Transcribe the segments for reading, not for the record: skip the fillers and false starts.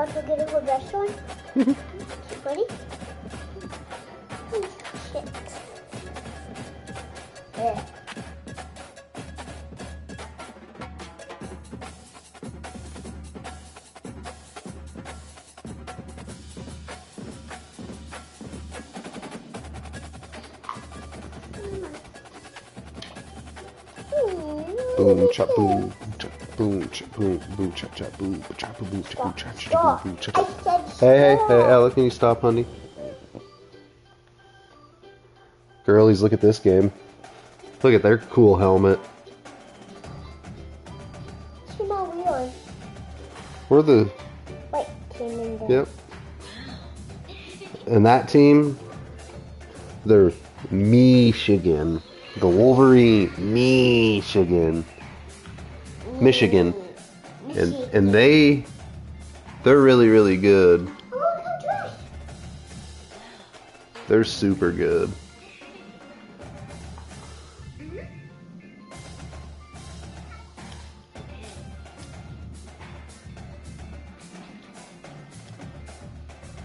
also get a hold that one. Ready? Shit. Yeah. Boom, chop, boom, chop, boom, chop, boom, boom, chop, chop, boom, chop, boom, chop, boom, chop, chop, boom, chop. Hey, Ella, can you stop, honey? Girlies, look at this game. Look at their cool helmet. We're the white team in there. Yep. And that team, they're Michigan. The Wolverine, Michigan. And they're really, really good. They're super good.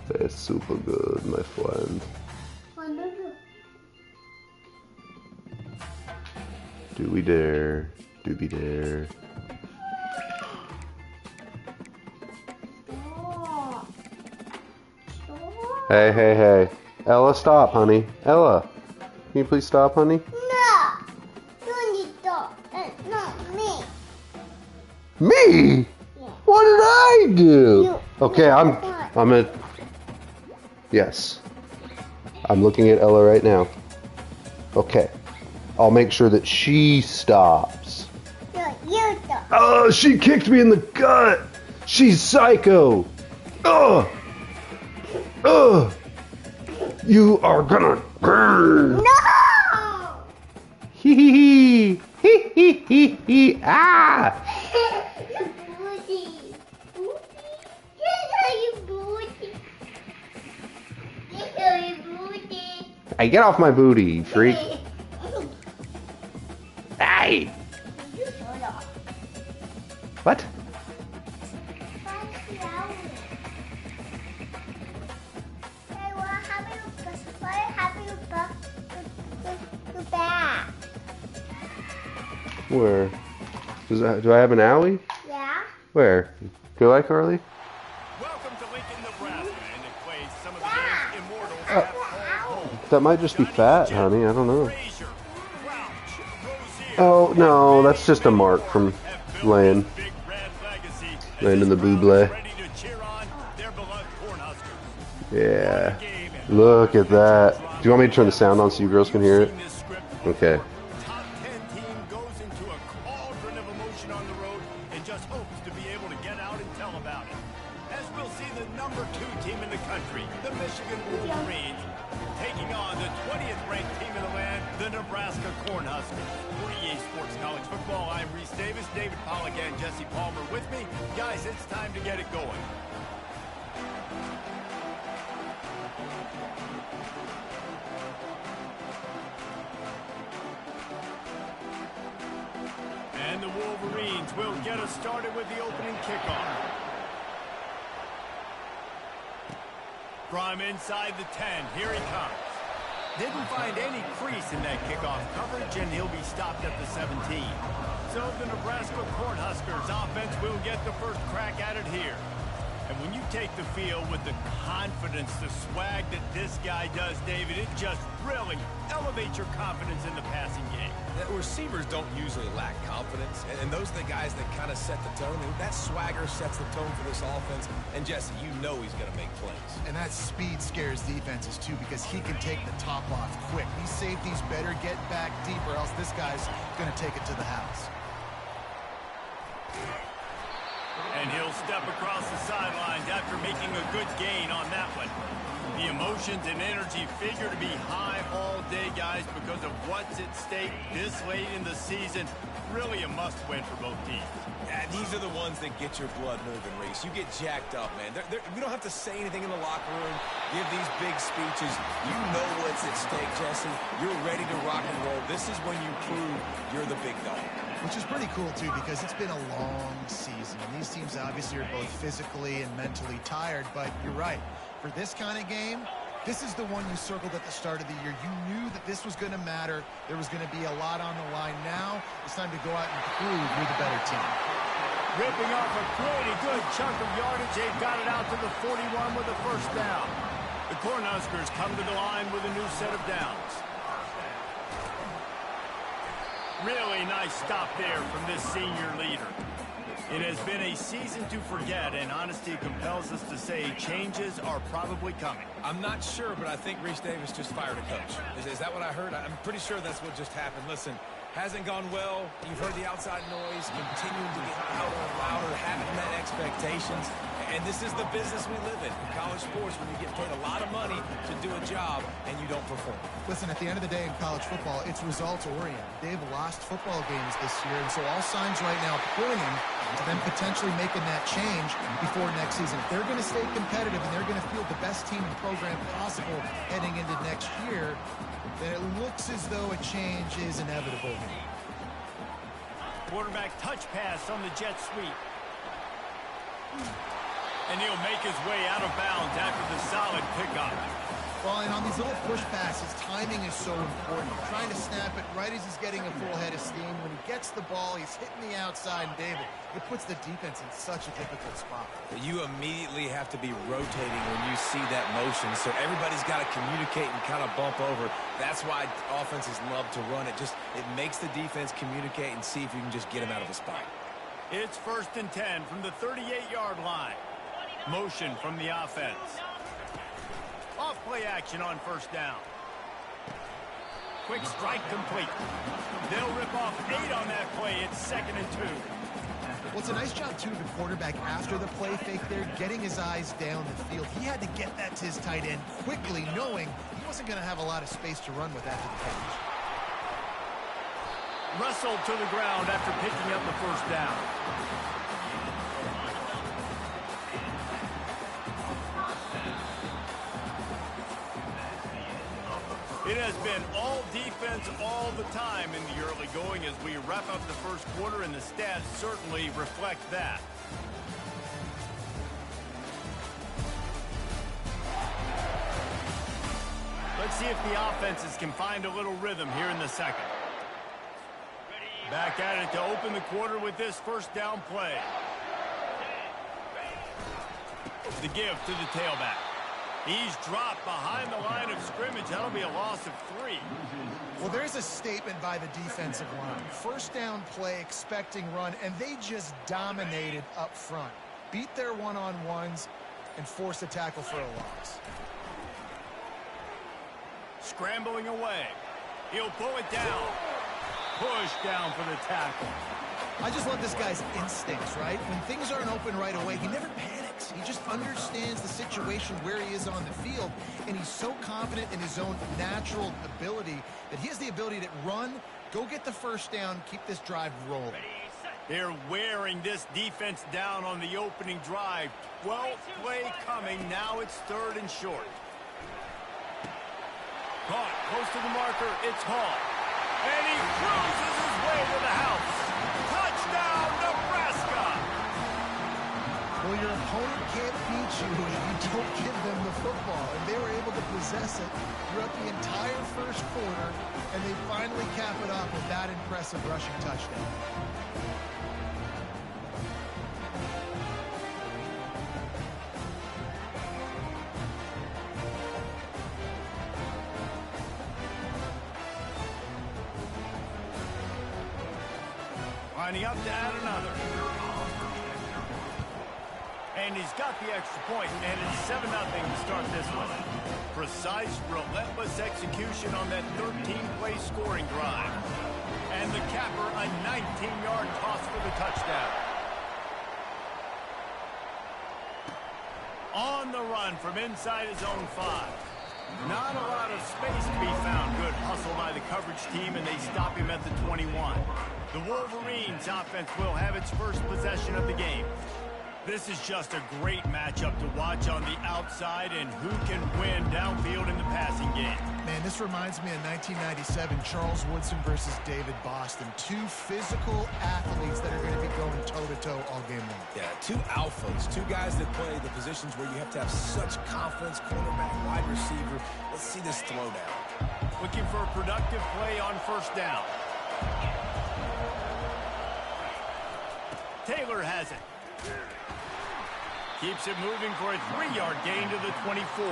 They're super good, my friend. Do we dare? Do we dare? Hey, hey, hey. Ella, stop, honey. Ella, can you please stop, honey? No! You need to stop. It's not me. Me? Yeah. What did I do? Okay, I'm What? at... Yes. I'm looking at Ella right now. Okay. I'll make sure that she stops. No, you stop. Oh, she kicked me in the gut. She's psycho. Ugh. Ugh. You are gonna burn. No! Hee hee hee. Hee hee hee hee. Ah. Booty. Booty. Hey, get off my booty, you freak. Hey. What? Where? Do I have an owie? Yeah. Where? Do I, Carly? Welcome to Lincoln, Nebraska, and it plays some of the game's immortals have called home. That might just be fat, honey. I don't know. Frazier, Crouch, Rozier, Oh, no. That's just a mark from laying Big Red legacy, as in the this crowd buble. is ready to cheer on their beloved Cornhuskers. Yeah. Look at that. Do you want me to turn the sound on so you girls can hear it? This script, Okay. top 10 team goes into a cauldron of emotion on the road and just hopes to be able to get out and tell about it. As we'll see the number 2 team in the country, the Michigan Wolverines, taking on the 20th ranked team in the land, the Nebraska Cornhuskers. For EA Sports College Football, I'm Reese Davis, David Pollack and Jesse Palmer with me. Guys, it's time to get it going. And the Wolverines will get us started with the opening kickoff. From inside the 10, here he comes. Didn't find any crease in that kickoff coverage, and he'll be stopped at the 17. So the Nebraska Cornhuskers offense will get the first crack at it here. And when you take the field with the confidence, the swag that this guy does, David, it just really elevates your confidence in the passing game. The receivers don't usually lack confidence, and those are the guys that kind of set the tone. And that swagger sets the tone for this offense. And Jesse, you know he's going to make plays. And that speed scares defenses too, because he can take the top off quick. These safeties better get back deep, or else this guy's going to take it to the house. And he'll step across the sidelines after making a good gain on that one. The emotions and energy figure to be high all day, guys, because of what's at stake this late in the season. Really a must-win for both teams. Yeah, these are the ones that get your blood moving, Reese. You get jacked up, man. We don't have to say anything in the locker room, give these big speeches. You know what's at stake, Jesse. You're ready to rock and roll. This is when you prove you're the big dog. Which is pretty cool, too, because it's been a long season. And these teams obviously are both physically and mentally tired, but you're right. For this kind of game, this is the one you circled at the start of the year. You knew that this was going to matter. There was going to be a lot on the line. Now it's time to go out and prove you're the better team. Ripping off a pretty good chunk of yardage. They got it out to the 41 with a first down. The Cornhuskers come to the line with a new set of downs. Really nice stop there from this senior leader. It has been a season to forget, and honesty compels us to say changes are probably coming. I'm not sure, but I think Reese Davis just fired a coach. Is that what I heard? I'm pretty sure that's what just happened. Listen, hasn't gone well. You've heard the outside noise, continuing to get louder and louder, having met expectations. And this is the business we live in college sports, when you get paid a lot of money to do a job and you don't perform. Listen, at the end of the day in college football, it's results-oriented. They've lost football games this year, and so all signs right now pointing to them potentially making that change before next season. If they're going to stay competitive and they're going to field the best team and program possible heading into next year, then it looks as though a change is inevitable. Quarterback touch pass on the jet sweep. And he'll make his way out of bounds after the solid pickup. Well, and on these little push passes, timing is so important. Trying to snap it right as he's getting a full head of steam. When he gets the ball, he's hitting the outside, and David, it puts the defense in such a difficult spot. You immediately have to be rotating when you see that motion, so everybody's got to communicate and kind of bump over. That's why offenses love to run it. It makes the defense communicate and see if you can just get him out of a spot. It's 1st and 10 from the 38-yard line. Motion from the offense. Off play action on first down. Quick strike complete. They'll rip off 8 on that play. It's 2nd and 2. Well, it's a nice job, too, of the quarterback after the play fake there, getting his eyes down the field. He had to get that to his tight end quickly, knowing he wasn't going to have a lot of space to run with after the catch. Wrestled to the ground after picking up the first down. It has been all defense all the time in the early going as we wrap up the first quarter, and the stats certainly reflect that. Let's see if the offenses can find a little rhythm here in the second. Back at it to open the quarter with this first down play. The give to the tailback. He's dropped behind the line of scrimmage. That'll be a loss of 3. Well, there's a statement by the defensive line. First down play, expecting run, and they just dominated up front. Beat their one-on-ones and forced a tackle for a loss. Scrambling away. He'll pull it down. Push down for the tackle. I just love this guy's instincts, right? When things aren't open right away, he never panics. He just understands the situation where he is on the field, and he's so confident in his own natural ability that he has the ability to run, go get the first down, keep this drive rolling. They're wearing this defense down on the opening drive. 12th play coming. Now it's 3rd and short. Caught close to the marker. It's Hall. And he cruises his way to the house. Touchdown, Nebraska! Well, your opponent can't beat you if you don't give them the football. And they were able to possess it throughout the entire first quarter, and they finally cap it off with that impressive rushing touchdown. Lining up to add another. And he's got the extra point, and it's 7-0 to start this one. Precise, relentless execution on that 13-play scoring drive. And the capper, a 19-yard toss for the touchdown. On the run from inside his own 5. Not a lot of space to be found. Good hustle by the coverage team, and they stop him at the 21. The Wolverines offense will have its first possession of the game. This is just a great matchup to watch on the outside, and who can win downfield in the passing game. Man, this reminds me of 1997, Charles Woodson versus David Boston. Two physical athletes that are going to be going toe-to-toe all game long. Yeah, two alphas, two guys that play the positions where you have to have such confidence, cornerback, wide receiver. Let's see this throwdown. Looking for a productive play on first down. Taylor has it. Keeps it moving for a 3-yard gain to the 24.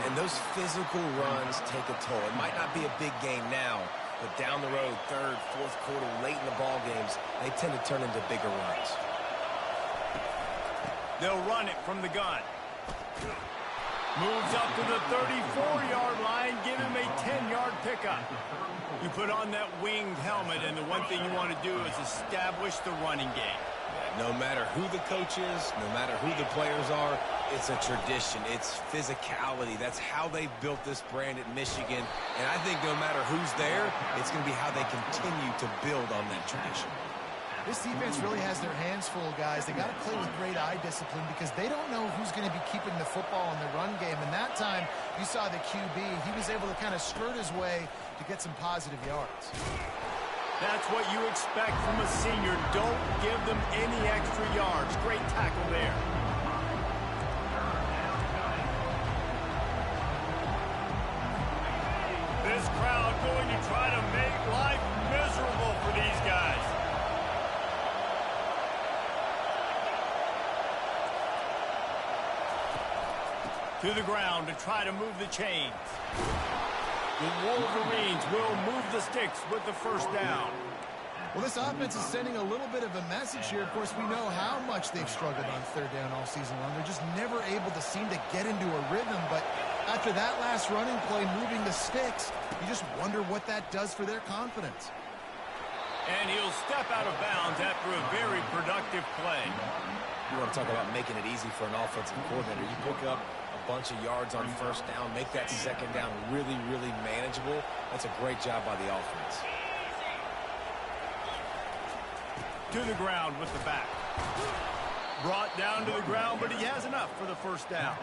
And those physical runs take a toll. It might not be a big game now, but down the road, third, fourth quarter, late in the ball games, they tend to turn into bigger runs. They'll run it from the gun. Moves up to the 34-yard line, give him a 10-yard pickup. You put on that winged helmet, and the one thing you want to do is establish the running game. No matter who the coach is, no matter who the players are, it's a tradition. It's physicality. That's how they built this brand at Michigan. And I think no matter who's there, it's going to be how they continue to build on that tradition. This defense really has their hands full, guys. They got to play with great eye discipline because they don't know who's going to be keeping the football in the run game. And that time, you saw the QB. He was able to kind of skirt his way to get some positive yards. That's what you expect from a senior. Don't give them any extra yards. Great tackle there. This crowd going to try to make life miserable for these guys. To the ground to try to move the chains. The Wolverines will move the sticks with the first down. Well, this offense is sending a little bit of a message here. Of course, we know how much they've struggled on third down all season long. They're just never able to seem to get into a rhythm. But after that last running play, moving the sticks, you just wonder what that does for their confidence. And he'll step out of bounds after a very productive play. You want to talk about making it easy for an offensive coordinator. You pick up a bunch of yards on first down, make that second down really, really manageable. That's a great job by the offense. To the ground with the back. Brought down to the ground, but he has enough for the first down.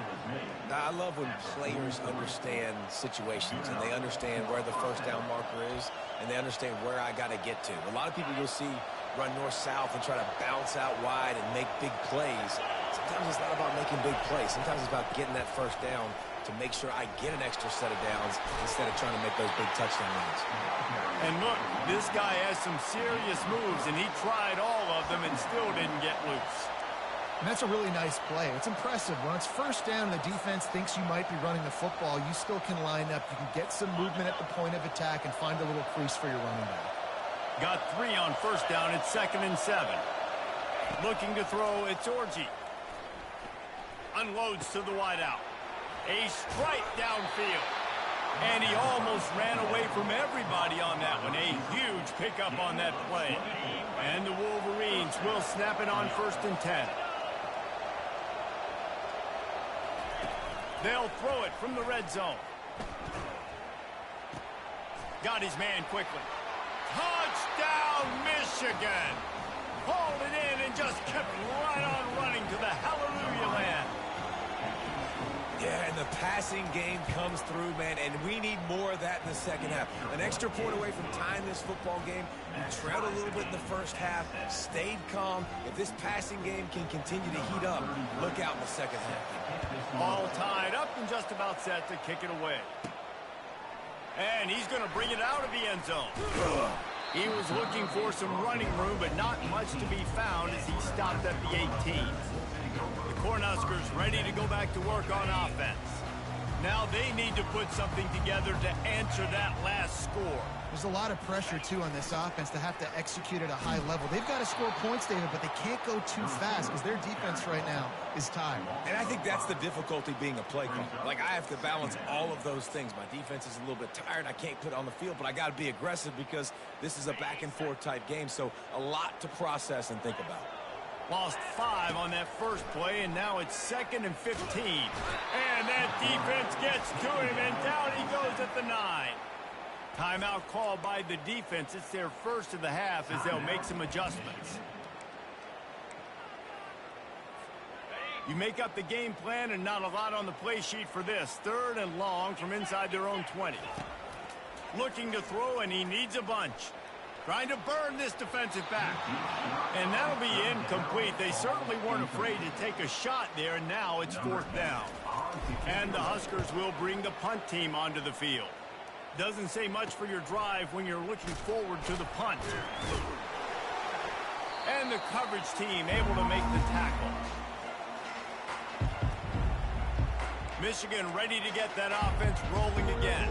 Now, I love when players understand situations and they understand where the first down marker is and they understand where I got to get to. A lot of people you'll see run north-south and try to bounce out wide and make big plays. Sometimes it's not about making big plays. Sometimes it's about getting that first down to make sure I get an extra set of downs instead of trying to make those big touchdown runs. And look, this guy has some serious moves, and he tried all of them and still didn't get loose. And that's a really nice play. It's impressive. When it's first down and the defense thinks you might be running the football, you still can line up. You can get some movement at the point of attack and find a little crease for your running back. Got 3 on first down. It's 2nd and 7. Looking to throw, it's Orji. Unloads to the wideout. A strike downfield. And he almost ran away from everybody on that one. A huge pickup on that play. And the Wolverines will snap it on 1st and 10. They'll throw it from the red zone. Got his man quickly. Touchdown, Michigan! Hauled it in and just kept right on running to the hallelujah land. Yeah, and the passing game comes through, man, and we need more of that in the second half. An extra point away from tying this football game. You trailed a little bit in the first half, stayed calm. If this passing game can continue to heat up, look out in the second half. All tied up and just about set to kick it away. And he's going to bring it out of the end zone. He was looking for some running room, but not much to be found as he stopped at the 18. The Cornhuskers ready to go back to work on offense. Now they need to put something together to answer that last score. There's a lot of pressure, too, on this offense to have to execute at a high level. They've got to score points, David, but they can't go too fast because their defense right now is tired. And I think that's the difficulty being a play caller. Like, I have to balance all of those things. My defense is a little bit tired. I can't put it on the field, but I got to be aggressive because this is a back-and-forth type game, so a lot to process and think about. Lost 5 on that first play, and now it's 2nd and 15. And that defense gets to him, and down he goes at the 9. Timeout called by the defense. It's their first of the half as they'll make some adjustments. You make up the game plan and not a lot on the play sheet for this. 3rd and long from inside their own 20. Looking to throw, and he needs a bunch. Trying to burn this defensive back. And that'll be incomplete. They certainly weren't afraid to take a shot there, and now it's 4th down. And the Huskers will bring the punt team onto the field. Doesn't say much for your drive when you're looking forward to the punt. And the coverage team able to make the tackle. Michigan ready to get that offense rolling again.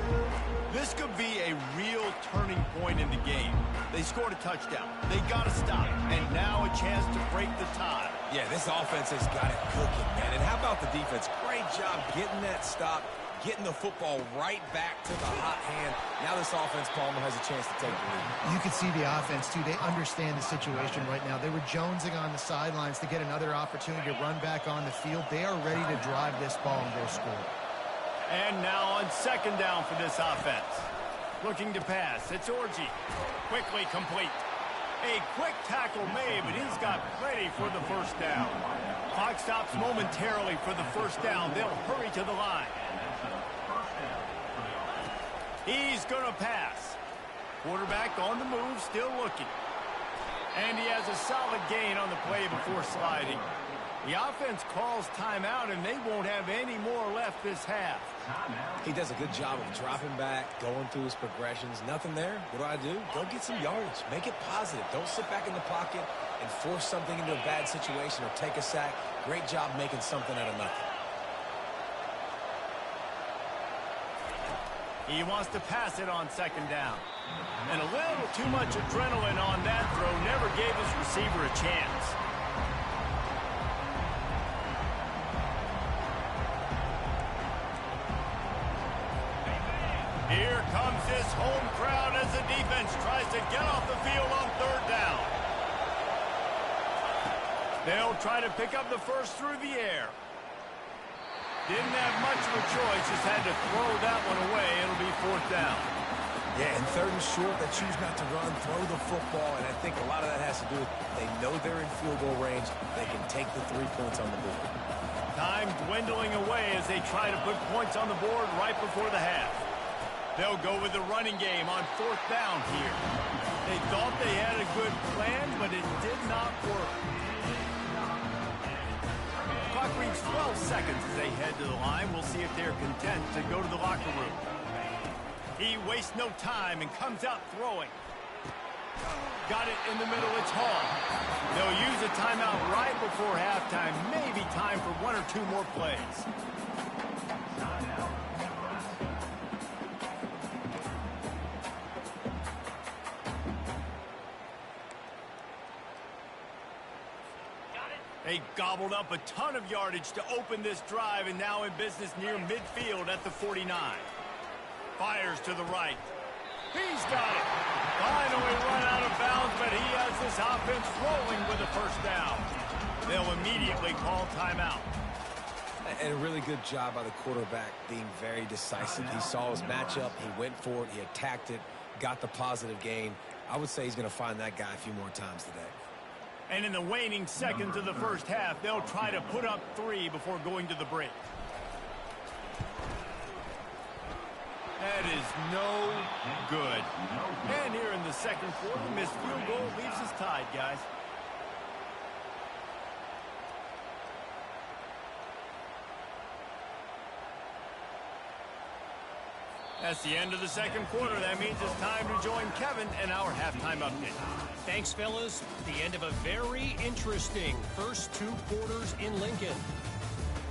This could be a real turning point in the game. They scored a touchdown. They got to stop. And now a chance to break the tie. Yeah, this offense has got it cooking, man. And how about the defense? Great job getting that stop, getting the football right back to the hot hand. Now this offense, Palmer, has a chance to take the lead. You can see the offense, too. They understand the situation right now. They were jonesing on the sidelines to get another opportunity to run back on the field. They are ready to drive this ball and go score. And now on 2nd down for this offense. Looking to pass. It's Orji. Quickly complete. A quick tackle made, but he's got plenty for the first down. Clock stops momentarily for the first down. They'll hurry to the line. He's going to pass. Quarterback on the move, still looking. And he has a solid gain on the play before sliding. The offense calls timeout, and they won't have any more left this half. He does a good job of dropping back, going through his progressions. Nothing there. What do? Go get some yardage. Make it positive. Don't sit back in the pocket and force something into a bad situation or take a sack. Great job making something out of nothing. He wants to pass it on 2nd down. And a little too much adrenaline on that throw never gave his receiver a chance. Here comes this home crowd as the defense tries to get off the field on 3rd down. They'll try to pick up the first through the air. Didn't have much of a choice, just had to throw that one away. It'll be 4th down. Yeah, and 3rd and short, they choose not to run, throw the football, and I think a lot of that has to do with they know they're in field goal range. They can take the 3 points on the board. Time dwindling away as they try to put points on the board right before the half. They'll go with the running game on 4th down here. They thought they had a good plan, but it did not work. Clock reads 12 seconds as they head to the line. We'll see if they're content to go to the locker room. He wastes no time and comes out throwing. Got it in the middle. It's Hall. They'll use a timeout right before halftime. Maybe time for 1 or 2 more plays. They gobbled up a ton of yardage to open this drive, and now in business near midfield at the 49. Fires to the right. He's got it. Finally run out of bounds, but he has this offense rolling with a first down. They'll immediately call timeout. And a really good job by the quarterback being very decisive. He saw his matchup. He went for it. He attacked it. Got the positive gain. I would say he's going to find that guy a few more times today. And in the waning seconds of the first half, they'll try to put up 3 before going to the break. That is no good. And here in the second quarter, missed field goal leaves us tied, guys. That's the end of the second quarter. That means it's time to join Kevin and our halftime update. Thanks, fellas. The end of a very interesting first 2 quarters in Lincoln.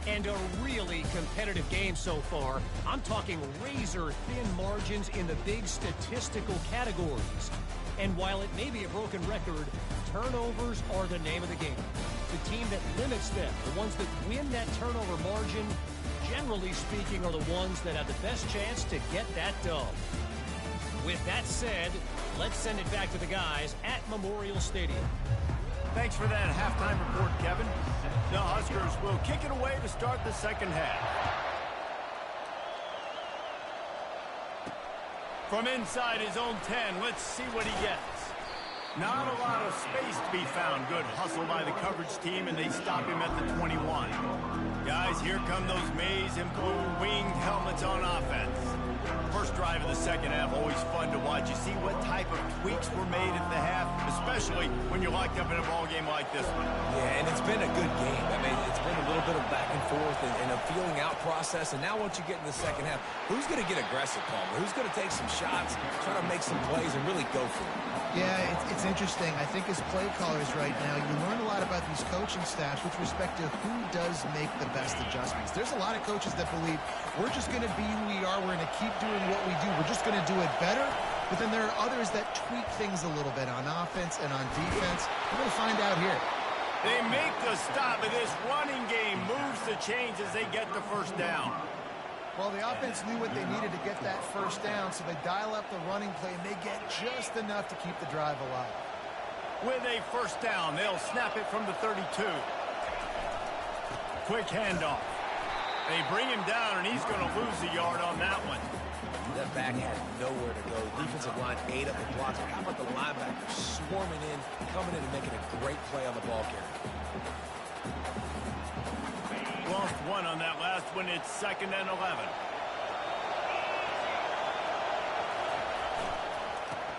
And a really competitive game so far. I'm talking razor-thin margins in the big statistical categories. And while it may be a broken record, turnovers are the name of the game. The team that limits them, the ones that win that turnover margin, generally speaking, are the ones that have the best chance to get that dub. With that said, let's send it back to the guys at Memorial Stadium. Thanks for that halftime report, Kevin. The Huskers will kick it away to start the second half. From inside his own 10, let's see what he gets. Not a lot of space to be found. Good hustle by the coverage team, and they stop him at the 21. Guys, here come those maize and blue winged helmets on offense. First drive of the second half, always fun to watch. You see what type of tweaks were made at the half, especially when you're locked up in a ball game like this one. Yeah, and it's been a good game. I mean, it's been a little bit of back and forth and a feeling out process. And now once you get in the second half, who's going to get aggressive, Palmer? Who's going to take some shots, try to make some plays, and really go for it? Yeah, it's interesting. I think as play callers right now, you learn a lot about these coaching staffs with respect to who does make the best adjustments. There's a lot of coaches that believe we're just going to be who we are. We're going to keep doing what we do. We're just going to do it better. But then there are others that tweak things a little bit on offense and on defense. We're going to find out here. They make the stop, and this running game moves the chains as they get the first down. Well, the offense knew what they needed to get that first down, so they dial up the running play, and they get just enough to keep the drive alive. With a first down, they'll snap it from the 32. Quick handoff. They bring him down, and he's going to lose a yard on that one. That back had nowhere to go. Defensive line ate up the blocks. How about the linebackers swarming in, coming in and making a great play on the ball carrier? Lost one on that last one. It's 2nd and 11.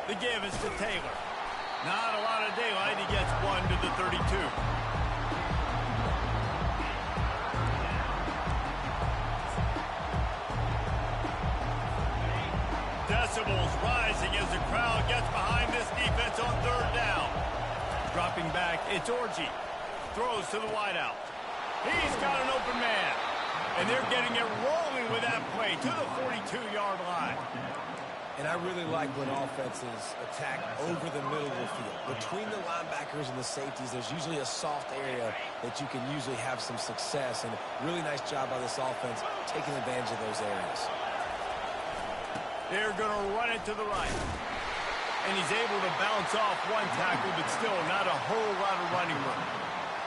The give is to Taylor. Not a lot of daylight. He gets one to the 32. Decibels rising as the crowd gets behind this defense on 3rd down. Dropping back, it's Orji. Throws to the wideout. He's got an open man. And they're getting it rolling with that play to the 42-yard line. And I really like when offenses attack over the middle of the field. Between the linebackers and the safeties, there's usually a soft area that you can usually have some success. And really nice job by this offense taking advantage of those areas. They're going to run it to the right. And he's able to bounce off one tackle, but still not a whole lot of running room.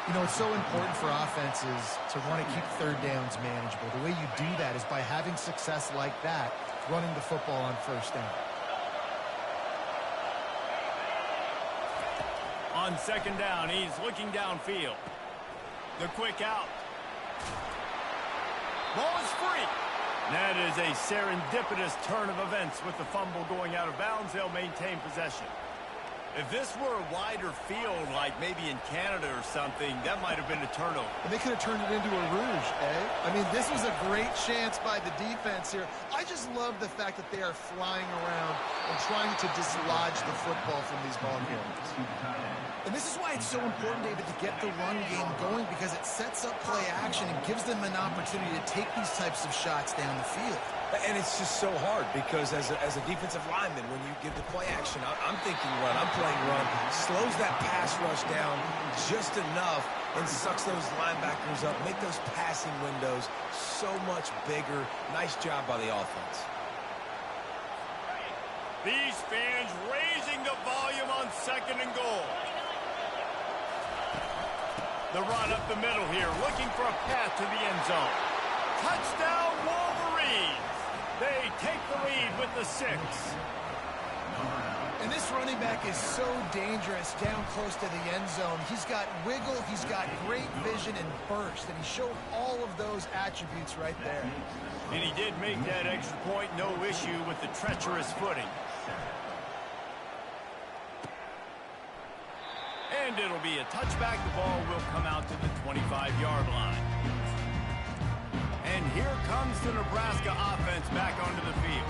You know, it's so important for offenses to want to keep 3rd downs manageable. The way you do that is by having success like that, running the football on 1st down. On 2nd down, he's looking downfield. The quick out. Ball is free. That is a serendipitous turn of events with the fumble going out of bounds. They'll maintain possession. If this were a wider field, like maybe in Canada or something, that might have been a turnover. And they could have turned it into a rouge, eh? I mean, this was a great chance by the defense here. I just love the fact that they are flying around and trying to dislodge the football from these ball carriers. And this is why it's so important, David, to get the run game going, because it sets up play action and gives them an opportunity to take these types of shots down the field. And it's just so hard because as a defensive lineman, when you give the play action, I'm thinking run, I'm playing run, slows that pass rush down just enough and sucks those linebackers up, make those passing windows so much bigger. Nice job by the offense. These fans raising the volume on 2nd and goal. The run up the middle here, looking for a path to the end zone. Touchdown, Wolverines! They take the lead with the 6. And this running back is so dangerous down close to the end zone. He's got wiggle, he's got great vision and burst, and he showed all of those attributes right there. And he did make that extra point, no issue with the treacherous footing. And it'll be a touchback. The ball will come out to the 25-yard line. And here comes the Nebraska offense back onto the field.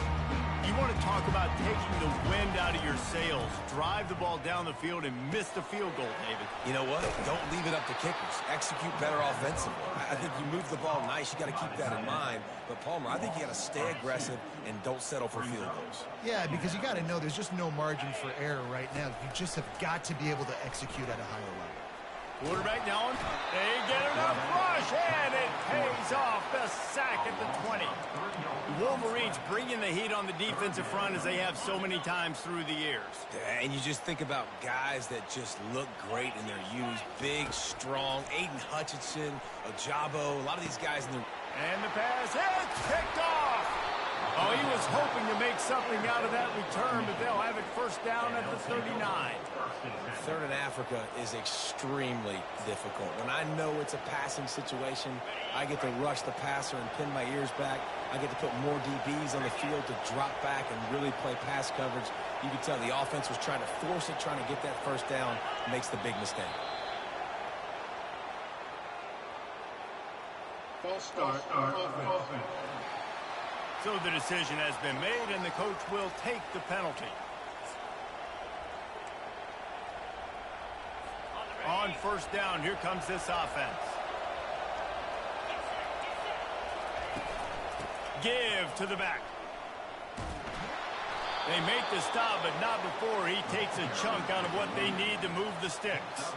You want to talk about taking the wind out of your sails. Drive the ball down the field and miss the field goal, David. You know what? Don't leave it up to kickers. Execute better offensively. I think you move the ball nice. You got to keep that in mind. But, Palmer, I think you got to stay aggressive and don't settle for field goals. Yeah, because you got to know there's just no margin for error right now. You just have got to be able to execute at a higher level. Quarterback now on. They get enough rush, and it pays off. The sack at the 20. Wolverines bringing the heat on the defensive front as they have so many times through the years. And you just think about guys that just look great in their youth. Big, strong, Aiden Hutchinson, Ojabo, a lot of these guys in their... And the pass is picked off. Oh, he was hoping to make something out of that return, but they'll have it first down at the 39. Third in Africa is extremely difficult. When I know it's a passing situation, I get to rush the passer and pin my ears back. I get to put more DBs on the field to drop back and really play pass coverage. You can tell the offense was trying to force it, trying to get that first down, makes the big mistake. False start. Offense. So the decision has been made, and the coach will take the penalty. On first down, here comes this offense. Give to the back. They make the stop, but not before he takes a chunk out of what they need to move the sticks.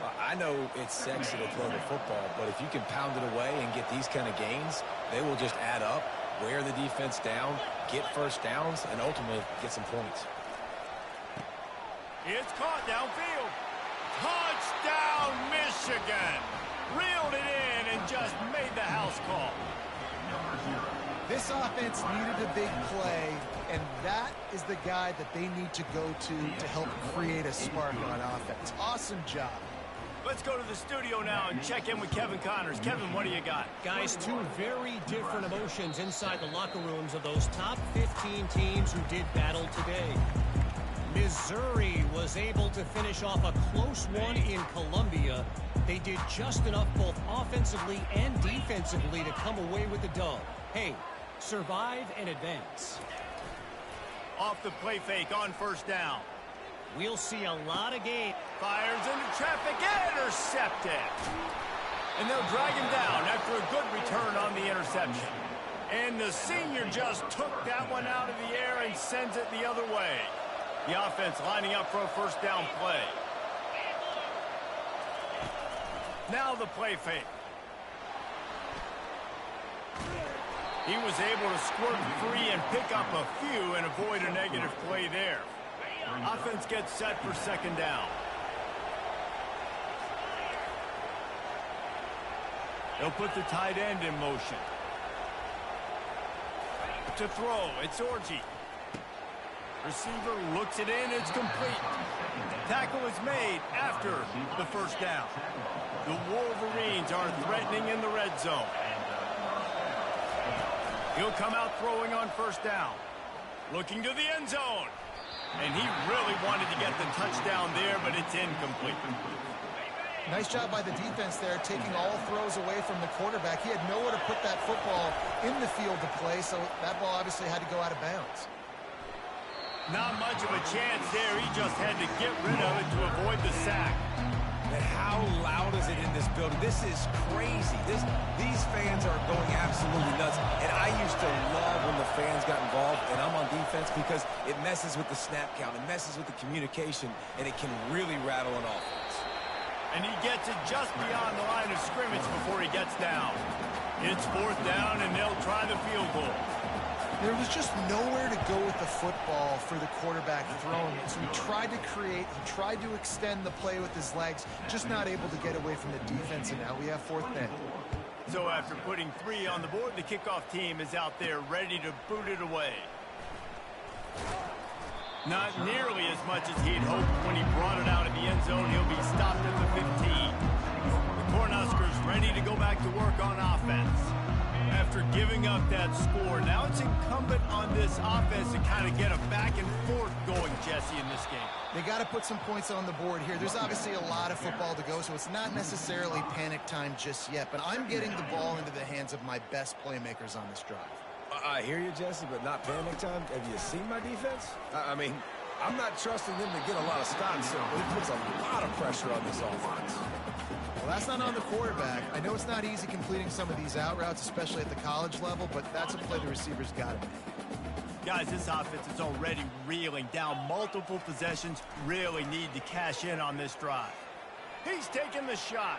Well, I know it's sexy to throw the football, but if you can pound it away and get these kind of gains, they will just add up, wear the defense down, get first downs, and ultimately get some points. It's caught downfield. Touchdown, Michigan! Reeled it in and just made the house call. This offense needed a big play, and that is the guy that they need to go to help create a spark on offense. Awesome job. Let's go to the studio now and check in with Kevin Connors. Kevin, what do you got? Guys, two very different emotions inside the locker rooms of those top 15 teams who did battle today. Missouri was able to finish off a close one in Columbia. They did just enough both offensively and defensively to come away with the dub. Hey, survive and advance. Off the play fake on first down. We'll see a lot of games. Fires into traffic, intercepted. And they'll drag him down after a good return on the interception. And the senior just took that one out of the air and sends it the other way. The offense lining up for a first down play. Now the play fake. He was able to squirt free and pick up a few and avoid a negative play there. Offense gets set for second down. They'll put the tight end in motion. To throw, it's Orji. Receiver looks it in, it's complete. Tackle is made after the first down. The Wolverines are threatening in the red zone. He'll come out throwing on first down. Looking to the end zone. And he really wanted to get the touchdown there, but it's incomplete. Nice job by the defense there, taking all throws away from the quarterback. He had nowhere to put that football in the field to play, so that ball obviously had to go out of bounds. Not much of a chance there. He just had to get rid of it to avoid the sack. And how loud is it in this building? This is crazy. These fans are going absolutely nuts. And I used to love when the fans got involved, and I'm on defense because it messes with the snap count. It messes with the communication, and it can really rattle an offense. And he gets it just beyond the line of scrimmage before he gets down. It's fourth down, and they'll try the field goal. There was just nowhere to go with the football for the quarterback throwing it. So he tried to create, he tried to extend the play with his legs, just not able to get away from the defense, and now we have fourth down. So after putting 3 on the board, the kickoff team is out there ready to boot it away. Not nearly as much as he'd hoped when he brought it out of the end zone. He'll be stopped at the 15. The Cornhuskers ready to go back to work on offense. After giving up that score, now it's incumbent on this offense to kind of get a back and forth going, Jesse, in this game. They got to put some points on the board here. There's obviously a lot of football to go, so it's not necessarily panic time just yet, but I'm getting the ball into the hands of my best playmakers on this drive. I hear you, Jesse, but not panic time. Have you seen my defense? I mean, I'm not trusting them to get a lot of stops, so it puts a lot of pressure on this offense. Well, that's not on the quarterback. I know it's not easy completing some of these out routes, especially at the college level, but that's a play the receivers got to make. Guys, this offense is already reeling down multiple possessions. Really need to cash in on this drive. He's taking the shot.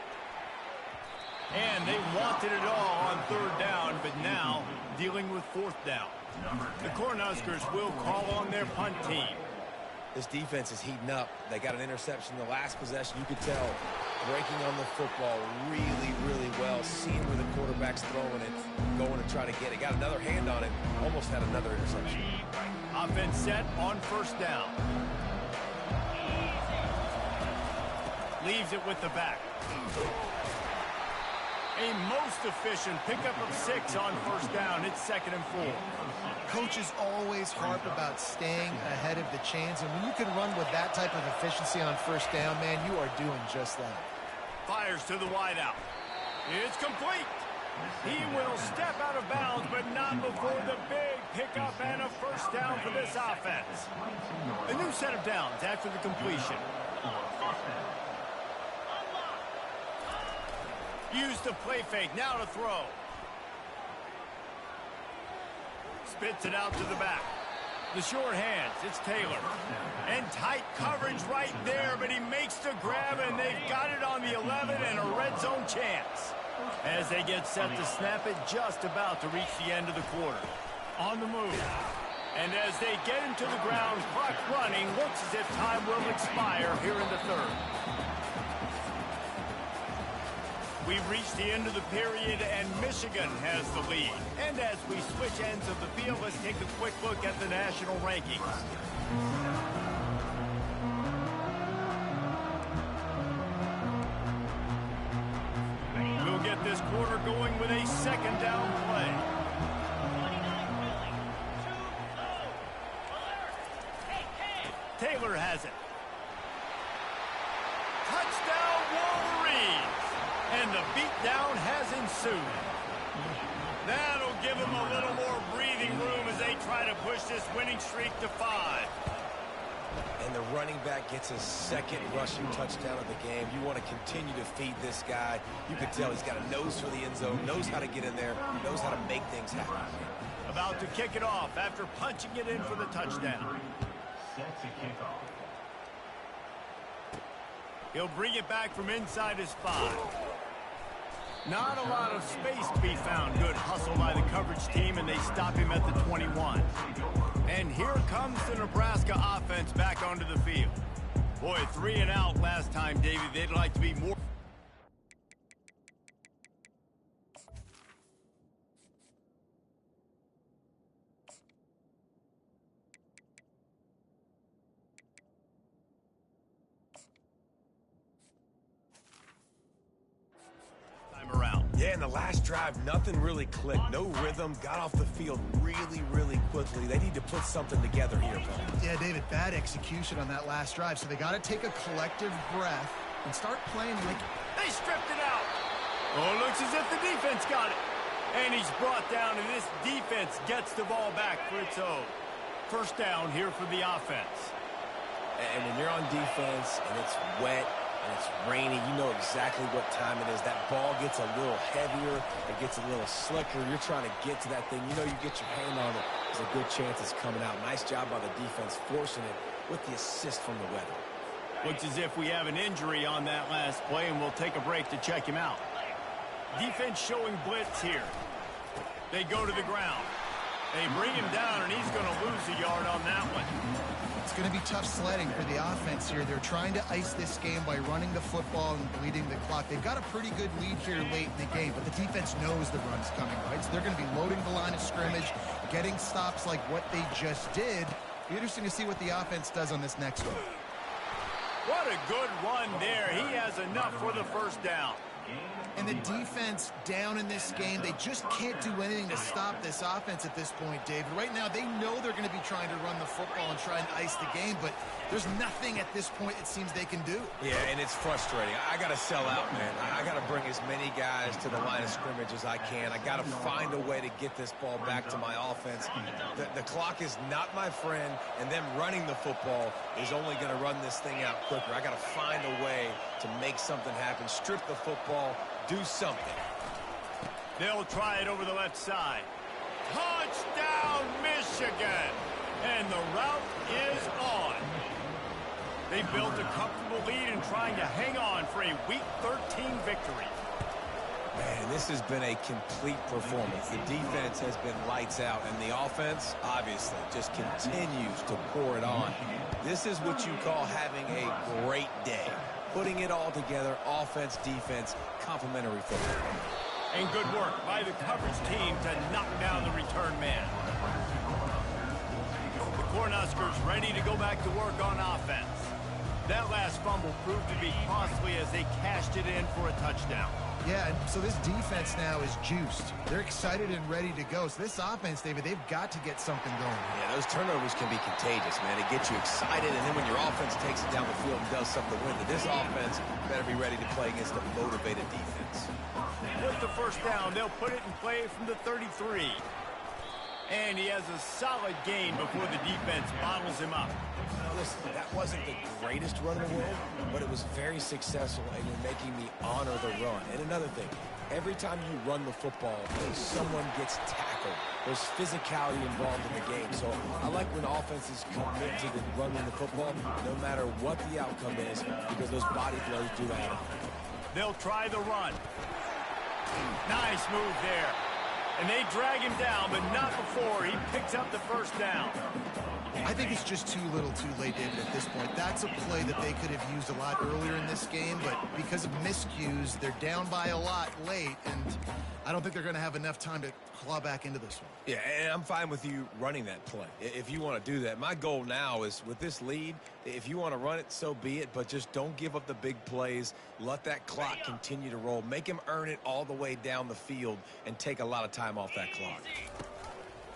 And they wanted it all on third down, but now dealing with fourth down. The Cornhuskers will call on their punt team. This defense is heating up. They got an interception in the last possession. You could tell breaking on the football really, really well, seeing where the quarterback's throwing it, going to try to get it. Got another hand on it, almost had another interception. Offense set on first down. Leaves it with the back. A most efficient pickup of 6 on first down. It's 2nd and 4. Coaches always harp about staying ahead of the chains, and when you can run with that type of efficiency on first down, man, you are doing just that. Fires to the wideout. It's complete. He will step out of bounds, but not before the big pickup and a first down for this offense. A new set of downs after the completion. Use the play fake, now to throw. Spits it out to the back. The short hands, it's Taylor. And tight coverage right there, but he makes the grab, and they've got it on the 11 and a red zone chance. As they get set to snap it, just about to reach the end of the quarter. On the move. And as they get him to the ground, clock running, looks as if time will expire here in the third. We've reached the end of the period, and Michigan has the lead. And as we switch ends of the field, let's take a quick look at the national rankings. We'll get this quarter going with a second down play. Taylor has it. Touchdown, Wolverines! And the beatdown has ensued. That'll give them a little more breathing room as they try to push this winning streak to 5. And the running back gets his second rushing touchdown of the game. You want to continue to feed this guy. You can tell he's got a nose for the end zone, knows how to get in there, knows how to make things happen. About to kick it off after punching it in for the touchdown. Set to kick off. He'll bring it back from inside his 5. Not a lot of space to be found. Good hustle by the coverage team, and they stop him at the 21. And here comes the Nebraska offense back onto the field. Boy, 3 and out last time, Davey. They'd like to be more. Around. Yeah, in the last drive, nothing really clicked. No rhythm, got off the field really, really quickly. They need to put something together here, Paul. Yeah, David, bad execution on that last drive, so they got to take a collective breath and start playing like... They stripped it out. Oh, looks as if the defense got it. And he's brought down, and this defense gets the ball back for its own. First down here for the offense. And when you're on defense and it's wet, and it's rainy, you know exactly what time it is. That ball gets a little heavier, it gets a little slicker. You're trying to get to that thing. You know you get your hand on it, there's a good chance it's coming out. Nice job by the defense forcing it with the assist from the weather. Looks as if we have an injury on that last play, and we'll take a break to check him out. Defense showing blitz here. They go to the ground. They bring him down, and he's going to lose a yard on that one. It's going to be tough sledding for the offense here. They're trying to ice this game by running the football and bleeding the clock. They've got a pretty good lead here late in the game, but the defense knows the run's coming, right? So they're going to be loading the line of scrimmage, getting stops like what they just did. Be interesting to see what the offense does on this next one. What a good run there. He has enough for the first down. And the defense down in this game, they just can't do anything to stop this offense at this point, David. Right now, they know they're going to be trying to run the football and try and ice the game, but there's nothing at this point it seems they can do. Yeah, and it's frustrating. I got to sell out, man. I got to bring as many guys to the line of scrimmage as I can. I got to find a way to get this ball back to my offense. The clock is not my friend, and them running the football is only going to run this thing out quicker. I got to find a way to make something happen, strip the football, do something. They'll try it over the left side. Touchdown, Michigan! And the route is on. They built a comfortable lead and trying to hang on for a Week 13 victory. Man, this has been a complete performance. The defense has been lights out, and the offense, obviously, just continues to pour it on. This is what you call having a great day. Putting it all together, offense, defense, complementary football. And good work by the coverage team to knock down the return man. The Cornhuskers ready to go back to work on offense. That last fumble proved to be costly as they cashed it in for a touchdown. Yeah, and so this defense now is juiced. They're excited and ready to go. So this offense, David, they've got to get something going. Yeah, those turnovers can be contagious, man. It gets you excited, and then when your offense takes it down the field and does something to win, this offense better be ready to play against a motivated defense. With the first down, they'll put it in play from the 33. And he has a solid gain before the defense bottles him up. Now listen, that wasn't the greatest run in the world, but it was very successful, and you're making me honor the run. And another thing, every time you run the football, someone gets tackled. There's physicality involved in the game. So I like when offenses commit to running the football, no matter what the outcome is, because those body blows do add up. They'll try the run. Nice move there. And they drag him down, but not before he picks up the first down. I think it's just too little too late, David, at this point. That's a play that they could have used a lot earlier in this game, but because of miscues, they're down by a lot late, and I don't think they're going to have enough time to claw back into this one. Yeah, and I'm fine with you running that play if you want to do that. My goal now is with this lead, if you want to run it, so be it, but just don't give up the big plays. Let that clock continue to roll. Make him earn it all the way down the field and take a lot of time off that clock.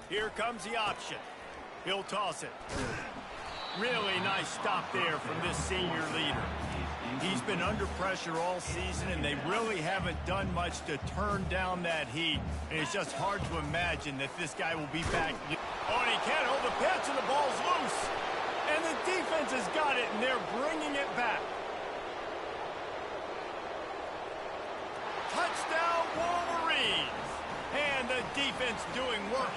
Here comes the option. He'll toss it. Really nice stop there from this senior leader. He's been under pressure all season, and they really haven't done much to turn down that heat. And it's just hard to imagine that this guy will be back. Oh, and he can't hold the pitch, and the ball's loose. And the defense has got it, and they're bringing it back. Touchdown, Wolverines. And the defense doing work.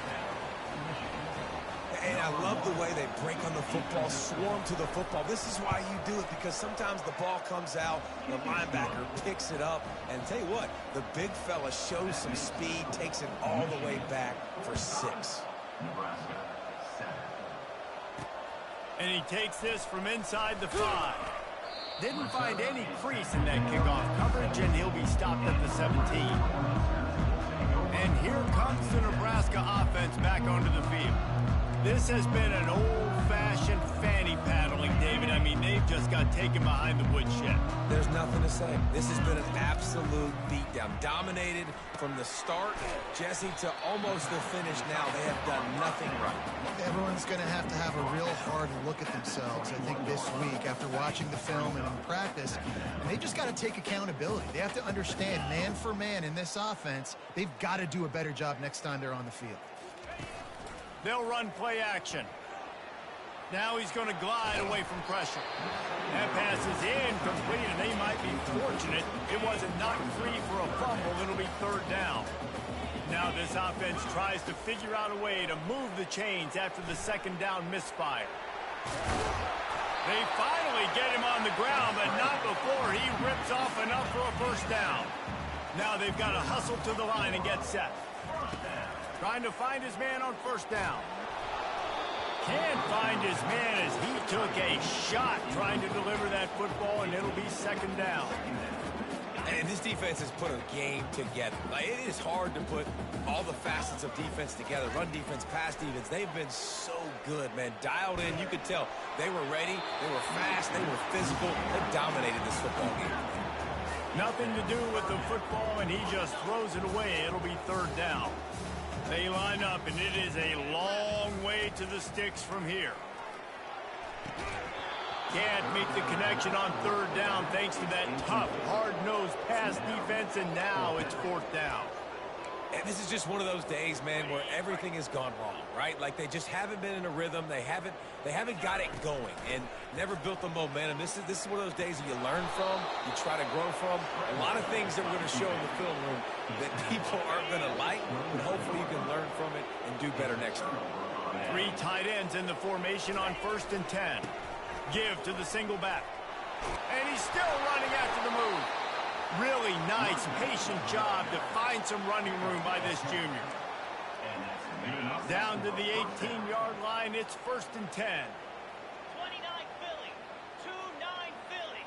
And I love the way they break on the football, swarm to the football. This is why you do it, because sometimes the ball comes out, the linebacker picks it up, and tell you what, the big fella shows some speed, takes it all the way back for 6. Nebraska, 7. And he takes this from inside the 5. Didn't find any crease in that kickoff coverage, and he'll be stopped at the 17. And here comes the Nebraska offense back onto the field. This has been an old-fashioned fanny paddling, David. I mean, they've just got taken behind the woodshed. There's nothing to say. This has been an absolute beatdown. Dominated from the start, Jesse, to almost the finish now. They have done nothing right. Everyone's going to have a real hard look at themselves, I think, this week after watching the film and in practice. And they just got to take accountability. They have to understand, man for man in this offense, they've got to do a better job next time they're on the field. They'll run play action. Now he's going to glide away from pressure. That pass is incomplete, and they might be fortunate it wasn't knocked free for a fumble. It'll be 3rd down. Now this offense tries to figure out a way to move the chains after the 2nd down misfire. They finally get him on the ground, but not before he rips off enough for a 1st down. Now they've got to hustle to the line and get set. Trying to find his man on 1st down. Can't find his man as he took a shot trying to deliver that football, and it'll be 2nd down. And this defense has put a game together. Like, it is hard to put all the facets of defense together. Run defense, pass defense. They've been so good, man. Dialed in. You could tell they were ready. They were fast. They were physical. They dominated this football game. Nothing to do with the football, and he just throws it away. It'll be 3rd down. They line up, and it is a long way to the sticks from here. Can't make the connection on 3rd down thanks to that tough, hard-nosed pass defense, and now it's 4th down. And this is just one of those days, man, where everything has gone wrong, right? Like, they just haven't been in a rhythm. They haven't got it going and never built the momentum. This is one of those days that you learn from, you try to grow from. A lot of things that we're going to show in the film room that people aren't going to like, but hopefully you can learn from it and do better next time. 3 tight ends in the formation on 1st and 10. Give to the single back. And he's still running after the move. Really nice, patient job to find some running room by this junior. Down to the 18-yard line, it's 1st and 10. 29 Philly. 2-9 Philly.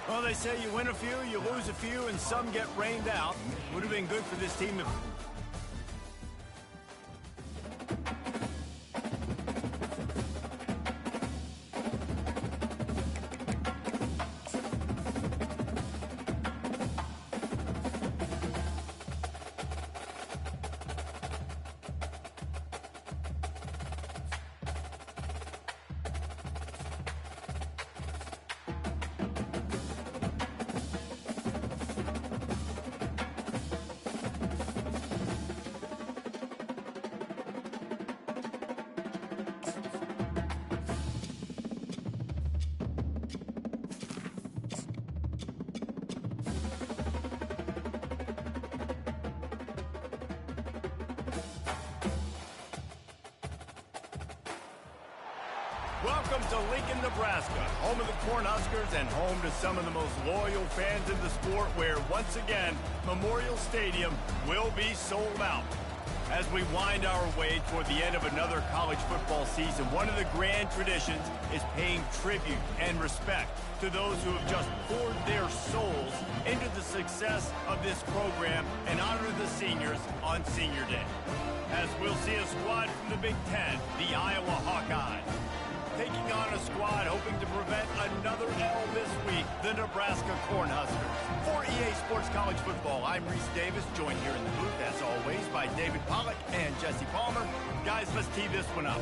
Well, they say you win a few, you lose a few, and some get rained out. Would have been good for this team if... Welcome to Lincoln, Nebraska, home of the Cornhuskers and home to some of the most loyal fans in the sport, where, once again, Memorial Stadium will be sold out. As we wind our way toward the end of another college football season, one of the grand traditions is paying tribute and respect to those who have just poured their souls into the success of this program and honor the seniors on Senior Day. As we'll see a squad from the Big Ten, the Iowa Hawkeyes, taking on a squad hoping to prevent another L this week, the Nebraska Cornhuskers. For EA Sports College Football, I'm Reese Davis, joined here in the booth, as always, by David Pollack and Jesse Palmer. Guys, let's tee this one up.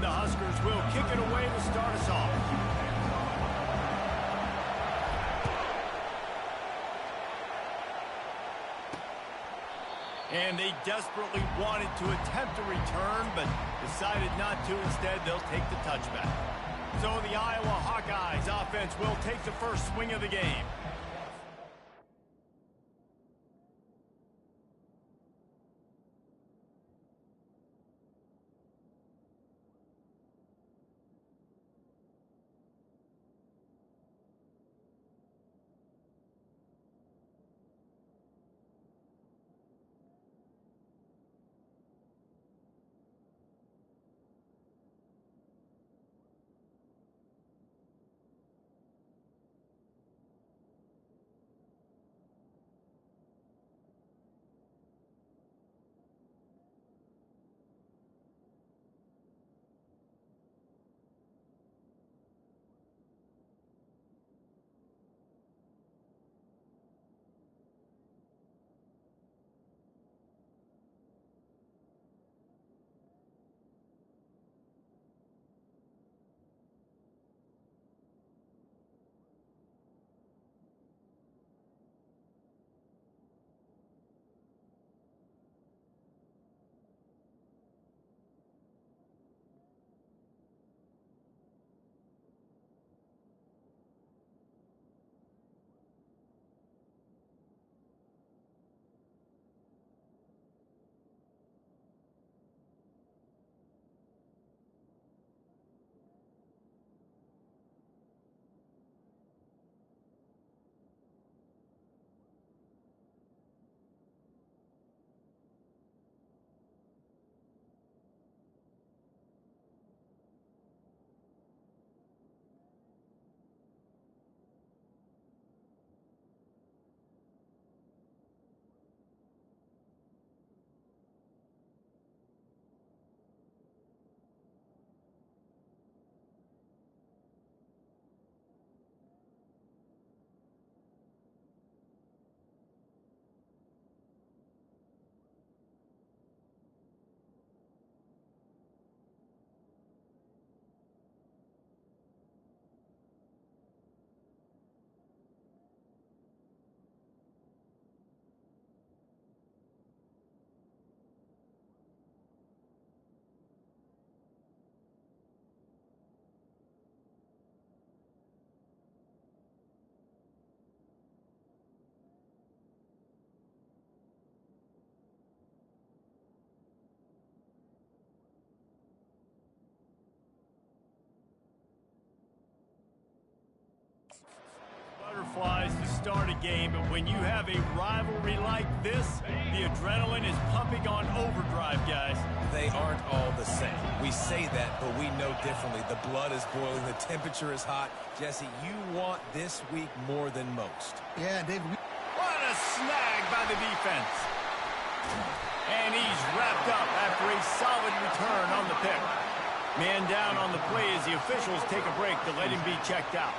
The Huskers will kick it away to start us off. And they desperately wanted to attempt a return, but decided not to. Instead, they'll take the touchback. So the Iowa Hawkeyes offense will take the first swing of the game. has to start a game, but when you have a rivalry like this, the adrenaline is pumping on overdrive, guys. They aren't all the same. We say that, but we know differently. The blood is boiling. The temperature is hot. Jesse, you want this week more than most. Yeah, Dave. What a snag by the defense. And he's wrapped up after a solid return on the pick. Man down on the play as the officials take a break to let him be checked out.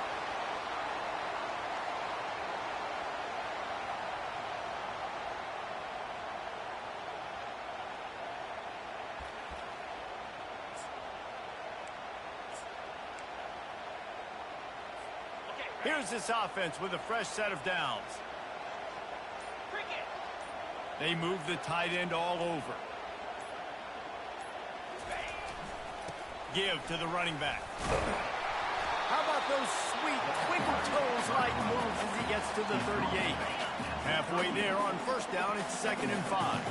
Here's this offense with a fresh set of downs. Cricket. They move the tight end all over. Give to the running back. How about those sweet twinkle toes-like moves as he gets to the 38? Halfway there on first down, it's 2nd and 5.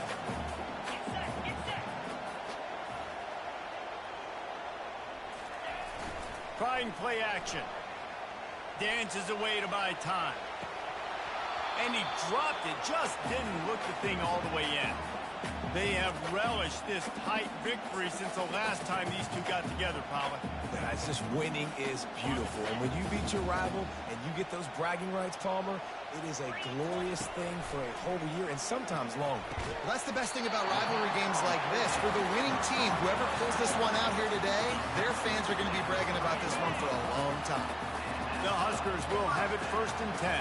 Trying play action. Dances away to buy time. And he dropped it, just didn't look the thing all the way in. They have relished this tight victory since the last time these two got together, Pollard. Yeah, it's just winning is beautiful. And when you beat your rival and you get those bragging rights, Palmer, it is a glorious thing for a whole year and sometimes longer. Well, that's the best thing about rivalry games like this. For the winning team, whoever pulls this one out here today, their fans are going to be bragging about this one for a long time. The Huskers will have it 1st and 10.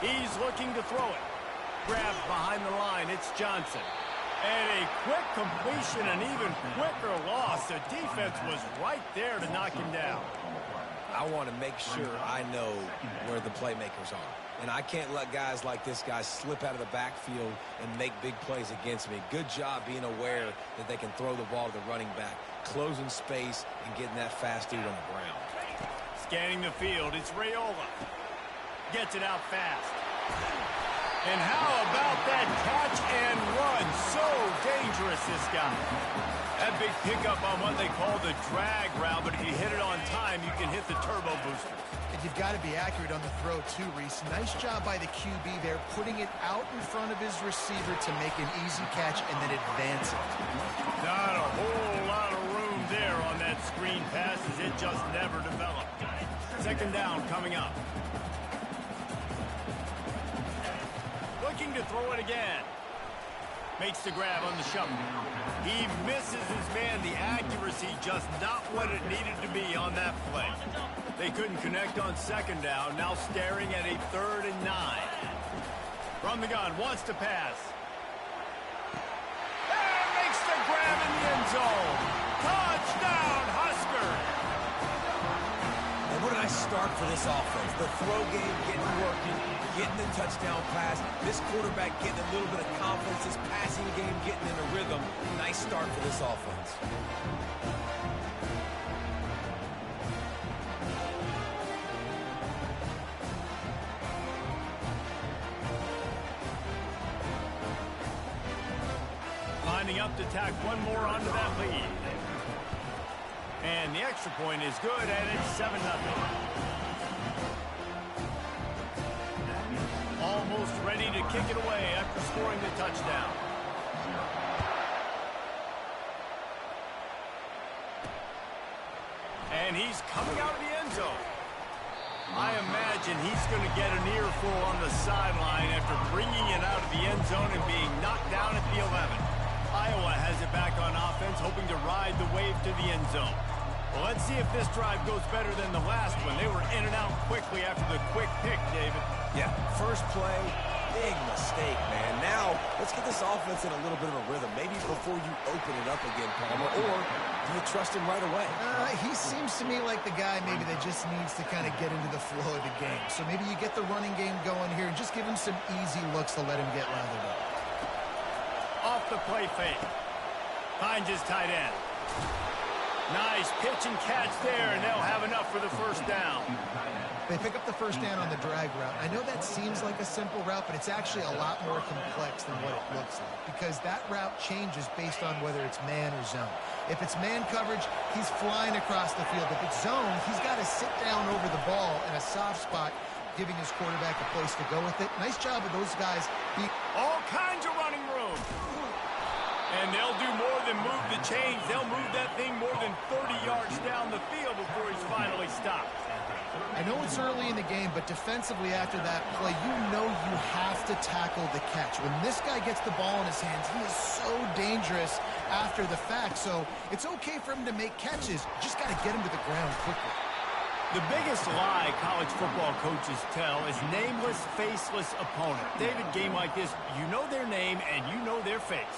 He's looking to throw it. Grabbed behind the line, it's Johnson. And a quick completion, an even quicker loss. The defense was right there to knock him down. I want to make sure I know where the playmakers are. And I can't let guys like this guy slip out of the backfield and make big plays against me. Good job being aware that they can throw the ball to the running back, closing space, and getting that fast dude on the ground. Scanning the field, it's Raiola. Gets it out fast. And how about that catch and run? So dangerous, this guy. That big pickup on what they call the drag route, but if you hit it on time, you can hit the turbo booster. And you've got to be accurate on the throw, too, Reese. Nice job by the QB there, putting it out in front of his receiver to make an easy catch and then advance it. Not a whole lot of room there on that screen pass as it just never developed. 2nd down coming up. Looking to throw it again. Makes the grab on the shovel. He misses his man. The accuracy just not what it needed to be on that play. They couldn't connect on 2nd down. Now staring at a 3rd and 9. From the gun, wants to pass. And makes the grab in the end zone. Touchdown, Husker! And what a nice start for this offense. The throw game getting working, getting the touchdown pass. This quarterback getting a little bit of confidence. This passing game getting in a rhythm. Nice start for this offense. Lining up to tack one more onto that lead. And the extra point is good, and it's 7-0. Almost ready to kick it away after scoring the touchdown. And he's coming out of the end zone. I imagine he's going to get an earful on the sideline after bringing it out of the end zone and being knocked down at the 11. Iowa has it back on offense, hoping to ride the wave to the end zone. Well, let's see if this drive goes better than the last one. They were in and out quickly after the quick pick, David. Yeah, first play, big mistake, man. Now, let's get this offense in a little bit of a rhythm. Maybe before you open it up again, Palmer, or do you trust him right away? He seems to me like the guy maybe that just needs to kind of get into the flow of the game. So maybe you get the running game going here and just give him some easy looks to let him get lathered up. Off the play fake. Finds his tight end. Nice pitch and catch there, and they'll have enough for the first down. They pick up the first down on the drag route. I know that seems like a simple route, but it's actually a lot more complex than what it looks like because that route changes based on whether it's man or zone. If it's man coverage, he's flying across the field. If it's zone, he's got to sit down over the ball in a soft spot, giving his quarterback a place to go with it. Nice job of those guys. All kinds of running room. And they'll do more than move the chains. They'll move that thing more than 30 yards down the field before he's finally stopped. I know it's early in the game, but defensively after that play, you know you have to tackle the catch. When this guy gets the ball in his hands, he is so dangerous after the fact. So it's okay for him to make catches. You just got to get him to the ground quickly. The biggest lie college football coaches tell is nameless, faceless opponent. David, game like this, you know their name and you know their face.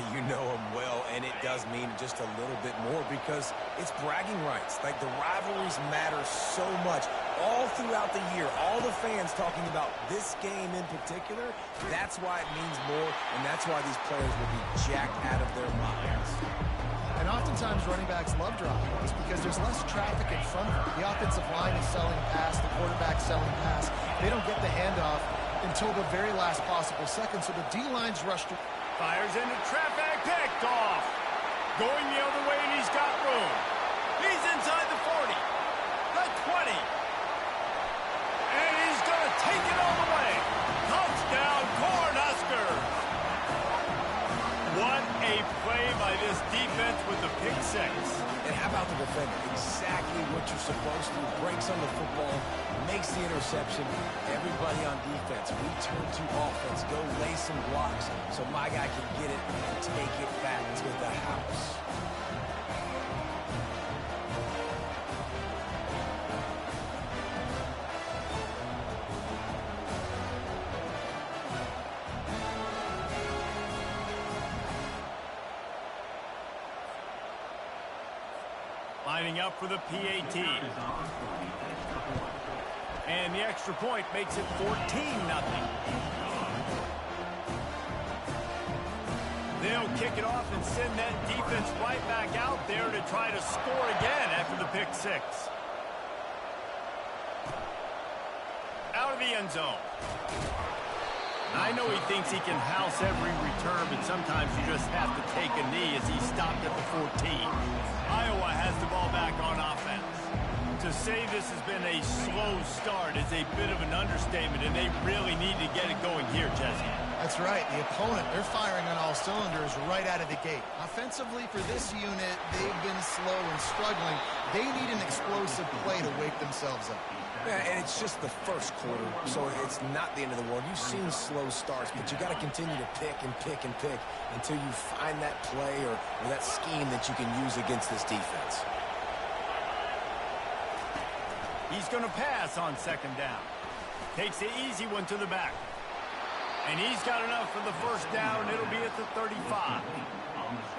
You know them well, and it does mean just a little bit more because it's bragging rights. Like, the rivalries matter so much all throughout the year. All the fans talking about this game in particular, that's why it means more, and that's why these players will be jacked out of their minds. And oftentimes running backs love dropping this because there's less traffic in front of them. The offensive line is selling pass, the quarterback's selling pass. They don't get the handoff until the very last possible second, so the D-line's rushed. Fires into traffic, picked off. Going the other way, and he's got room. He's inside the 40, the 20. And he's going to take it all the way. Touchdown, Cornhuskers. What a play by this defense with the pick six. And how about the defender? Exactly what you're supposed to. Breaks on the football, makes the interception. Everybody on defense, return to offense, go lay some blocks so my guy can get it and take it back to the house. Lining up for the PAT. And the extra point makes it 14-0. They'll kick it off and send that defense right back out there to try to score again after the pick six. Out of the end zone. I know he thinks he can house every return, but sometimes you just have to take a knee as he stopped at the 14. Iowa has the ball back on offense. To say this has been a slow start is a bit of an understatement, and they really need to get it going here, Jesse. That's right. The opponent, they're firing on all cylinders right out of the gate. Offensively, for this unit, they've been slow and struggling. They need an explosive play to wake themselves up. Yeah, and it's just the first quarter, so it's not the end of the world. You've seen slow starts, but you got to continue to pick and pick and pick until you find that play or that scheme that you can use against this defense. He's going to pass on second down. Takes the easy one to the back. And he's got enough for the first down. It'll be at the 35.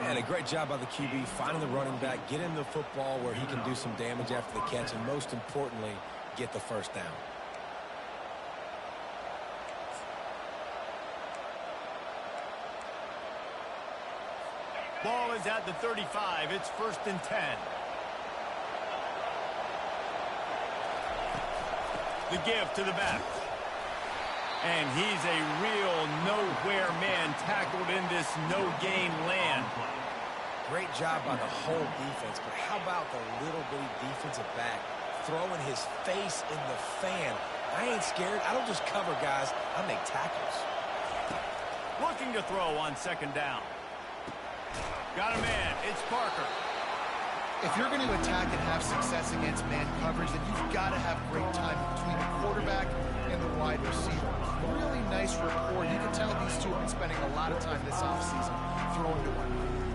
And a great job by the QB, finding the running back, get him the football where he can do some damage after the catch, and most importantly, get the first down. Ball is at the 35. It's 1st and 10. The give to the back. And he's a real nowhere man tackled in this no-gain land. Great job by the whole defense, but how about the little bitty defensive back throwing his face in the fan? I ain't scared. I don't just cover guys. I make tackles. Looking to throw on second down. Got a man. It's Parker. If you're going to attack and have success against man coverage, then you've got to have great time between the quarterback and the wide receiver. Really nice rapport. You can tell these two have been spending a lot of time this offseason throwing to one another.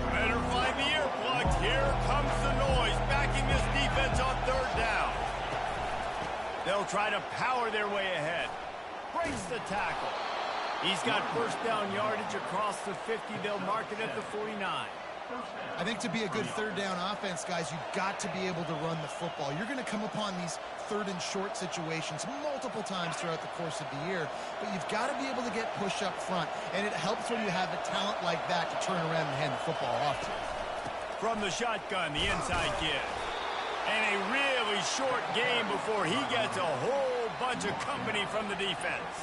Better find the earplugs. Here comes the noise, backing this defense on third down. They'll try to power their way ahead. Breaks the tackle. He's got first down yardage across the 50. They'll mark it at the 49. I think to be a good third down offense, guys, you've got to be able to run the football. You're going to come upon these third and short situations multiple times throughout the course of the year, but you've got to be able to get push up front, and it helps when you have a talent like that to turn around and hand the football off to. From the shotgun, the inside give. And a really short game before he gets a whole bunch of company from the defense.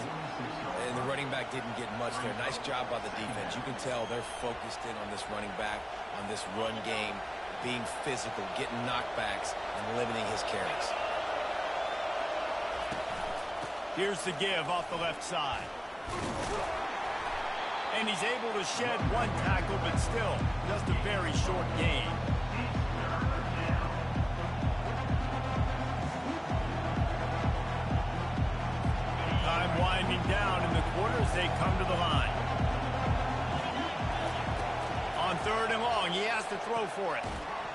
And the running back didn't get much there. Nice job by the defense. You can tell they're focused in on this running back, on this run game, being physical, getting knockbacks, and limiting his carries. Here's the give off the left side. And he's able to shed one tackle, but still just a very short gain. Time winding down in the quarter as they come to the line. On 3rd and long, he has to throw for it.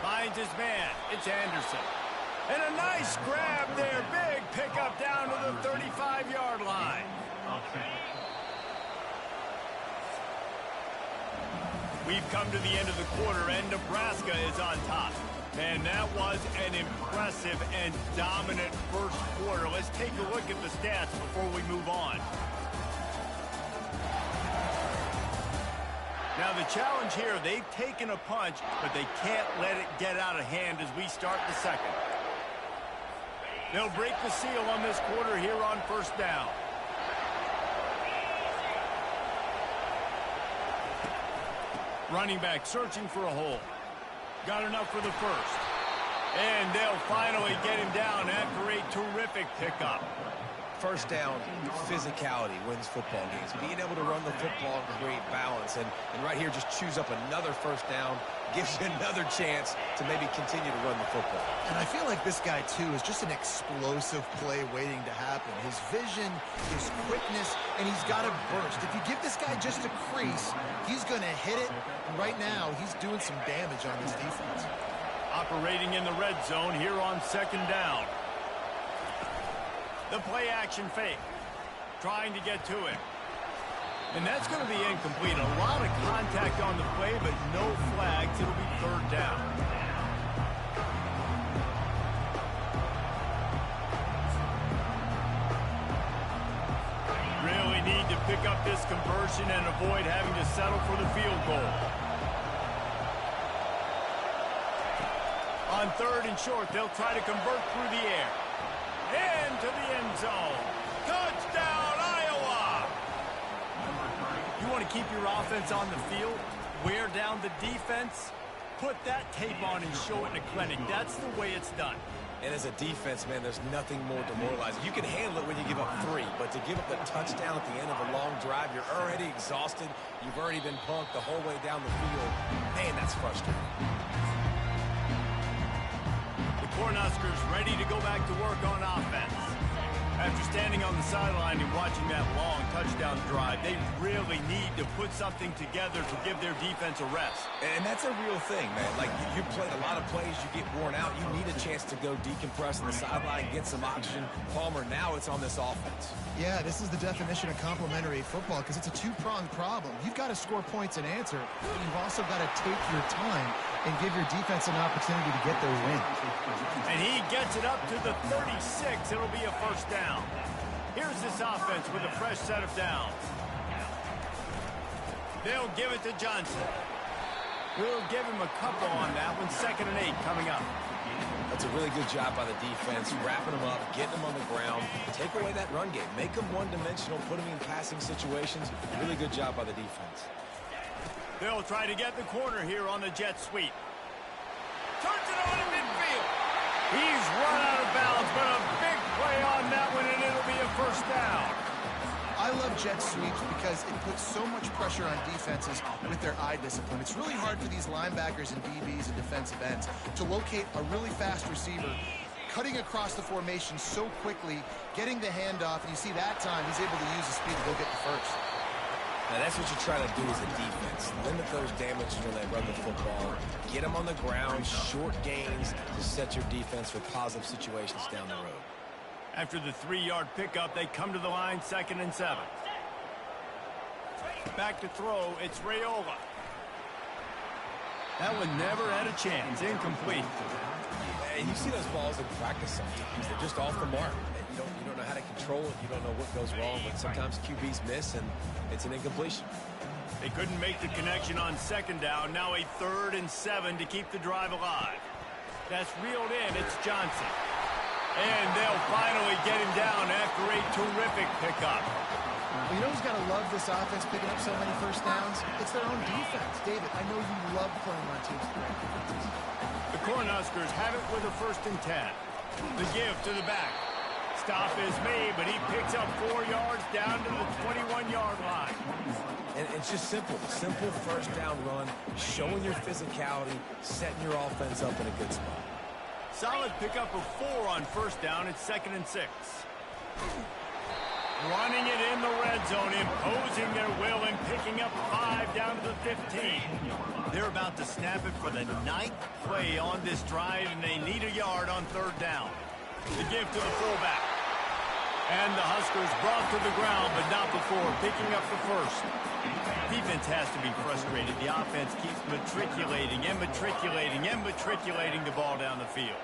Finds his man. It's Anderson. And a nice grab there. Big pickup down to the 35-yard line. We've come to the end of the quarter, and Nebraska is on top. Man, that was an impressive and dominant first quarter. Let's take a look at the stats before we move on. Now, the challenge here, they've taken a punch, but they can't let it get out of hand as we start the second. They'll break the seal on this quarter here on 1st down. Running back searching for a hole. Got enough for the first. And they'll finally get him down after a terrific pickup. 1st down, physicality wins football games. Being able to run the football and create balance. And right here, just choose up another 1st down. Gives you another chance to maybe continue to run the football. And I feel like this guy, too, is just an explosive play waiting to happen. His vision, his quickness, and he's got a burst. If you give this guy just a crease, he's going to hit it. And right now, he's doing some damage on this defense. Operating in the red zone here on 2nd down. The play action fake. Trying to get to him. And that's going to be incomplete. A lot of contact on the play, but no flags. It'll be 3rd down. Really need to pick up this conversion and avoid having to settle for the field goal. On 3rd and short, they'll try to convert through the air. Into the end zone. Touchdown, Iowa! You want to keep your offense on the field? Wear down the defense? Put that tape on and show it in a clinic. That's the way it's done. And as a defense, man, there's nothing more demoralizing. You can handle it when you give up 3, but to give up a touchdown at the end of a long drive, you're already exhausted. You've already been punked the whole way down the field. Man, that's frustrating. The Cornhuskers ready to go back to work on offense. After standing on the sideline and watching that long touchdown drive, they really need to put something together to give their defense a rest. And that's a real thing, man. Like, you played a lot of plays, you get worn out, you need a chance to go decompress on the sideline, get some oxygen. Palmer, now it's on this offense. Yeah, this is the definition of complementary football because it's a two-pronged problem. You've got to score points and answer. You've also got to take your time and give your defense an opportunity to get their win. And he gets it up to the 36. It'll be a 1st down. Here's this offense with a fresh set of downs. They'll give it to Johnson. We'll give him a couple on that one. 2nd and 8 coming up. That's a really good job by the defense, wrapping them up, getting them on the ground. Take away that run game. Make them one-dimensional, put them in passing situations. Really good job by the defense. They'll try to get the corner here on the jet sweep. Turns it on in midfield. He's run out of bounds, but a big play on that one, and it'll be a 1st down. I love jet sweeps because it puts so much pressure on defenses with their eye discipline. It's really hard for these linebackers and DBs and defensive ends to locate a really fast receiver, cutting across the formation so quickly, getting the handoff, and you see that time he's able to use the speed to go get the first. Now, that's what you try to do as a defense. Limit those damages when they run the football. Get them on the ground, short gains to set your defense for positive situations down the road. After the 3-yard pickup, they come to the line, 2nd and 7. Back to throw, it's Raiola. That one never had a chance, incomplete. And you see those balls in practice sometimes. They're just off the mark. You don't know how to control it. You don't know what goes wrong, but sometimes QBs miss, and it's an incompletion. They couldn't make the connection on 2nd down. Now a 3rd and 7 to keep the drive alive. That's reeled in. It's Johnson. And they'll finally get him down after a terrific pickup. Well, you know who's got to love this offense picking up so many first downs? It's their own defense. David, I know you love playing on teams with great defenses. The Cornhuskers have it with a 1st and 10. The give to the back. Stop is made, but he picks up 4 yards down to the 21-yard line. And it's just simple. Simple first down run, showing your physicality, setting your offense up in a good spot. Solid pickup of 4 on 1st down. It's 2nd and 6. Running it in the red zone, imposing their will and picking up 5 down to the 15. They're about to snap it for the 9th play on this drive, and they need a yard on 3rd down. The give to the fullback. And the Huskers brought to the ground, but not before picking up the 1st. Defense has to be frustrated. The offense keeps matriculating and matriculating and matriculating the ball down the field.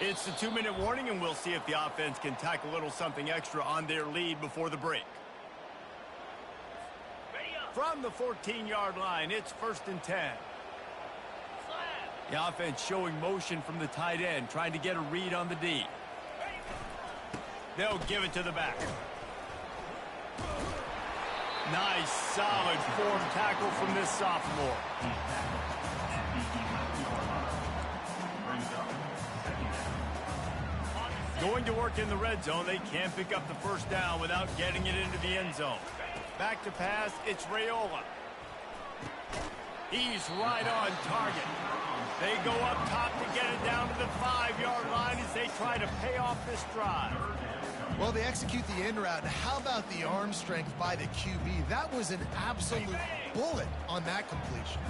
It's the 2-minute warning, and we'll see if the offense can tack a little something extra on their lead before the break. From the 14-yard line, it's 1st and 10. The offense showing motion from the tight end, trying to get a read on the D. They'll give it to the back. Nice, solid form tackle from this sophomore. Going to work in the red zone, they can't pick up the 1st down without getting it into the end zone. Back to pass, it's Raiola. He's right on target. They go up top to get it down to the 5-yard line as they try to pay off this drive. Well, they execute the in route. How about the arm strength by the QB? That was an absolute bullet on that completion.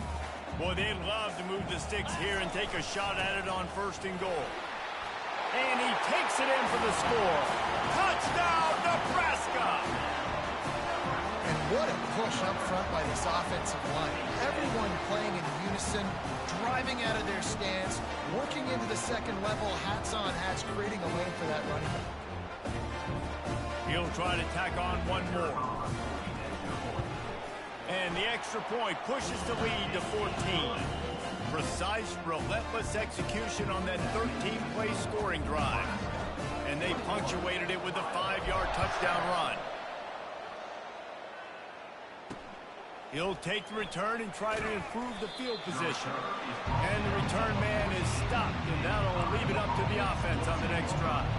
Boy, they'd love to move the sticks here and take a shot at it on 1st and goal. And he takes it in for the score. Touchdown, Nebraska! And what a push up front by this offensive line. Everyone playing in unison, driving out of their stance, working into the 2nd level, hats on hats, creating a lane for that running back. He'll try to tack on one more. And the extra point pushes the lead to 14. Precise, relentless execution on that 13-play scoring drive. And they punctuated it with a 5-yard touchdown run. He'll take the return and try to improve the field position. And the return man is stopped, and that'll leave it up to the offense on the next drive.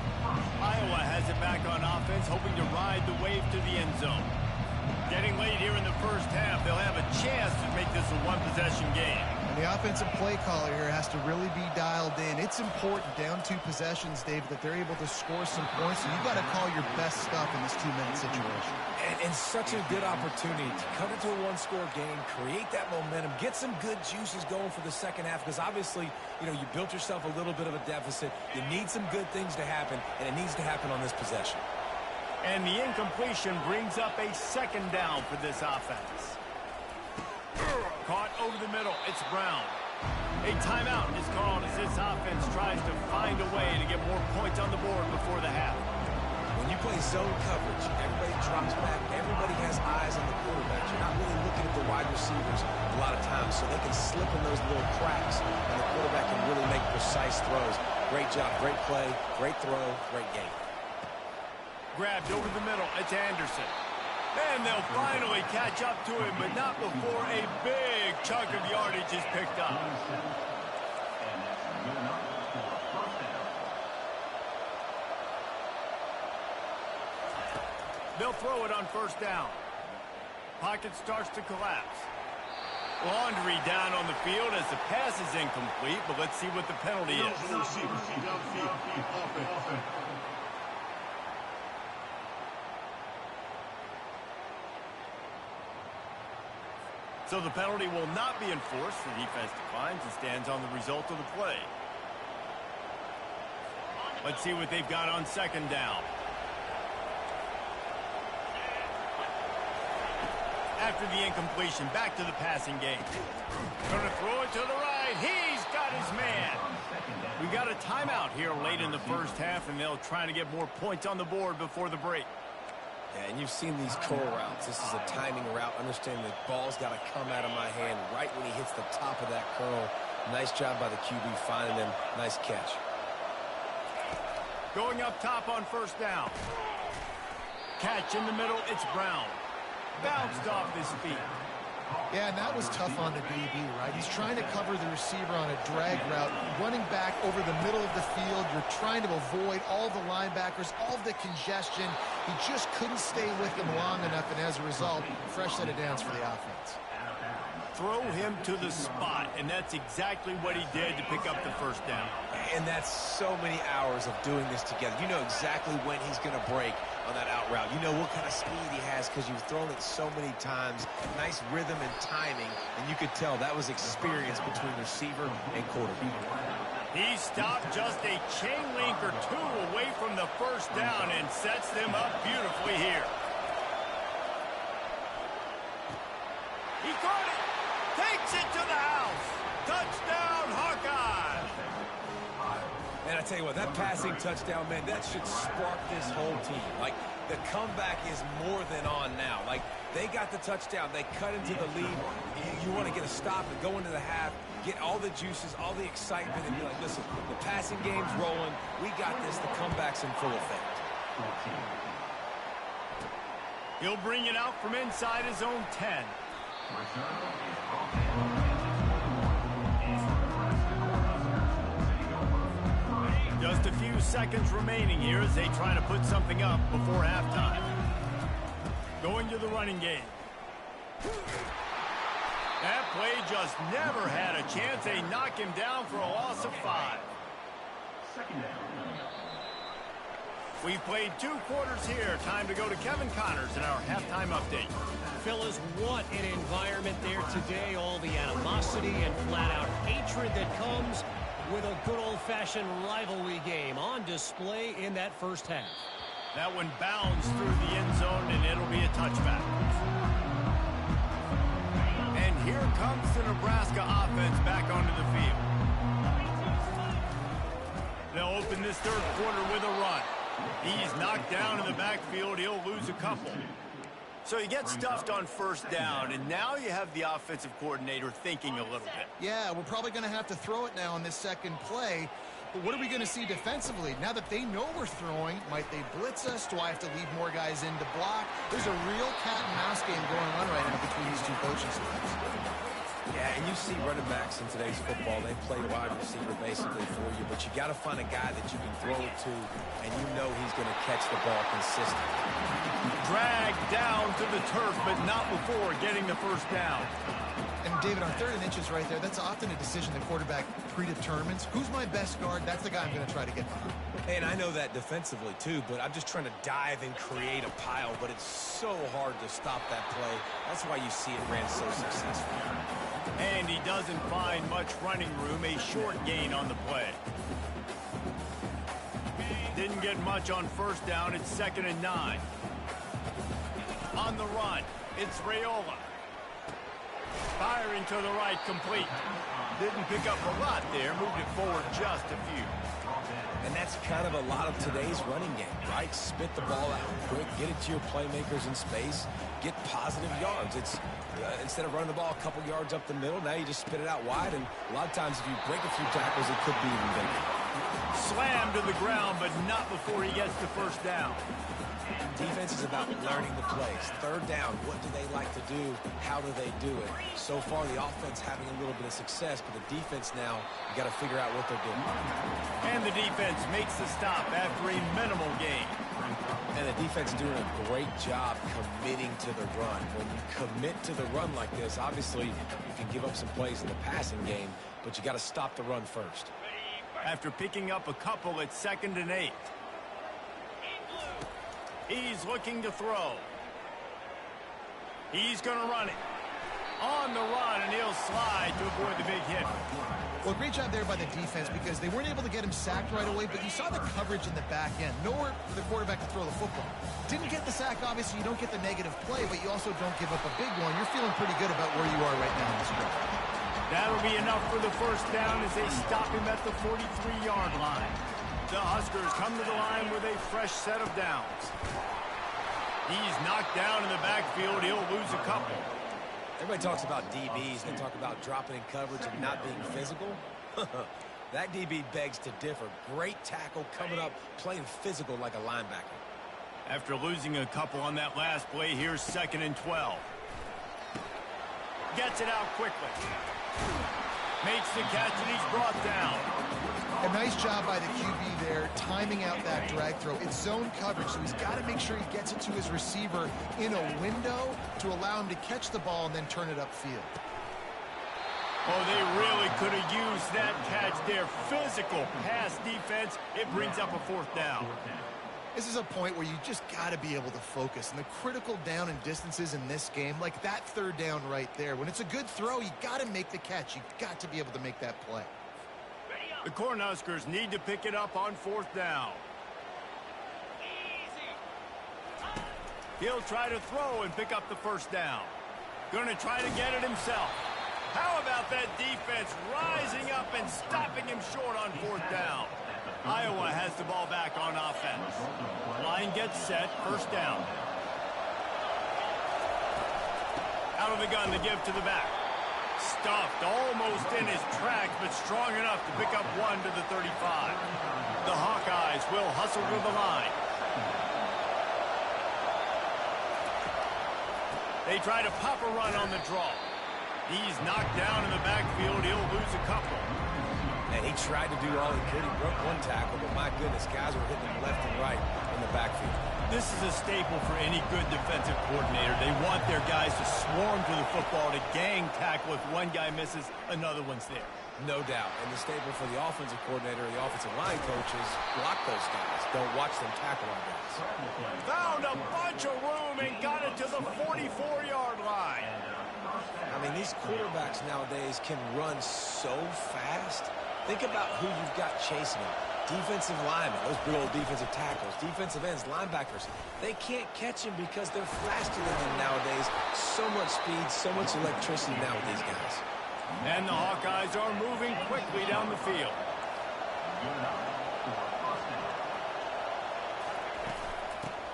Iowa has it back on offense, hoping to ride the wave to the end zone. Getting late here in the 1st half, they'll have a chance to make this a 1-possession game. And the offensive play caller here has to really be dialed in. It's important down 2 possessions, David, that they're able to score some points. So you've got to call your best stuff in this 2-minute situation. And such a good opportunity to cut into a 1-score game, create that momentum, get some good juices going for the 2nd half, because obviously, you know, you built yourself a little bit of a deficit. You need some good things to happen, and it needs to happen on this possession. And the incompletion brings up a 2nd down for this offense. Caught over the middle, it's Brown. A timeout is called as this offense tries to find a way to get more points on the board before the half. When you play zone coverage, everybody drops back, everybody has eyes on the quarterback. You're not really looking at the wide receivers a lot of times, so they can slip in those little cracks, and the quarterback can really make precise throws. Great job, great play, great throw, great game. Grabbed over the middle, it's Anderson. And they'll finally catch up to him, but not before a big chunk of yardage is picked up. They'll throw it on 1st down. Pocket starts to collapse. Laundry down on the field as the pass is incomplete, but let's see what the penalty is. So the penalty will not be enforced. The defense declines and stands on the result of the play. Let's see what they've got on 2nd down. After the incompletion, back to the passing game. Going to throw it to the right. He's got his man. We got a timeout here late in the 1st half, and they'll try to get more points on the board before the break. Yeah, and you've seen these curl routes. This is a timing route. Understand the ball's got to come out of my hand right when he hits the top of that curl. Nice job by the QB finding them. Nice catch. Going up top on first down. Catch in the middle, it's Brown. Bounced off his feet. Yeah, and that was tough on the DB, right? He's trying to cover the receiver on a drag route, running back over the middle of the field. You're trying to avoid all the linebackers, all the congestion. He just couldn't stay with them long enough, and as a result, fresh set of downs for the offense. Throw him to the spot, and that's exactly what he did to pick up the first down. And that's so many hours of doing this together. You know exactly when he's going to break on that out route. You know what kind of speed he has because you've thrown it so many times. Nice rhythm and timing, and you could tell that was experience between receiver and quarterback. He stopped just a chain link or two away from the first down and sets them up beautifully here. He caught it. Takes it to the house. Touchdown, Hawkeye. And I tell you what, that passing touchdown, man, that should spark this whole team. Like, the comeback is more than on now. Like, they got the touchdown. They cut into the lead. You want to get a stop and go into the half, get all the juices, all the excitement, and be like, listen, the passing game's rolling. We got this. The comeback's in full effect. He'll bring it out from inside his own 10. Just a few seconds remaining here as they try to put something up before halftime. Going to the running game. That play just never had a chance. They knock him down for a loss of 5. We've played 2 quarters here. Time to go to Kevin Connors in our halftime update. Fellas, what an environment there today. All the animosity and flat-out hatred that comes with a good old-fashioned rivalry game on display in that first half. That one bounds through the end zone, and it'll be a touchback. And here comes the Nebraska offense back onto the field. They'll open this third quarter with a run. He's knocked down in the backfield. He'll lose a couple. So you get stuffed on first down, and now you have the offensive coordinator thinking a little bit. Yeah, we're probably going to have to throw it now on this second play. But what are we going to see defensively? Now that they know we're throwing, might they blitz us? Do I have to leave more guys in to block? There's a real cat and mouse game going on right now between these 2 coaching staffs. Yeah, and you see running backs in today's football, they play wide receiver basically for you, but you got to find a guy that you can throw it to, and you know he's going to catch the ball consistently. Dragged down to the turf, but not before getting the first down. And David, on 3rd and inches right there, that's often a decision the quarterback predetermines. Who's my best guard? That's the guy I'm going to try to get behind. And I know that defensively too, but I'm just trying to dive and create a pile, but it's so hard to stop that play. That's why you see it ran so successful. And he doesn't find much running room, a short gain on the play. Didn't get much on first down, it's 2nd and 9. On the run, it's Raiola. Firing to the right, complete. Didn't pick up a lot there, moved it forward just a few. And that's kind of a lot of today's running game, right? Spit the ball out quick, get it to your playmakers in space, get positive yards. It's instead of running the ball a couple yards up the middle, now you just spit it out wide, and a lot of times if you break a few tackles, it could be even bigger. Slammed to the ground, but not before he gets the first down. Defense is about learning the plays. 3rd down, what do they like to do? How do they do it? So far, the offense having a little bit of success, but the defense now, you got to figure out what they're doing. And the defense makes the stop after a minimal gain. And the defense doing a great job committing to the run. When you commit to the run like this, obviously you can give up some plays in the passing game, but you got to stop the run first. After picking up a couple, it's 2nd and 8. He's looking to throw. He's going to run it. On the run, and he'll slide to avoid the big hit. Well, great job there by the defense because they weren't able to get him sacked right away, but you saw the coverage in the back end. Nowhere for the quarterback to throw the football. Didn't get the sack, obviously. You don't get the negative play, but you also don't give up a big one. You're feeling pretty good about where you are right now in this drive. That'll be enough for the first down as they stop him at the 43-yard line. The Huskers come to the line with a fresh set of downs. He's knocked down in the backfield. He'll lose a couple. Everybody talks about DBs. They talk about dropping in coverage and not being physical. That DB begs to differ. Great tackle coming up, playing physical like a linebacker. After losing a couple on that last play, here's 2nd and 12. Gets it out quickly. Makes the catch, and he's brought down. A nice job by the QB there, timing out that drag throw. It's zone coverage, so he's got to make sure he gets it to his receiver in a window to allow him to catch the ball and then turn it upfield. Oh, they really could have used that catch there. Physical pass defense. It brings up a 4th down. This is a point where you just got to be able to focus. And the critical down and distances in this game, like that 3rd down right there, when it's a good throw, you got to make the catch. You got to be able to make that play. The Cornhuskers need to pick it up on 4th down. He'll try to throw and pick up the 1st down. Going to try to get it himself. How about that defense rising up and stopping him short on 4th down? Iowa has the ball back on offense. Line gets set, 1st down. Out of the gun to give to the back. Stuffed almost in his tracks, but strong enough to pick up 1 to the 35. The Hawkeyes will hustle to the line. They try to pop a run on the draw. He's knocked down in the backfield. He'll lose a couple. And he tried to do all he could. He broke 1 tackle, but my goodness, guys were hitting him left and right in the backfield. This is a staple for any good defensive coordinator. They want their guys to swarm to the football, to gang tackle. If one guy misses, another one's there. No doubt. And the staple for the offensive coordinator, the offensive line coaches, block those guys. Don't watch them tackle our guys. Found a bunch of room and got it to the 44-yard line. I mean, these quarterbacks nowadays can run so fast. Think about who you've got chasing them. Defensive linemen, those big old defensive tackles, defensive ends, linebackers. They can't catch him because they're faster than them nowadays. So much speed, so much electricity now with these guys. And the Hawkeyes are moving quickly down the field.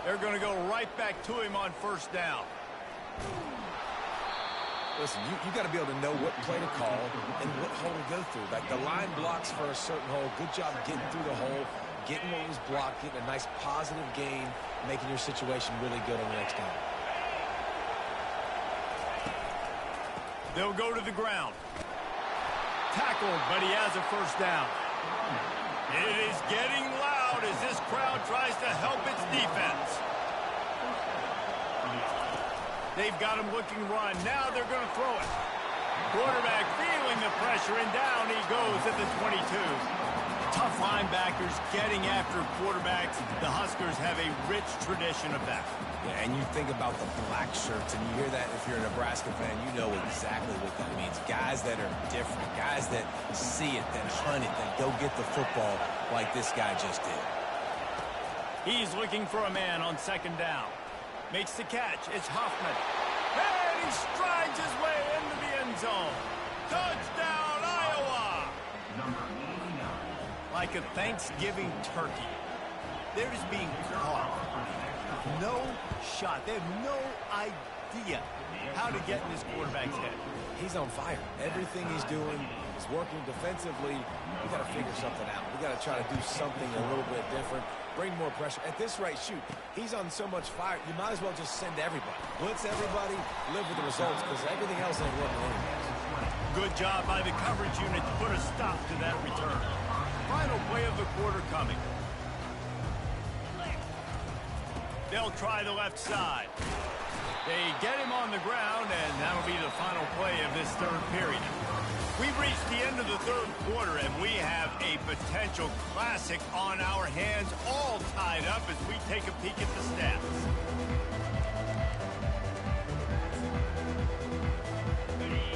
They're going to go right back to him on 1st down. Listen, you got to be able to know what play to call and what hole to go through. Like the line blocks for a certain hole. Good job getting through the hole, getting what was blocked, getting a nice positive gain, making your situation really good on the next down. They'll go to the ground. Tackled, but he has a 1st down. It is getting loud as this crowd tries to help its defense. They've got him looking run. Now they're going to throw it. Quarterback feeling the pressure, and down he goes at the 22. Tough linebackers getting after quarterbacks. The Huskers have a rich tradition of that. Yeah, and you think about the black shirts, and you hear that if you're a Nebraska fan, you know exactly what that means. Guys that are different, guys that see it, that hunt it, that go get the football like this guy just did. He's looking for a man on 2nd down. Makes the catch. It's Hoffman. And he strides his way into the end zone. Touchdown, Iowa! Like a Thanksgiving turkey. They're just being caught. No shot. They have no idea how to get in this quarterback's head. He's on fire. Everything he's doing is working defensively. We got to figure something out. We got to try to do something a little bit different. Bring more pressure. At this rate, shoot, he's on so much fire, you might as well just send everybody. Blitz everybody, live with the results, because everything else ain't working anyways. Good job by the coverage unit to put a stop to that return. Final play of the quarter coming. They'll try the left side. They get him on the ground, and that'll be the final play of this 3rd period. We've reached the end of the 3rd quarter, and we have a potential classic on our hands, all tied up as we take a peek at the stats.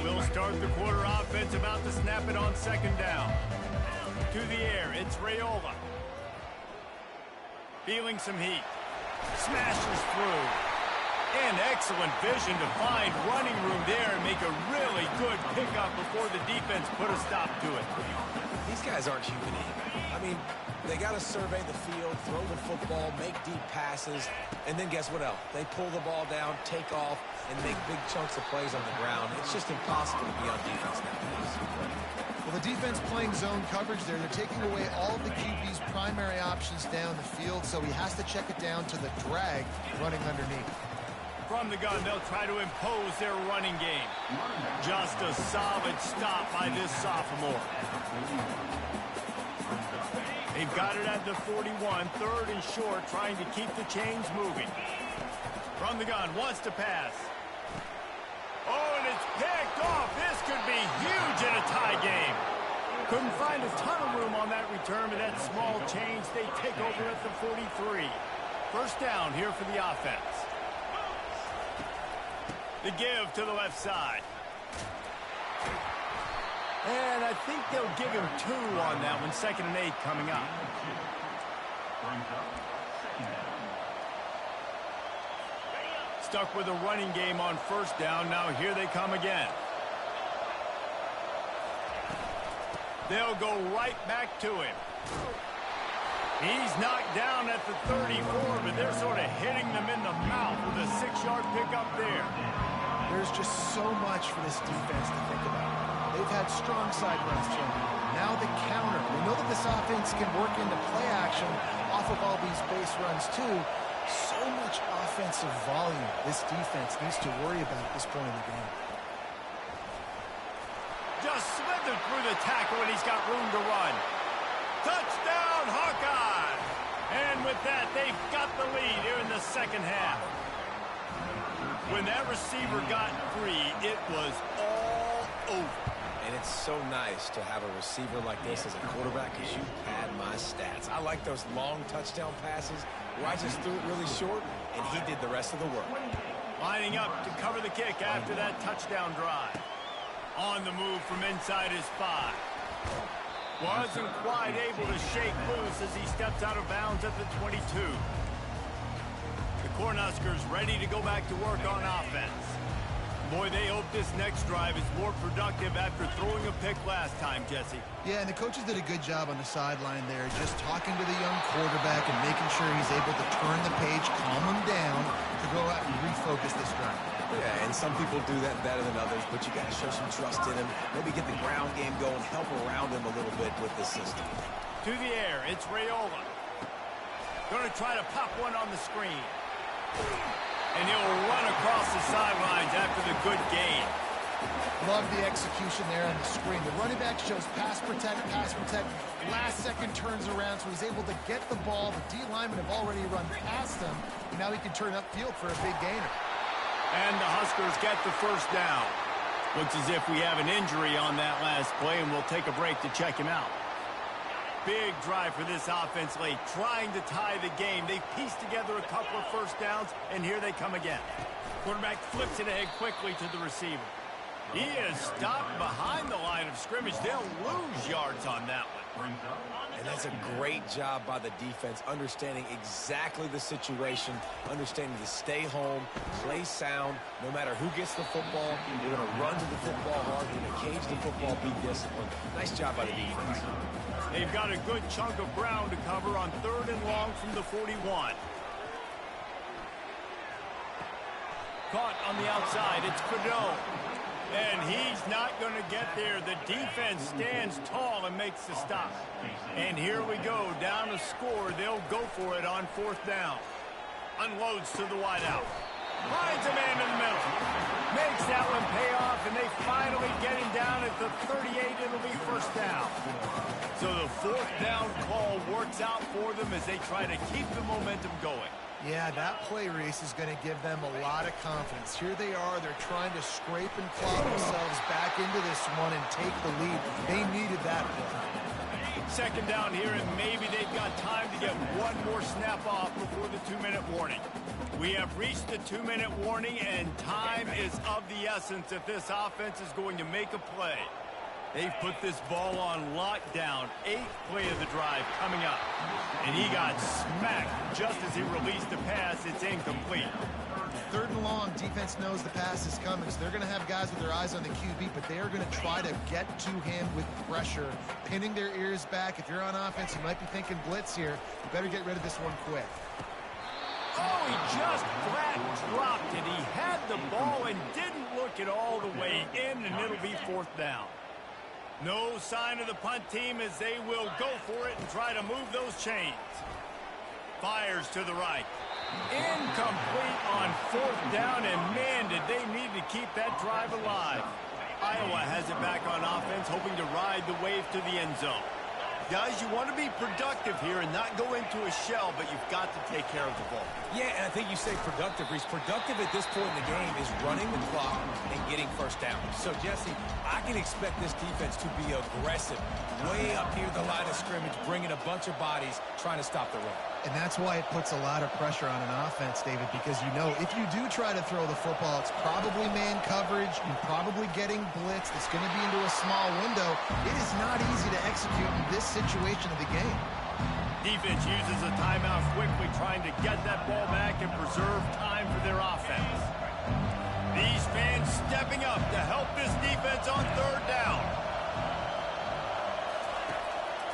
We'll start the quarter offense, about to snap it on 2nd down. To the air, it's Raiola. Feeling some heat. Smashes through. And excellent vision to find running room there and make a really good pickup before the defense put a stop to it. These guys aren't human either. I mean, they got to survey the field, throw the football, make deep passes, and then guess what else? They pull the ball down, take off, and make big chunks of plays on the ground. It's just impossible to be on defense nowadays. Well, the defense playing zone coverage there. They're taking away all of the QB's primary options down the field, so he has to check it down to the drag running underneath. From the gun, they'll try to impose their running game. Just a solid stop by this sophomore. They've got it at the 41, third and short, trying to keep the chains moving. From the gun, wants to pass. Oh, and it's picked off. This could be huge in a tie game. Couldn't find a ton of room on that return, but that small change, they take over at the 43. First down here for the offense. The give to the left side. And I think they'll give him 2 on that one. 2nd and 8 coming up. Stuck with a running game on first down. Now here they come again. They'll go right back to him. He's knocked down at the 34, but they're sort of hitting them in the mouth with a 6-yard pickup there. There's just so much for this defense to think about. They've had strong side runs, Jim. Now the counter. We know that this offense can work into play action off of all these base runs, too. So much offensive volume this defense needs to worry about at this point in the game. Just slithered through the tackle, and he's got room to run. Touchdown, Hawkeyes! And with that, they've got the lead here in the second half. When that receiver got free, it was all over. And it's so nice to have a receiver like this as a quarterback because you pad my stats. I like those long touchdown passes where I just threw it really short, and he did the rest of the work. Lining up to cover the kick after that touchdown drive. On the move from inside his 5. Wasn't quite able to shake loose as he steps out of bounds at the 22. The Cornhuskers ready to go back to work on offense. Boy, they hope this next drive is more productive after throwing a pick last time, Jesse. Yeah, and the coaches did a good job on the sideline there, just talking to the young quarterback and making sure he's able to turn the page, calm him down, to go out and refocus this drive. Yeah, and some people do that better than others, but you got to show some trust in him. Maybe get the ground game going, help around him a little bit with this system. To the air, it's Raiola. Going to try to pop one on the screen. And he'll run across the sidelines after the good gain. Love the execution there on the screen. The running back shows pass protect, pass protect. Last second turns around, so he's able to get the ball. The D linemen have already run past him. And now he can turn upfield for a big gainer. And the Huskers get the first down. Looks as if we have an injury on that last play, and we'll take a break to check him out. Big drive for this offense late, trying to tie the game. They pieced together a couple of first downs, and here they come again. Quarterback flips it ahead quickly to the receiver. He is stopped behind the line of scrimmage. They'll lose yards on that one. And that's a great job by the defense, understanding exactly the situation, understanding to stay home, play sound. No matter who gets the football, we're going to run to the football hard. We're going to cage the football, be disciplined. Nice job by the defense. They've got a good chunk of ground to cover on 3rd and long from the 41. Caught on the outside. It's Fedot. And he's not going to get there. The defense stands tall and makes the stop. And here we go. Down a score. They'll go for it on 4th down. Unloads to the wideout. Finds a man in the middle. Makes that one pay off, and they finally get him down at the 38. It'll be first down. So the 4th down call works out for them as they try to keep the momentum going. Yeah, that play, Reese, is going to give them a lot of confidence. Here they are. They're trying to scrape and claw themselves back into this one and take the lead. They needed that play. 2nd down here, and maybe they've got time to get one more snap off before the 2-minute warning. We have reached the 2-minute warning, and time is of the essence if this offense is going to make a play. They've put this ball on lockdown. 8th play of the drive coming up. And he got smacked just as he released the pass. It's incomplete. 3rd and long, defense knows the pass is coming, so they're going to have guys with their eyes on the QB, but they are going to try to get to him with pressure, pinning their ears back. If you're on offense, you might be thinking blitz here. You better get rid of this one quick. Oh, he just flat dropped it. He had the ball and didn't look it all the way in, and it'll be 4th down. No sign of the punt team as they will go for it and try to move those chains. Fires to the right. Incomplete on 4th down, and man, did they need to keep that drive alive. Iowa has it back on offense, hoping to ride the wave to the end zone. Guys, you want to be productive here and not go into a shell, but you've got to take care of the ball. Yeah, and I think you say productive, Reese. Productive at this point in the game is running the clock and getting first down. So, Jesse, I can expect this defense to be aggressive, way up near the line of scrimmage, bringing a bunch of bodies, trying to stop the run. And that's why it puts a lot of pressure on an offense, David, because you know if you do try to throw the football, it's probably man coverage. You're probably getting blitzed. It's going to be into a small window. It is not easy to execute in this situation of the game. Defense uses a timeout quickly, trying to get that ball back and preserve time for their offense. These fans stepping up to help this defense on 3rd down.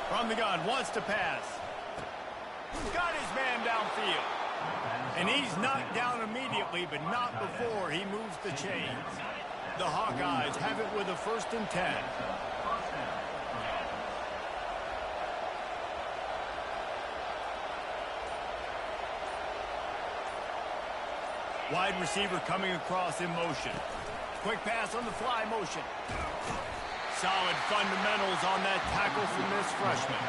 From the gun, wants to pass. Got his man downfield. And he's knocked down immediately, but not before he moves the chains. The Hawkeyes have it with a 1st and 10. Wide receiver coming across in motion. Quick pass on the fly motion. Solid fundamentals on that tackle from this freshman.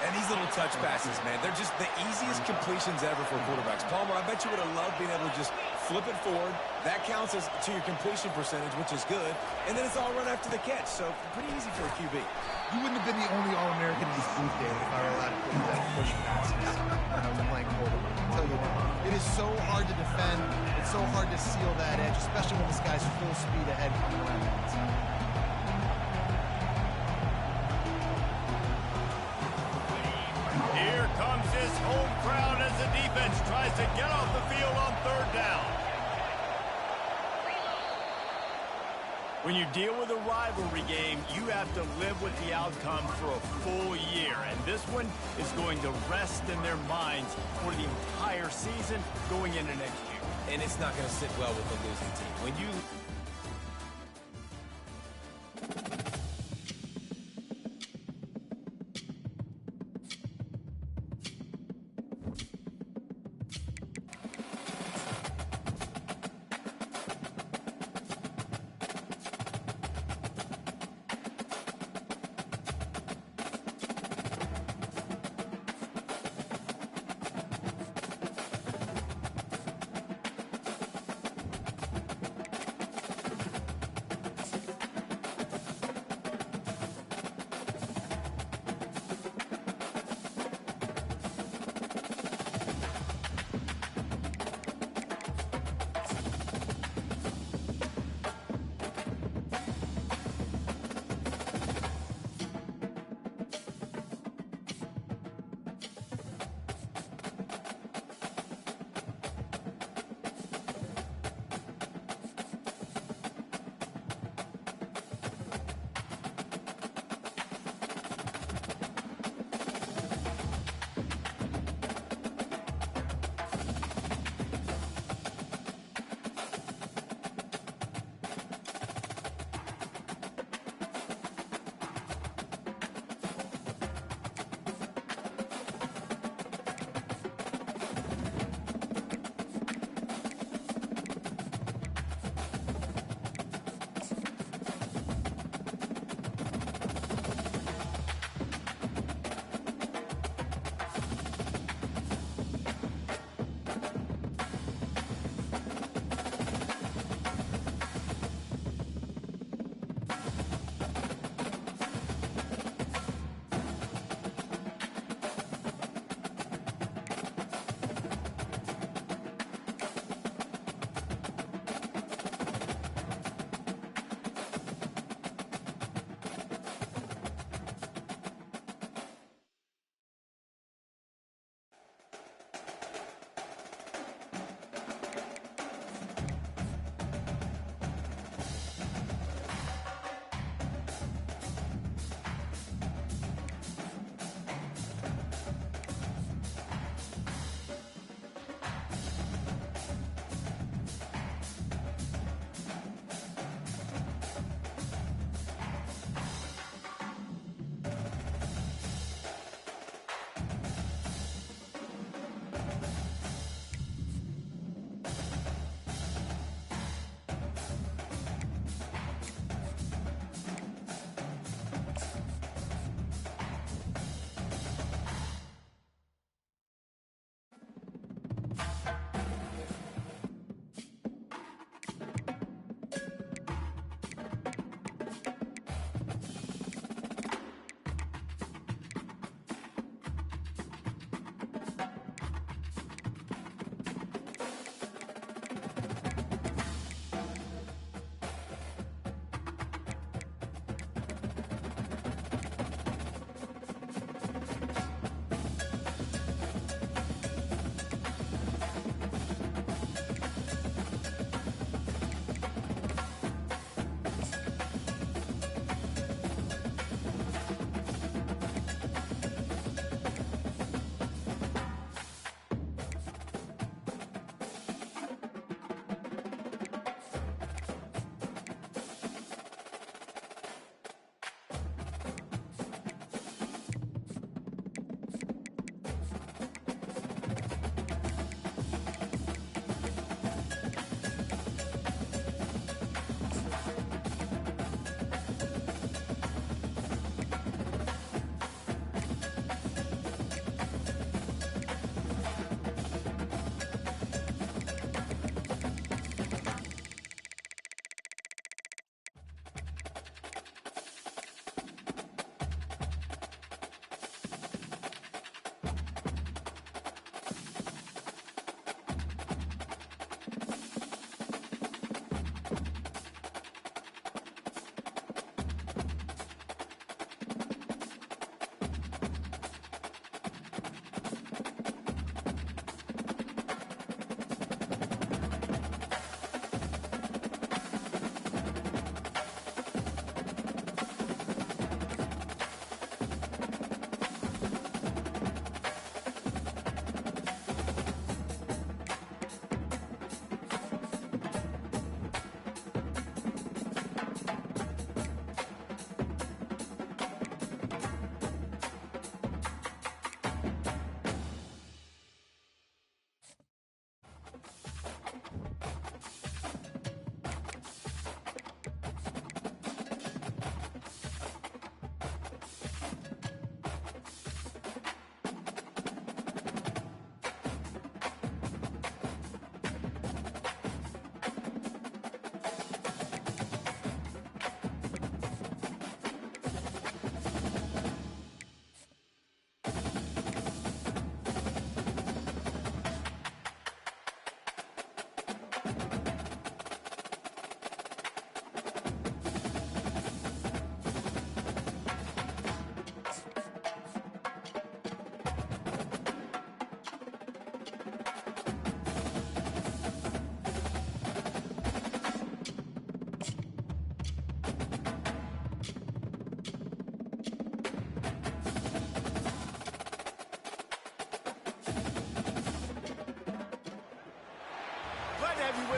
And these little touch passes, man, they're just the easiest completions ever for quarterbacks. Palmer, I bet you would have loved being able to just flip it forward. That counts as to your completion percentage, which is good. And then it's all run after the catch, so pretty easy for a QB. You wouldn't have been the only All-American in this booth, David, if I were allowed to put that push passes when I was playing quarterback. I'll tell you what, it is so hard to defend. It's so hard to seal that edge, especially when this guy's full speed ahead coming around the outside. Here comes this home crowd as the defense tries to get off the field on 3rd down. When you deal with a rivalry game, you have to live with the outcome for a full year. And this one is going to rest in their minds for the entire season going into next year. And it's not going to sit well with the losing team. When you...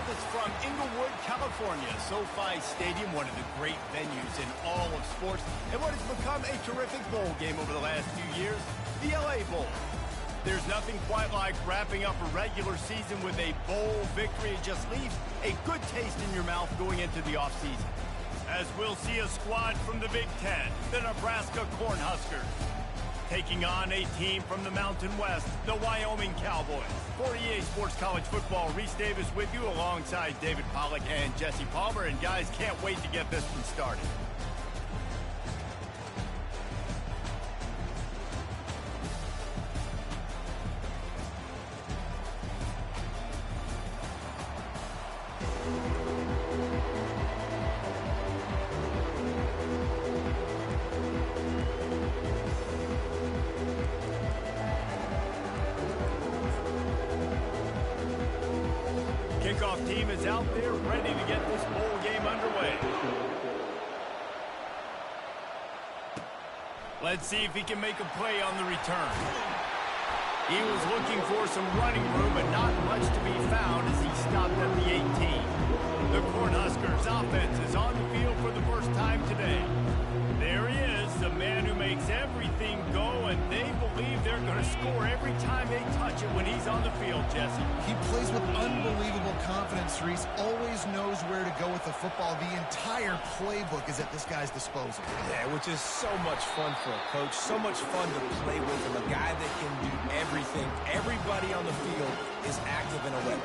with us from Inglewood, California. SoFi Stadium, one of the great venues in all of sports, and what has become a terrific bowl game over the last few years, the LA Bowl. There's nothing quite like wrapping up a regular season with a bowl victory. It just leaves a good taste in your mouth going into the offseason. As we'll see a squad from the Big Ten, the Nebraska Cornhuskers, taking on a team from the Mountain West, the Wyoming Cowboys. For EA Sports College Football, Reese Davis with you alongside David Pollack and Jesse Palmer. And guys, can't wait to get this one started. Kickoff team is out there ready to get this bowl game underway. Let's see if he can make a play on the return. He was looking for some running room, but not much to be found as he stopped at the 18. The Cornhuskers offense is on the field for the first time today. There he is, the man who makes everything go, and they believe they're going to score every time they touch it when he's on the field, Jesse. He plays with unbelievable confidence, Reese. Always knows where to go with the football. The entire playbook is at this guy's disposal. Yeah, which is so much fun for a coach, so much fun to play with him, a guy that can do everything. Everybody on the field is active in a way.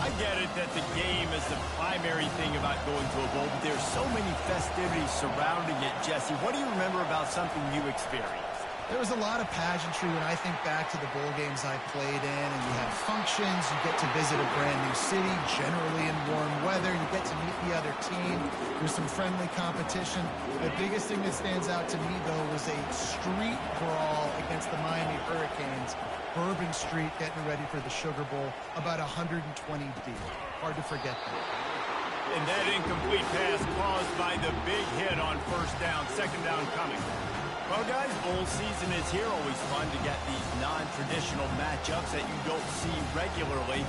I get it that the game is the primary thing about going to a bowl, but there's so many festivities surrounding it, Jesse. What do you remember about something you experienced? There was a lot of pageantry when I think back to the bowl games I played in, and you have functions, you get to visit a brand new city, generally in warm weather, you get to meet the other team, there's some friendly competition. The biggest thing that stands out to me, though, was a street brawl against the Miami Hurricanes. Bourbon Street getting ready for the Sugar Bowl, about 120 deep. Hard to forget that. And that incomplete pass caused by the big hit on first down, second down coming. Well, guys, bowl season is here. Always fun to get these non-traditional matchups that you don't see regularly.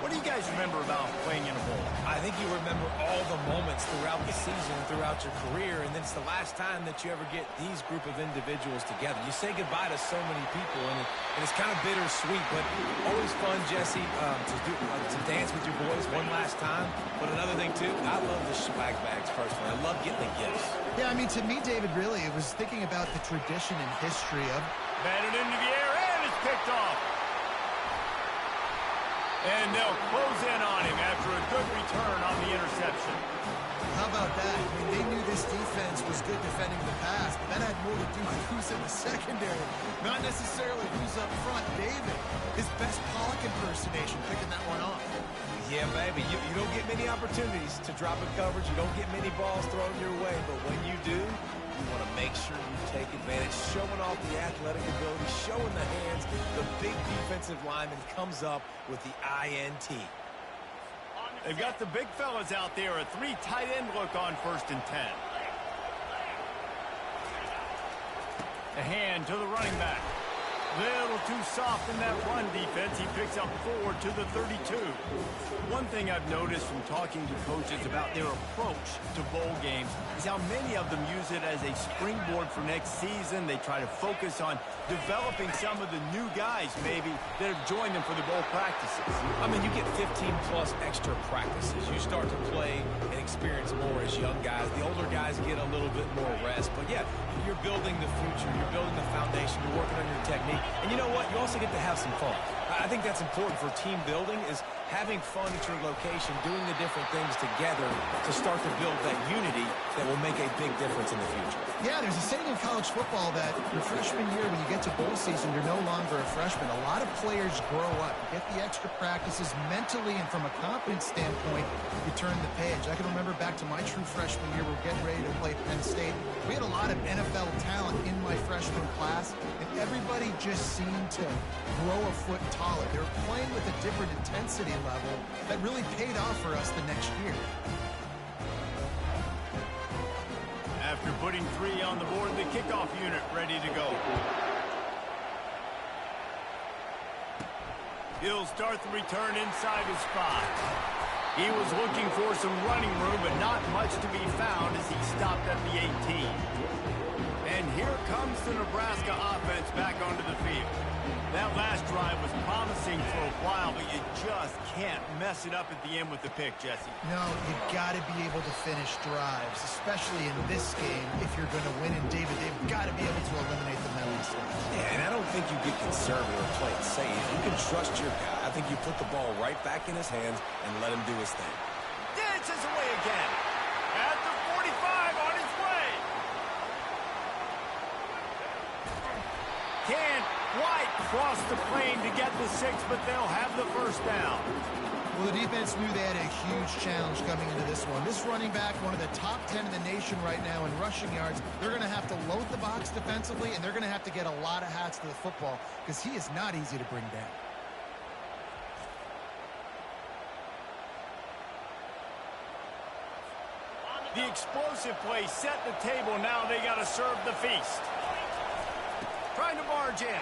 What do you guys remember about playing in a bowl? I think you remember all the moments throughout the season, throughout your career, and then it's the last time that you ever get these group of individuals together. You say goodbye to so many people, and it's kind of bittersweet, but always fun, Jesse, to dance with your boys one last time. But another thing, too, I love the swag bags, personally. I love getting the gifts. Yeah, I mean, to me, David, really, it was thinking about the tradition and history of... Batted into the air, and it's picked off. And they'll close in on him after a good return on the interception. How about that? I mean, they knew this defense was good defending the pass, but that had more to do with who's in the secondary, not necessarily who's up front. David, his best Pollock impersonation, picking that one off. Yeah, baby, you don't get many opportunities to drop in coverage. You don't get many balls thrown your way, but when you do, you want to make sure you take advantage, showing off the athletic ability, showing the hands. The big defensive lineman comes up with the INT. They've got the big fellas out there, a 3 tight end look on 1st and 10. A hand to the running back. Little too soft in that run defense. He picks up 4 to the 32. One thing I've noticed from talking to coaches about their approach to bowl games is how many of them use it as a springboard for next season. They try to focus on developing some of the new guys, maybe, that have joined them for the bowl practices. I mean, you get 15-plus extra practices. You start to play and experience more as young guys. The older guys get a little bit more rest. But, yeah, you're building the future. You're building the foundation. You're working on your technique. And you know what? You also get to have some fun. I think that's important for team building, is having fun at your location, doing the different things together to start to build that unity that will make a big difference in the future. Yeah, there's a saying in college football that your freshman year, when you get to bowl season, you're no longer a freshman. A lot of players grow up, you get the extra practices mentally, and from a confidence standpoint, you turn the page. I can remember back to my true freshman year, we're getting ready to play Penn State. We had a lot of NFL talent in my freshman class, and everybody just seemed to grow a foot taller. They were playing with a different intensity level that really paid off for us the next year. After putting 3 on the board, the kickoff unit ready to go. He'll start the return inside his 5. He was looking for some running room, but not much to be found as he stopped at the 18. And here comes the Nebraska offense back onto the field. That last drive was promising for a while, but you just can't mess it up at the end with the pick, Jesse. No, you've got to be able to finish drives, especially in this game if you're going to win. And David, they've got to be able to eliminate the mental mistakes. Yeah, and I don't think you get conservative or play it safe. You can trust your guy. I think you put the ball right back in his hands and let him do his thing. Dances away again. At the 45 on his way. Can't quite cross the plane to get the 6, but they'll have the first down. Well, the defense knew they had a huge challenge coming into this one. This running back, one of the top 10 in the nation right now in rushing yards. They're going to have to load the box defensively, and they're going to have to get a lot of hats to the football because he is not easy to bring down. The explosive play set the table. Now they got to serve the feast. Trying to barge in.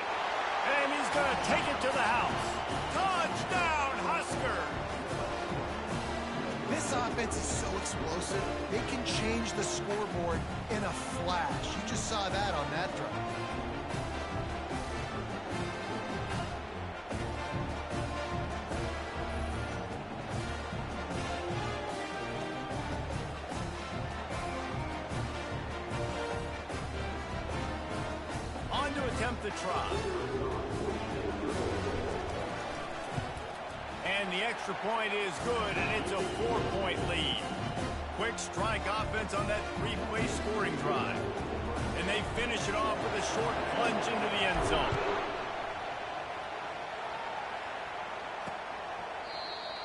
And he's going to take it to the house. Touchdown, Husker! This offense is so explosive, they can change the scoreboard in a flash. You just saw that on that drive. On to attempt the try. And the extra point is good, and it's a 4-point lead. Quick strike offense on that 3-play scoring drive. And they finish it off with a short plunge into the end zone.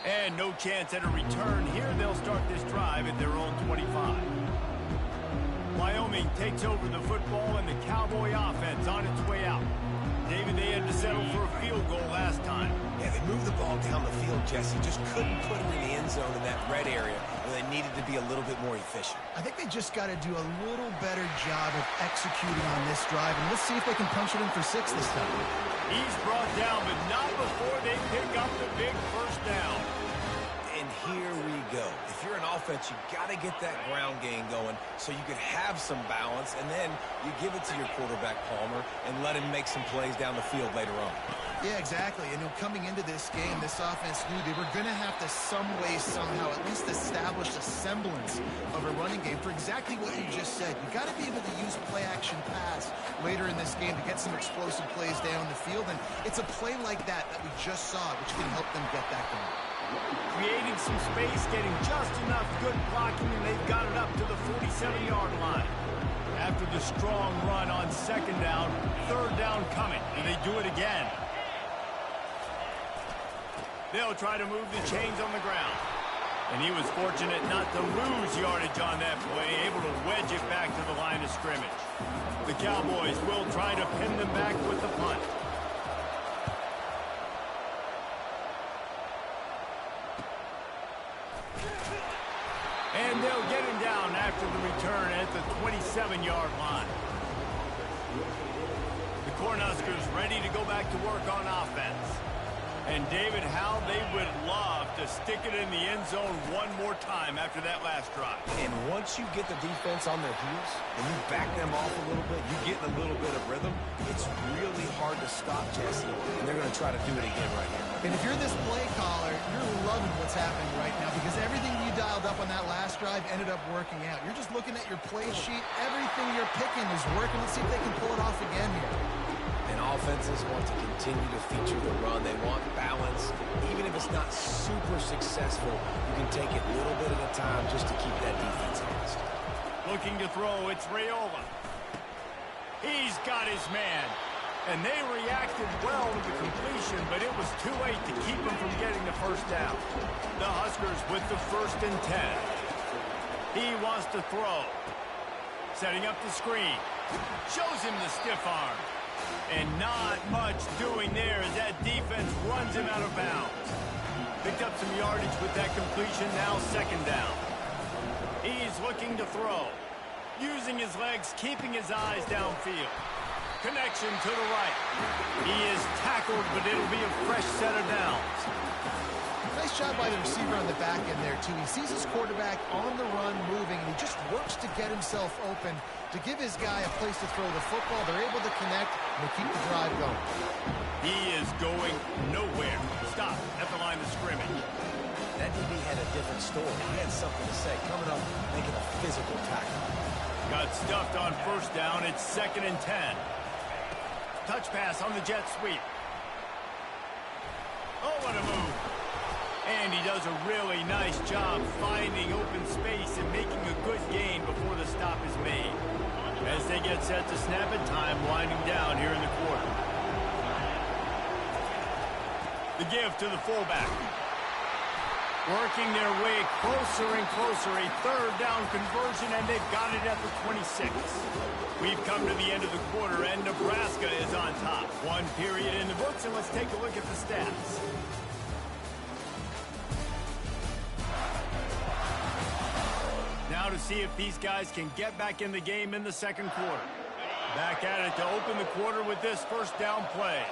And no chance at a return here. They'll start this drive at their own 25. Wyoming takes over the football, and the Cowboy offense on its way out. David, they had to settle for a field goal last time. Yeah, they moved the ball down the field, Jesse. Just couldn't put it in the end zone in that red area where they needed to be a little bit more efficient. I think they just got to do a little better job of executing on this drive, and let's see if they can punch it in for 6 this time. He's brought down, but not before they pick up the big first down. And here we go. If you're an offense, you got to get that ground game going so you can have some balance, and then you give it to your quarterback, Palmer, and let him make some plays down the field later on. Yeah, exactly. And coming into this game, this offense knew they were going to have to some way, somehow, at least establish a semblance of a running game for exactly what you just said. You got to be able to use play-action pass later in this game to get some explosive plays down the field, and it's a play like that we just saw, which can help them get that going. Creating some space, getting just enough good blocking, and they've got it up to the 47-yard line. After the strong run on 2nd down, 3rd down coming, and they do it again. They'll try to move the chains on the ground. And he was fortunate not to lose yardage on that play, able to wedge it back to the line of scrimmage. The Cowboys will try to pin them back with the punt. And they'll get him down after the return at the 27-yard line. The Cornhuskers ready to go back to work on offense. And David, how they would love to stick it in the end zone one more time after that last drive. And once you get the defense on their heels, and you back them off a little bit, you get in a little bit of rhythm, it's really hard to stop, Jesse. And they're going to try to do it again right here. And if you're this play caller, you're loving what's happening right now because everything you dialed up on that last drive ended up working out. You're just looking at your play sheet. Everything you're picking is working. Let's see if they can pull it off again here. And offenses want to continue to feature the run. They want balance. Even if it's not super successful, you can take it little bit at a time just to keep that defense honest. Looking to throw, it's Raiola. He's got his man. And they reacted well to the completion, but it was too late to keep him from getting the first down. The Huskers with the 1st and 10. He wants to throw. Setting up the screen. Shows him the stiff arm. And not much doing there as that defense runs him out of bounds. Picked up some yardage with that completion, now 2nd down. He's looking to throw. Using his legs, keeping his eyes downfield. connection to the right. He is tackled, but it'll be a fresh set of downs. Nice job by the receiver on the back end there, too. He sees his quarterback on the run moving, and he just works to get himself open to give his guy a place to throw the football. They're able to connect, and they keep the drive going. He is going nowhere. Stop at the line of scrimmage. That DB had a different story. He had something to say, coming up, making a physical tackle. Got stuffed on first down. It's 2nd and 10. Touch pass on the jet sweep. Oh, what a move. And he does a really nice job finding open space and making a good gain before the stop is made. As they get set to snap it, time winding down here in the quarter. The give to the fullback. Working their way closer and closer. A 3rd down conversion, and they've got it at the 26. We've come to the end of the quarter, and Nebraska is on top. 1 period in the books, and let's take a look at the stats. Now to see if these guys can get back in the game in the 2nd quarter. Back at it to open the quarter with this 1st down play.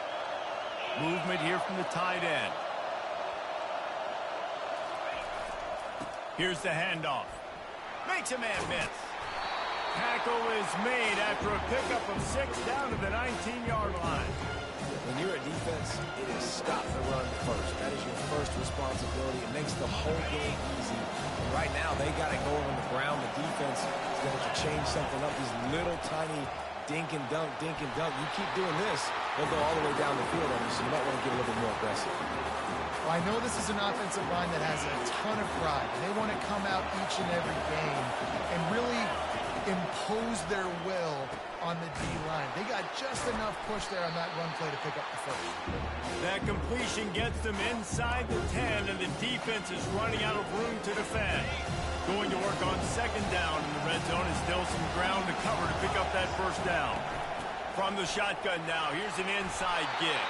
Movement here from the tight end. Here's the handoff. Makes a man miss. Tackle is made after a pickup of 6 down to the 19-yard line. When you're a defense, it is stop the run first. That is your first responsibility. It makes the whole game easy. And right now, they got it going on the ground. The defense is going to have to change something up. These little tiny dink and dunk, dink and dunk. You keep doing this, they'll go all the way down the field on you, so you might want to get a little bit more aggressive. Well, I know this is an offensive line that has a ton of pride. They want to come out each and every game and really impose their will on the D-line. They got just enough push there on that run play to pick up the first. That completion gets them inside the 10, and the defense is running out of room to defend. Going to work on 2nd down in the red zone, and still some ground to cover to pick up that 1st down. From the shotgun now, here's an inside give.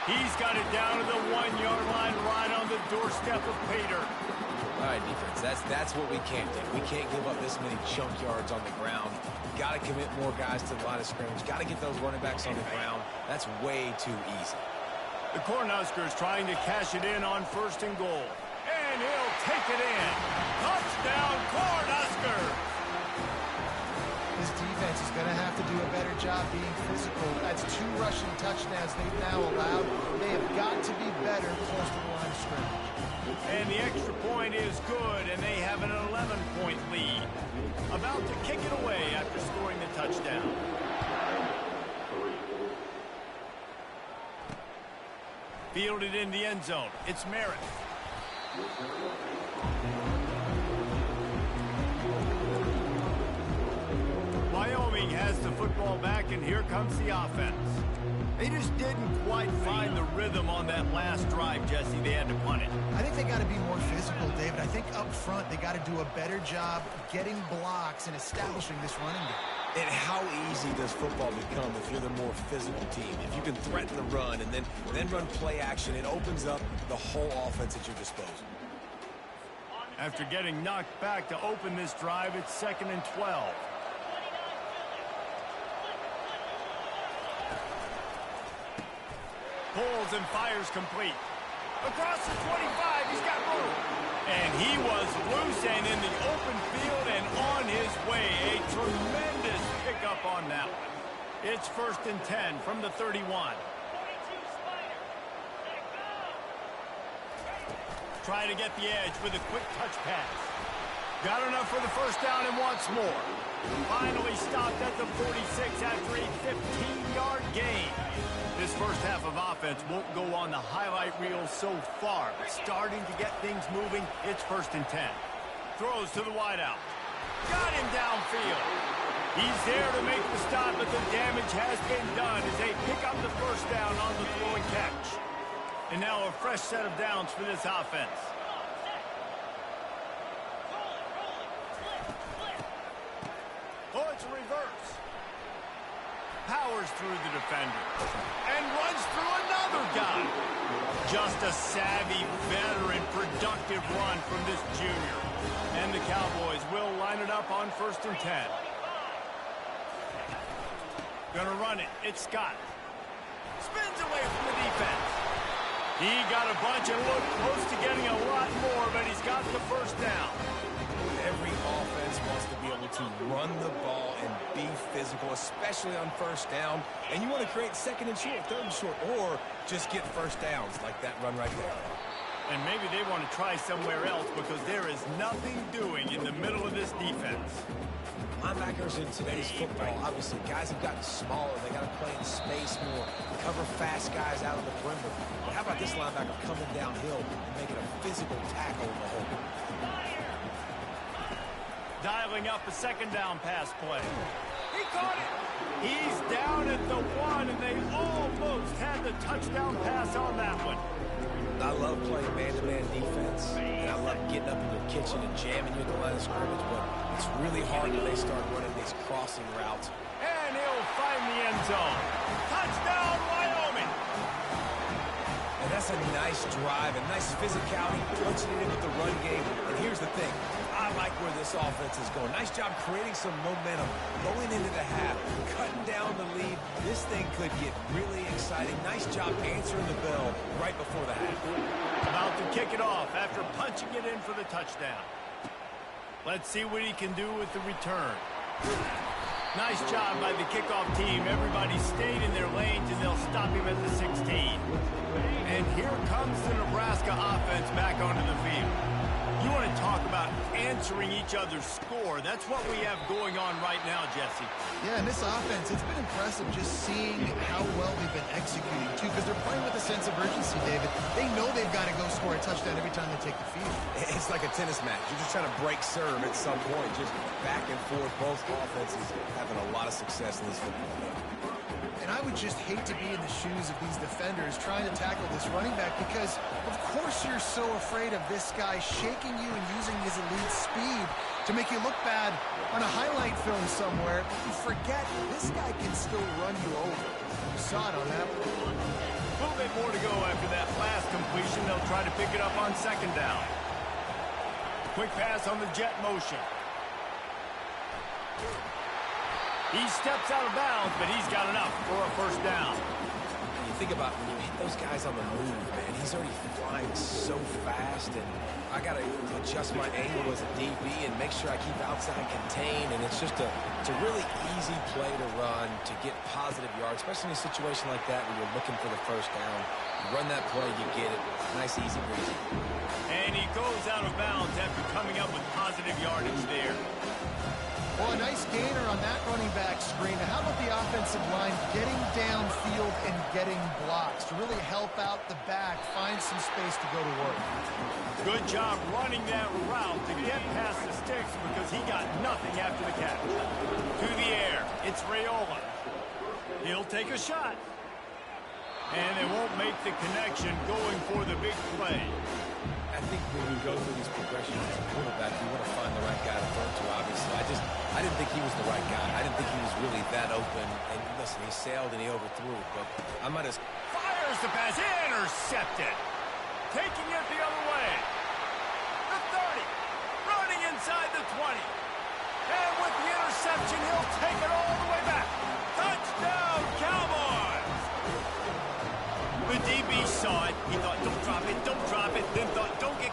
He's got it down to the 1-yard line, right on the doorstep of Pater. All right, defense, that's what we can't do. We can't give up this many chunk yards on the ground. Got to commit more guys to the line of scrimmage. Got to get those running backs on the ground. That's way too easy. The Cornhuskers trying to cash it in on 1st and goal. And he'll take it in. Touchdown, Cornhuskers! This defense is going to have to do a better job being physical. That's 2 rushing touchdowns they've now allowed. They have got to be better close to the line of scrimmage. And the extra point is good, and they have an 11-point lead. About to kick it away after scoring the touchdown. Fielded in the end zone. It's Merritt. Wyoming has the football back, and here comes the offense. They just didn't quite find the rhythm on that last drive, Jesse. They had to punt it. I think they got to be more physical, David. I think up front they got to do a better job getting blocks and establishing this running game. And how easy does football become if you're the more physical team? If you can threaten the run and then run play action, it opens up the whole offense at your disposal. After getting knocked back to open this drive, it's 2nd and 12. Pulls and fires complete. Across the 25, he's got room. And he was loose and in the open field and on his way. A tremendous pickup on that one. It's 1st and 10 from the 31. Try to get the edge with a quick touch pass. Got enough for the 1st down and wants more. Finally stopped at the 46 after a 15-yard gain. This 1st half of offense won't go on the highlight reel so far, but starting to get things moving, it's 1st and 10. Throws to the wideout. Got him downfield. He's there to make the stop, but the damage has been done as they pick up the 1st down on the throw and catch. And now a fresh set of downs for this offense. Oh, it's a reverse. Powers through the defender. And runs through another guy. Just a savvy, veteran, productive run from this junior. And the Cowboys will line it up on 1st and 10. Gonna run it. It's Scott. Spins away from the defense. He got a bunch and looked close to getting a lot more, but he's got the first down. Every offense wants to be able to run the ball and be physical, especially on first down. And you want to create second and short, third and short, or just get first downs like that run right there. And maybe they want to try somewhere else because there is nothing doing in the middle of this defense. Linebackers in today's football, obviously, guys have gotten smaller. They got to play in space more, cover fast guys out of the perimeter. But how about this linebacker coming downhill and making a physical tackle in the hole? Dialing up a second down pass play. He caught it. He's down at the 1, and they almost had the touchdown pass on that one. I love playing man-to-man defense, and I love getting up in your kitchen and jamming you at the line of scrimmage, but it's really hard when they start running these crossing routes. And he'll find the end zone. Touchdown, Wyoming! And that's a nice drive, a nice physicality, punching it in with the run game. And here's the thing. I like where this offense is going. Nice job creating some momentum, going into the half, cutting down the lead. This thing could get really exciting. Nice job answering the bell right before the half. About to kick it off after punching it in for the touchdown. Let's see what he can do with the return. Nice job by the kickoff team. Everybody stayed in their lanes, and they'll stop him at the 16. And here comes the Nebraska offense back onto the field. You want to talk about answering each other's score. That's what we have going on right now, Jesse. Yeah, and this offense, it's been impressive just seeing how well they've been executing, too, because they're playing with a sense of urgency, David. They know they've got to go score a touchdown every time they take the field. It's like a tennis match. You're just trying to break serve at some point, just back and forth. Both offenses having a lot of success in this football game. And I would just hate to be in the shoes of these defenders trying to tackle this running back because, of course, you're so afraid of this guy shaking you and using his elite speed to make you look bad on a highlight film somewhere. You forget this guy can still run you over. You saw it on that one. A little bit more to go after that last completion. They'll try to pick it up on second down. Quick pass on the jet motion. He steps out of bounds, but he's got enough for a first down. And you think about when you hit those guys on the move, man, he's already flying so fast, and I got to adjust my angle as a DB and make sure I keep outside contained, and it's just a really easy play to run to get positive yards, especially in a situation like that where you're looking for the first down. You run that play, you get it. Nice, easy breezy. And he goes out of bounds after coming up with positive yardage there. Well, a nice gainer on that running back screen. Now, how about the offensive line getting downfield and getting blocks to really help out the back, find some space to go to work? Good job running that route to get past the sticks because he got nothing after the catch. To the air, it's Raiola. He'll take a shot. And they won't make the connection going for the big play. I think when you go through these progressions as a quarterback, you want to find the right guy to throw to, obviously. I didn't think he was the right guy. I didn't think he was really that open. And listen, he sailed and he overthrew, but I might have... Fires the pass, intercepted. Taking it the other way. The 30, running inside the 20. And with the interception, he'll take it all the way back. Touchdown, Cowboys! The DB saw it. He thought, don't drop it, then thought, don't get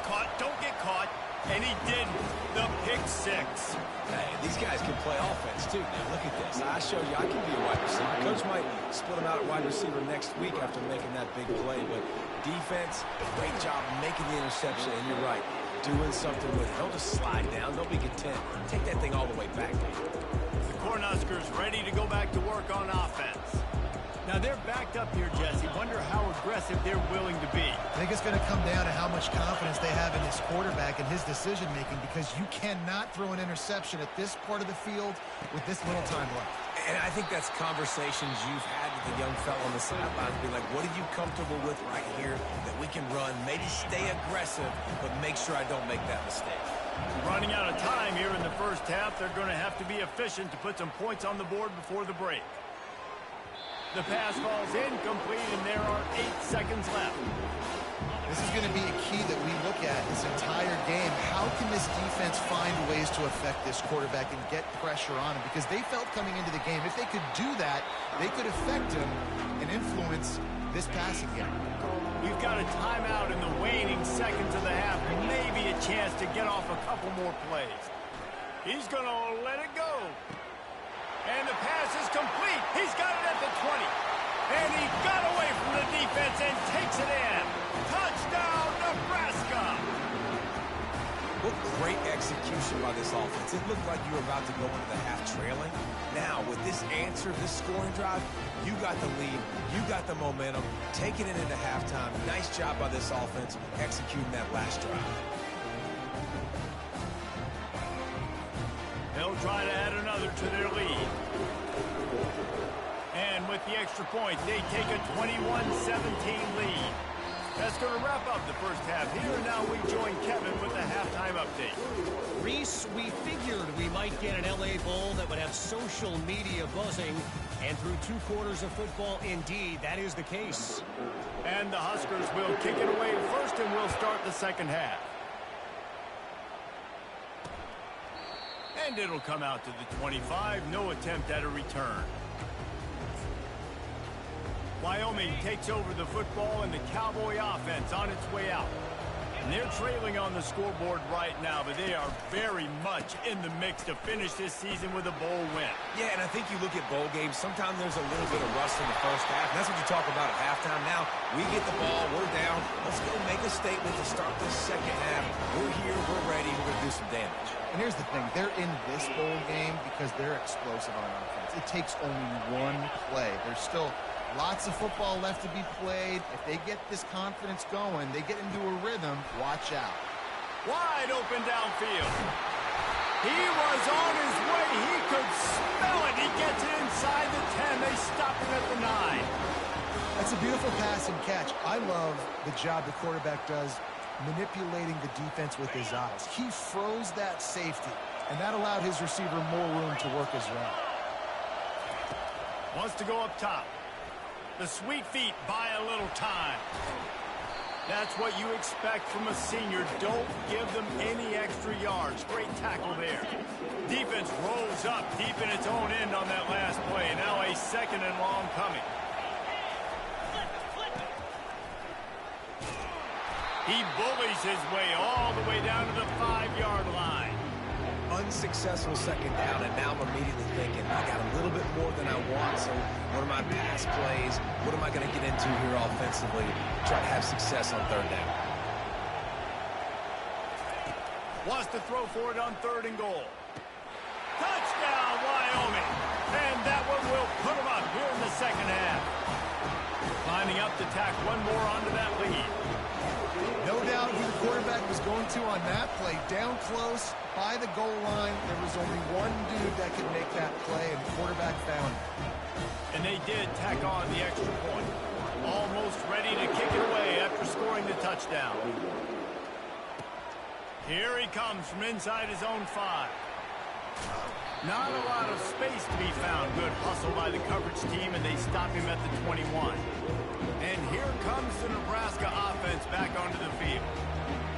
caught, and he didn't. The pick six. Hey, these guys can play offense, too. Now, look at this. I show you I can be a wide receiver. Coach might split him out at wide receiver next week after making that big play, but defense, great job making the interception, and you're right, doing something with it. Don't just slide down. Don't be content. Take that thing all the way back. The Cornhuskers ready to go back to work on offense. Now, they're backed up here, Jesse. Wonder how aggressive they're willing to be. I think it's going to come down to how much confidence they have in this quarterback and his decision-making because you cannot throw an interception at this part of the field with this little time left. And I think that's conversations you've had with the young fellow on the sidelines. Be like, what are you comfortable with right here that we can run? Maybe stay aggressive, but make sure I don't make that mistake. Running out of time here in the first half, they're going to have to be efficient to put some points on the board before the break. The pass falls incomplete, and there are 8 seconds left. This is going to be a key that we look at this entire game. How can this defense find ways to affect this quarterback and get pressure on him? Because they felt coming into the game, if they could do that, they could affect him and influence this passing game. We've got a timeout in the waning seconds of the half. Maybe a chance to get off a couple more plays. He's going to let it go. And the pass is complete. He's got it at the 20. And he got away from the defense and takes it in. Touchdown, Nebraska! What great execution by this offense. It looked like you were about to go into the half trailing. Now, with this answer, this scoring drive, you got the lead, you got the momentum, taking it into halftime. Nice job by this offense executing that last drive. They'll try to add another to their lead. And with the extra point, they take a 21-17 lead. That's going to wrap up the first half here. And now we join Kevin with the halftime update. Reese, we figured we might get an LA Bowl that would have social media buzzing. And through 2 quarters of football, indeed, that is the case. And the Huskers will kick it away first, and we'll start the second half. And it'll come out to the 25. No attempt at a return. Wyoming takes over the football, and the Cowboy offense on its way out. And they're trailing on the scoreboard right now, but they are very much in the mix to finish this season with a bowl win. Yeah, and I think you look at bowl games, sometimes there's a little bit of rust in the first half, and that's what you talk about at halftime. Now, we get the ball, we're down. Let's go make a statement to start this second half. We're here, we're ready, we're going to do some damage. And here's the thing, they're in this bowl game because they're explosive on offense. It takes only one play. There's still lots of football left to be played. If they get this confidence going, they get into a rhythm, watch out. Wide open downfield. He was on his way. He could smell it. He gets it inside the 10. They stop him at the 9. That's a beautiful pass and catch. I love the job the quarterback does manipulating the defense with his eyes. He froze that safety, and that allowed his receiver more room to work his route. Wants to go up top. The sweet feet buy a little time. That's what you expect from a senior. Don't give them any extra yards. Great tackle there. Defense rolls up deep in its own end on that last play. Now a 2nd and long coming. He bullies his way all the way down to the 5-yard line. Unsuccessful second down, and now I'm immediately thinking, I got a little bit more than I want, so what are my pass plays? What am I going to get into here offensively? Try to have success on 3rd down. Wants to throw for it on 3rd and goal. Touchdown, Wyoming! And that one will put them up here in the second half. Lining up to tack one more onto that lead. No doubt who the quarterback was going to on that play. Down close, by the goal line, there was only one dude that could make that play, and the quarterback found it. And they did tack on the extra point. Almost ready to kick it away after scoring the touchdown. Here he comes from inside his own 5. Not a lot of space to be found. Good hustle by the coverage team, and they stop him at the 21. And here comes the Nebraska offense back onto the field.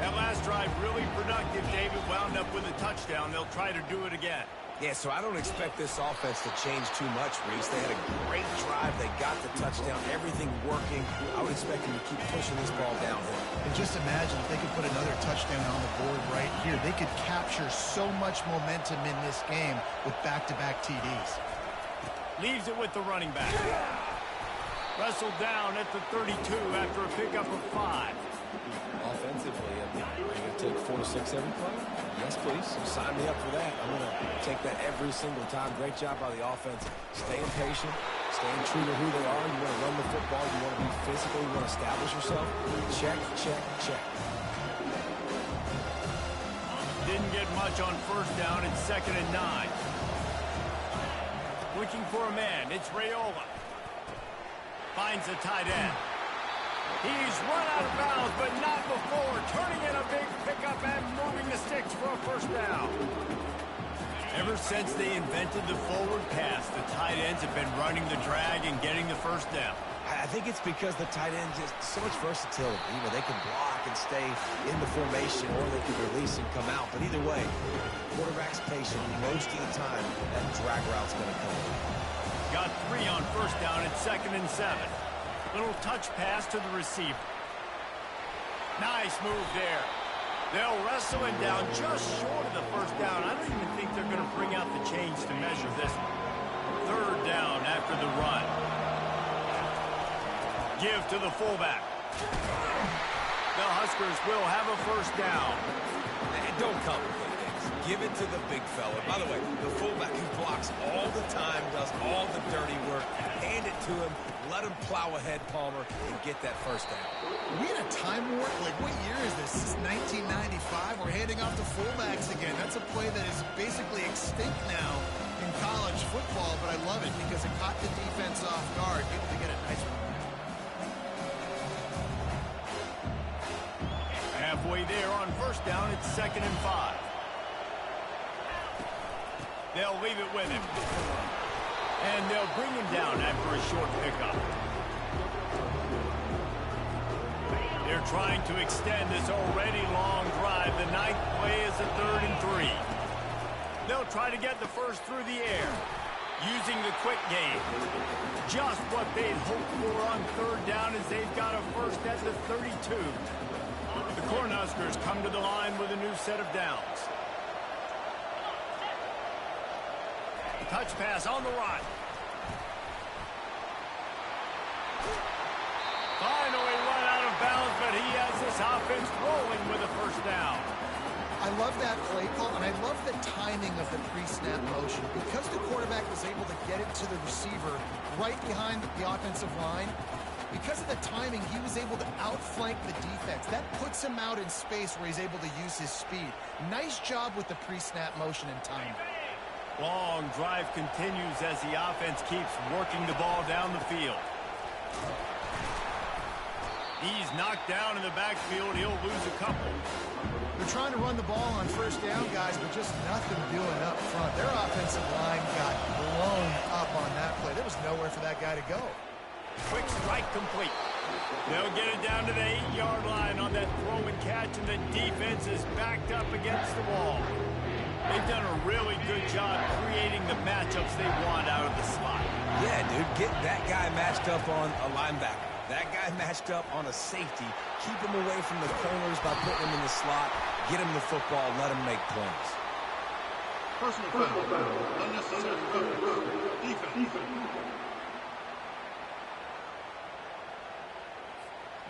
That last drive really productive. David wound up with a touchdown. They'll try to do it again. Yeah, so I don't expect this offense to change too much, Reese. They had a great drive. They got the touchdown. Everything working. I would expect them to keep pushing this ball downhill. And just imagine if they could put another touchdown on the board right here. They could capture so much momentum in this game with back-to-back TDs. Leaves it with the running back. Wrestled down at the 32 after a pickup of 5. Offensively, are you going to take 4 to 6 every play? Yes, please. Sign me up for that. I'm going to take that every single time. Great job by the offense. Staying patient, staying true to who they are. You want to run the football. You want to be physical. You want to establish yourself. Check, check, check. Didn't get much on 1st down. It's 2nd and 9. Looking for a man. It's Raiola. Finds a tight end. He's run out of bounds, but not before. Turning in a big pickup and moving the sticks for a 1st down. Ever since they invented the forward pass, the tight ends have been running the drag and getting the first down. I think it's because the tight end just so much versatility. You know, they can block and stay in the formation, or they can release and come out. But either way, quarterback's patient. Most of the time, that drag route's going to come in. Got 3 on first down at 2nd and 7. Little touch pass to the receiver. Nice move there. They'll wrestle him down just short of the first down. I don't even think they're going to bring out the chains to measure this one. 3rd down after the run. Give to the fullback. The Huskers will have a first down. And don't complicate things. Give it to the big fella. By the way, the fullback who blocks all the time, does all the dirty work. Hand it to him. Let him plow ahead, Palmer, and get that first down. Are we in a time warp? Like, what year is this? This is 1995. We're handing off to fullbacks again. That's a play that is basically extinct now in college football, but I love it because it caught the defense off guard. Able to get a nice one. Halfway there on first down, it's 2nd and 5. They'll leave it with him. And they'll bring him down after a short pickup. They're trying to extend this already long drive. The 9th play is a 3rd and 3. They'll try to get the first through the air, using the quick game. Just what they'd hoped for on 3rd down as they've got a first at the 32. The Cornhuskers come to the line with a new set of downs. Touch pass on the right. Finally run out of bounds, but he has this offense rolling with a first down. I love that play call, and I love the timing of the pre-snap motion. Because the quarterback was able to get it to the receiver right behind the offensive line, because of the timing, he was able to outflank the defense. That puts him out in space where he's able to use his speed. Nice job with the pre-snap motion and timing. Long drive continues as the offense keeps working the ball down the field. He's knocked down in the backfield. He'll lose a couple. They're trying to run the ball on first down, guys, but just nothing doing up front. Their offensive line got blown up on that play. There was nowhere for that guy to go. Quick strike complete. They'll get it down to the 8-yard line on that throw and catch, and the defense is backed up against the wall. They've done a really good job creating the matchups they want out of the slot. Yeah, dude, get that guy matched up on a linebacker. That guy matched up on a safety. Keep him away from the corners by putting him in the slot. Get him the football. Let him make plays. Personal foul. Unnecessary roughness. Defense.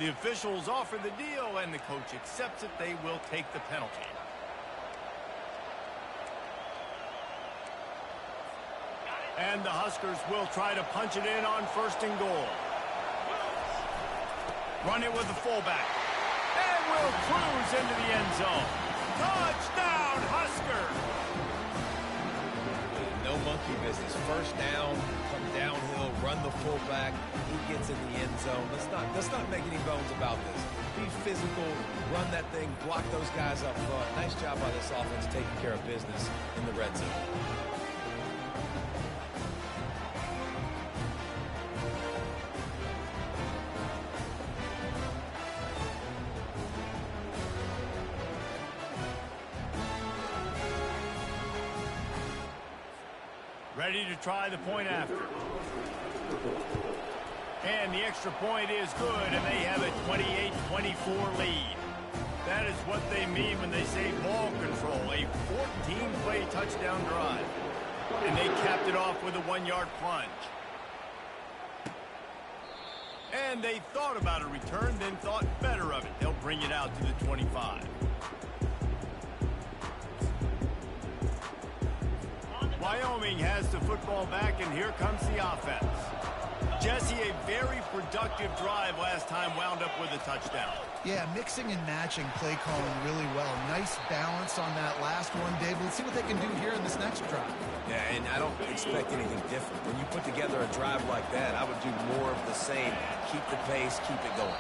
The officials offer the deal, and the coach accepts it. They will take the penalty. And the Huskers will try to punch it in on 1st and goal. Run it with the fullback. And will cruise into the end zone. Touchdown, Huskers! No monkey business. First down, come downhill, run the fullback. He gets in the end zone. Let's not make any bones about this. Be physical, run that thing, block those guys up front. Nice job by this offense taking care of business in the red zone. Ready to try the point after. And the extra point is good, and they have a 28-24 lead. That is what they mean when they say ball control, a 14-play touchdown drive. And they capped it off with a 1-yard plunge. And they thought about a return, then thought better of it. They'll bring it out to the 25. Wyoming has the football back, and here comes the offense. Jesse, a very productive drive last time, wound up with a touchdown. Yeah, mixing and matching play calling really well. Nice balance on that last one, Dave. Let's see what they can do here in this next drive. Yeah, and I don't expect anything different. When you put together a drive like that, I would do more of the same. Keep the pace, keep it going.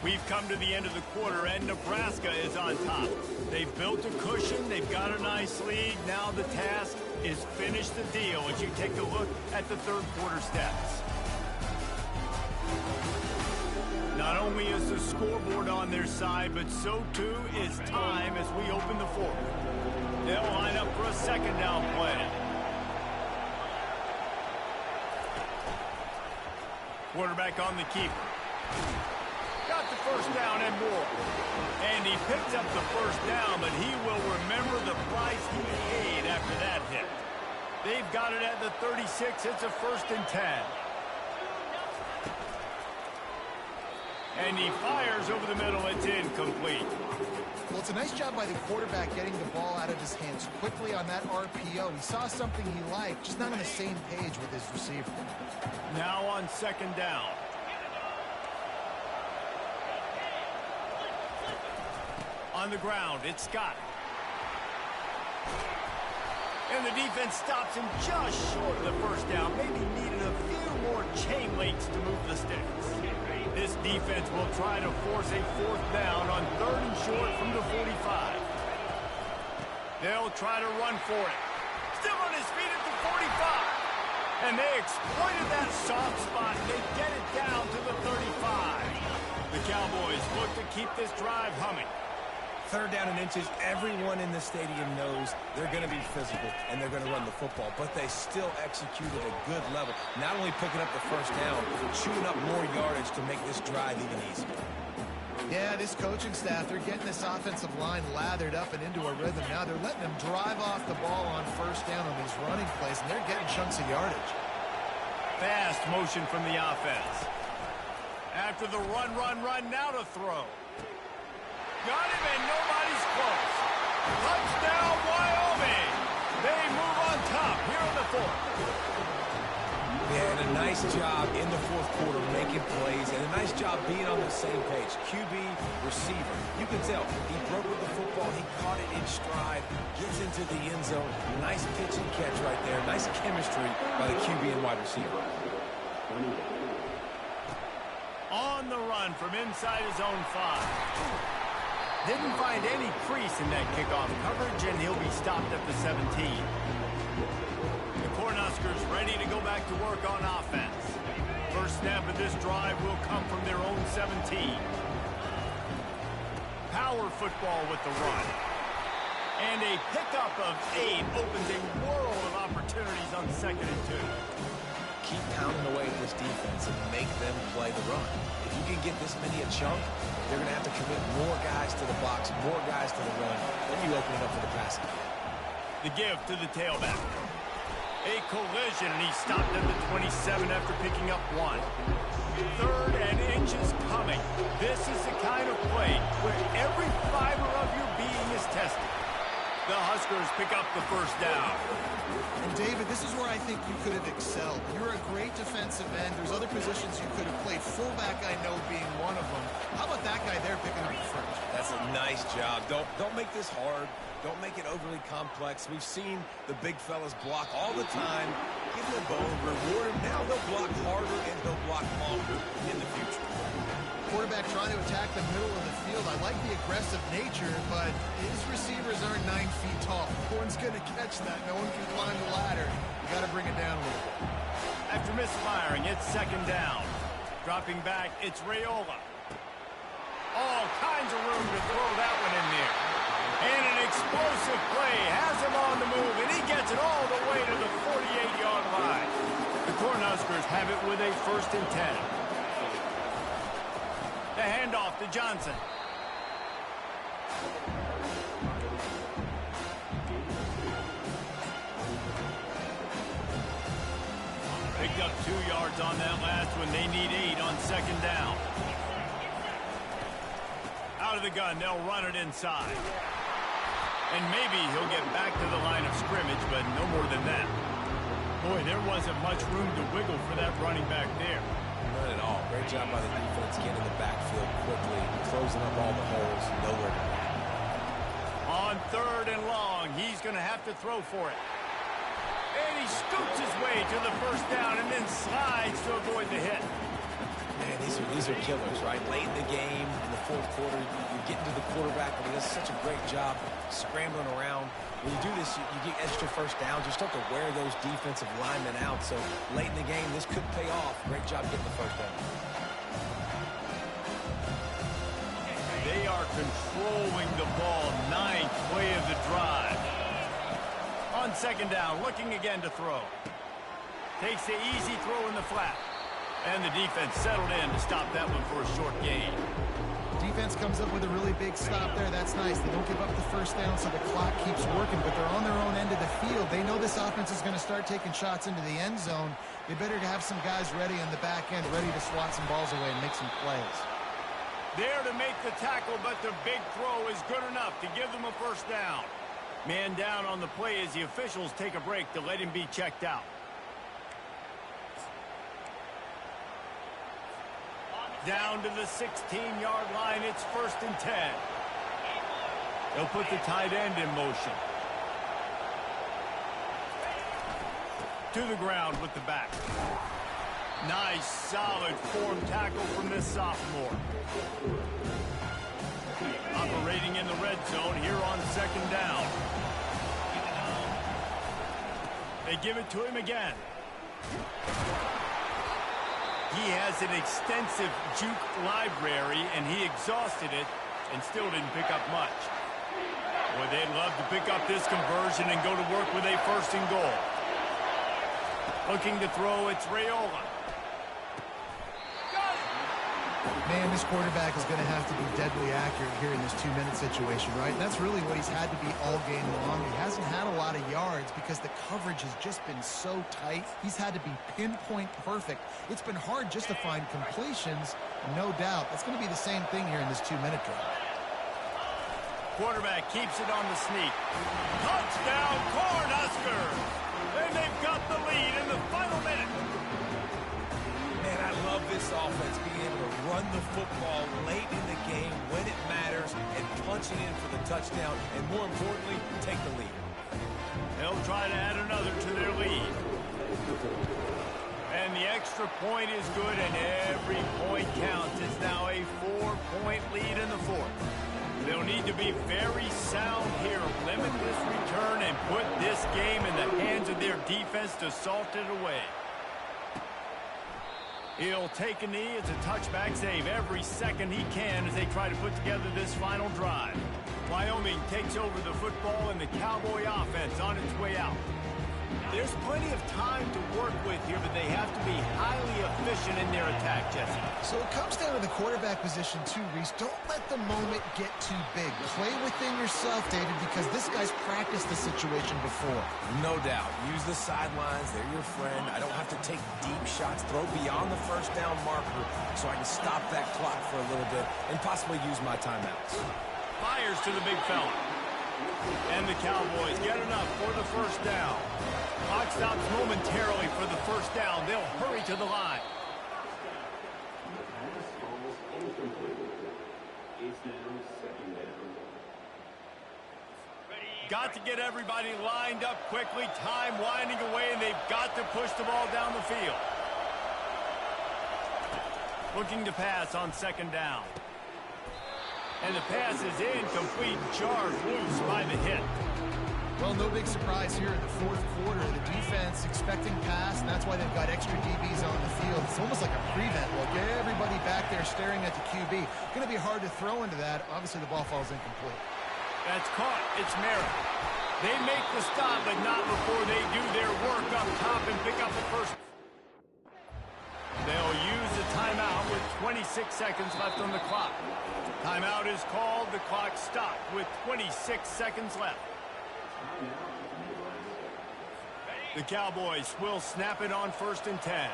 We've come to the end of the quarter, and Nebraska is on top. They've built a cushion. They've got a nice lead. Now the task is finish the deal as you take a look at the third quarter stats. Not only is the scoreboard on their side, but so too is time as we open the fourth. They'll line up for a second down play. Quarterback on the keeper. Got the first down and more. And he picked up the first down, but he will remember the price he paid after that hit. They've got it at the 36. It's a 1st and 10. And he fires over the middle. It's incomplete. Well, it's a nice job by the quarterback getting the ball out of his hands quickly on that RPO. He saw something he liked, just not on the same page with his receiver. Now on second down. On the ground, it's Scott. And the defense stops him just short of the first down. Maybe needed a few more chain links to move the sticks. This defense will try to force a 4th down on 3rd and short from the 45. They'll try to run for it. Still on his feet at the 45. And they exploited that soft spot. They get it down to the 35. The Cowboys look to keep this drive humming. 3rd down and inches, everyone in the stadium knows they're going to be physical and they're going to run the football, but they still execute at a good level. Not only picking up the first down, but chewing up more yardage to make this drive even easier. Yeah, this coaching staff, they're getting this offensive line lathered up and into a rhythm. Now they're letting them drive off the ball on first down on these running plays, and they're getting chunks of yardage. Fast motion from the offense. After the run, now to throw. Got him, and nobody's close. Touchdown, Wyoming. They move on top here in the 4th. Yeah, and a nice job in the 4th quarter making plays, and a nice job being on the same page. QB, receiver. You can tell he broke with the football. He caught it in stride, gets into the end zone. Nice pitch and catch right there. Nice chemistry by the QB and wide receiver. On the run from inside his own 5. Didn't find any crease in that kickoff coverage, and he'll be stopped at the 17. The Cornhuskers ready to go back to work on offense. First snap of this drive will come from their own 17. Power football with the run. And a pickup of 8 opens a world of opportunities on 2nd and 2. Keep pounding away at this defense and make them play the run. If you can get this many a chunk, they're going to have to commit more guys to the box, more guys to the run. Then you open it up for the passing. The give to the tailback. A collision, and he stopped at the 27 after picking up 1. 3rd and inches coming. This is the kind of play where every fiber of your being is tested. The Huskers pick up the first down. And David, this is where I think you could have excelled. You're a great defensive end. There's other positions you could have played. Fullback, I know, being one of them. How about that guy there picking up the first? That's a nice job. Don't make this hard. Don't make it overly complex. We've seen the big fellas block all the time. Give them a bone, reward them. Now they'll block harder and they'll block longer in the future. Quarterback trying to attack the middle of the field. I like the aggressive nature, but his receivers aren't 9 feet tall. No one's going to catch that. No one can climb the ladder. You got to bring it down a little bit. After misfiring, it's 2nd down. Dropping back, it's Raiola. All kinds of room to throw that one in there. And an explosive play has him on the move, and he gets it all the way to the 48-yard line. The Cornhuskers have it with a 1st and 10. The handoff to Johnson. Picked up 2 yards on that last one. They need 8 on 2nd down. Out of the gun, they'll run it inside. And maybe he'll get back to the line of scrimmage, but no more than that. Boy, there wasn't much room to wiggle for that running back there. None at all. Great job by the defense getting in the backfield quickly, closing up all the holes, nowhere to go. On 3rd and long, he's going to have to throw for it. And he scoots his way to the first down and then slides to avoid the hit. Man, these are killers, right? Late in the game, in the fourth quarter, you're getting to the quarterback, but he does such a great job scrambling around. When you do this, you get extra first downs. You start to wear those defensive linemen out. So late in the game, this could pay off. Great job getting the first down. They are controlling the ball. Ninth play of the drive. On second down, looking again to throw. Takes the easy throw in the flat. And the defense settled in to stop that one for a short gain. Defense comes up with a really big stop there. That's nice. They don't give up the first down, so the clock keeps working, but they're on their own end of the field. They know this offense is going to start taking shots into the end zone. They better have some guys ready on the back end, ready to swat some balls away and make some plays. There to make the tackle, but the big throw is good enough to give them a first down. Man down on the play as the officials take a break to let him be checked out. Down to the 16-yard line, it's 1st and 10. They'll put the tight end in motion. To the ground with the back. Nice, solid form tackle from this sophomore. Operating in the red zone here on second down. They give it to him again. He has an extensive juke library, and he exhausted it and still didn't pick up much. Boy, they'd love to pick up this conversion and go to work with a 1st and goal. Looking to throw, it's Raiola. Man, this quarterback is going to have to be deadly accurate here in this 2-minute situation, right? And that's really what he's had to be all game long. He hasn't had a lot of yards because the coverage has just been so tight. He's had to be pinpoint perfect. It's been hard just to find completions, no doubt. That's going to be the same thing here in this 2-minute drive. Quarterback keeps it on the sneak. Touchdown, Cornhuskers! And they've got the lead in the final minute. Man, I love this offense being able to run the football late in the game when it matters and punching in for the touchdown and, more importantly, take the lead. They'll try to add another to their lead. And the extra point is good, and every point counts. It's now a 4-point lead in the fourth. They'll need to be very sound here, limit this return, and put this game in the hands of their defense to salt it away. He'll take a knee. It's a touchback save every second he can as they try to put together this final drive. Wyoming takes over the football and the Cowboy offense on its way out. There's plenty of time to work with here, but they have to be highly efficient in their attack, Jesse. So it comes down to the quarterback position too, Reese. Don't let the moment get too big. Play within yourself, David, because this guy's practiced the situation before. No doubt. Use the sidelines. They're your friend. I don't have to take deep shots. Throw beyond the first down marker so I can stop that clock for a little bit and possibly use my timeouts. Fires to the big fella. And the Cowboys get enough for the first down. Clock stops momentarily for the first down. They'll hurry to the line. Got to get everybody lined up quickly. Time winding away, and they've got to push the ball down the field. Looking to pass on second down. And the pass is incomplete, charged loose by the hit. Well, no big surprise here in the fourth quarter. The defense expecting pass, and that's why they've got extra DBs on the field. It's almost like a prevent look. Everybody back there staring at the QB. Going to be hard to throw into that. Obviously, the ball falls incomplete. That's caught. It's Merritt. They make the stop, but not before they do their work up top and pick up the first. They'll use the timeout with 26 seconds left on the clock. Timeout is called. The clock stopped with 26 seconds left. The Cowboys will snap it on 1st and 10.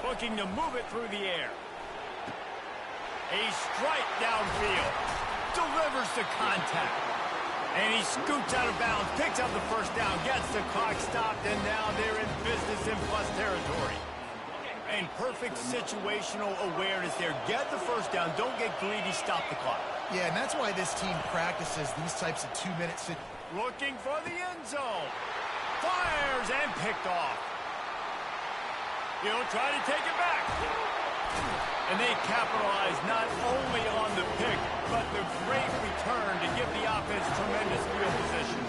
Looking to move it through the air. A strike downfield. Delivers the contact. And he scoots out of bounds, picks up the first down, gets the clock stopped, and now they're in business in plus territory. And perfect situational awareness there. Get the first down. Don't get greedy. Stop the clock. Yeah, and that's why this team practices these types of 2-minute situations. Looking for the end zone. Fires and picked off. He'll try to take it back. And they capitalize not only on the pick, but the great return to give the offense tremendous field position.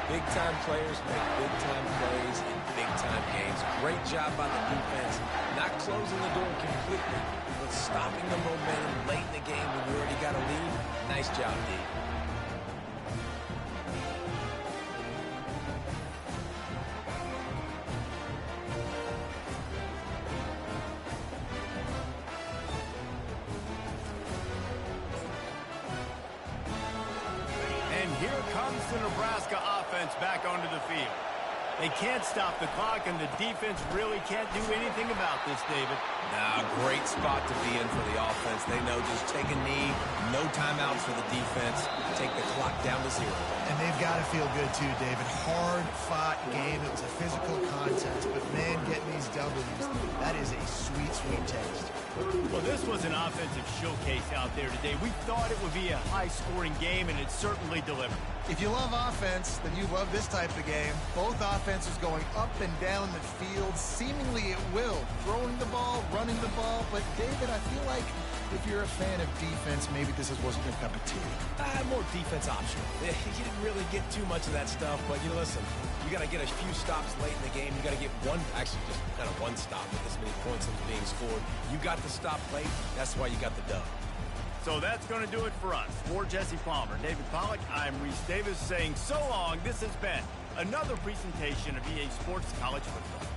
Big-time players make big-time plays in big-time games. Great job by the defense. Not closing the door completely, but stopping the momentum late in the game when you already got a lead. Nice job, D. Here comes the Nebraska offense back onto the field. They can't stop the clock, and the defense really can't do anything about this, David. Nah, great spot to be in for the offense. They know just take a knee, no timeouts for the defense, take the clock down to 0. And they've got to feel good too, David. Hard-fought game. It was a physical contest, but man, getting these W's, that is a sweet, sweet taste. Well, this was an offensive showcase out there today. We thought it would be a high-scoring game, and it certainly delivered. If you love offense, then you love this type of game. Both offenses going up and down the field, seemingly at will. Throwing the ball, running the ball. But, David, I feel like if you're a fan of defense, maybe this wasn't your cup of tea. More defense optional. You didn't really get too much of that stuff, but you listen, you got to get a few stops late in the game. You got to get actually just kind of one stop with this many points that was being scored. You got the stop late. That's why you got the dub. So that's going to do it for us. For Jesse Palmer, David Pollack, I'm Reese Davis saying so long. This has been another presentation of EA Sports College Football.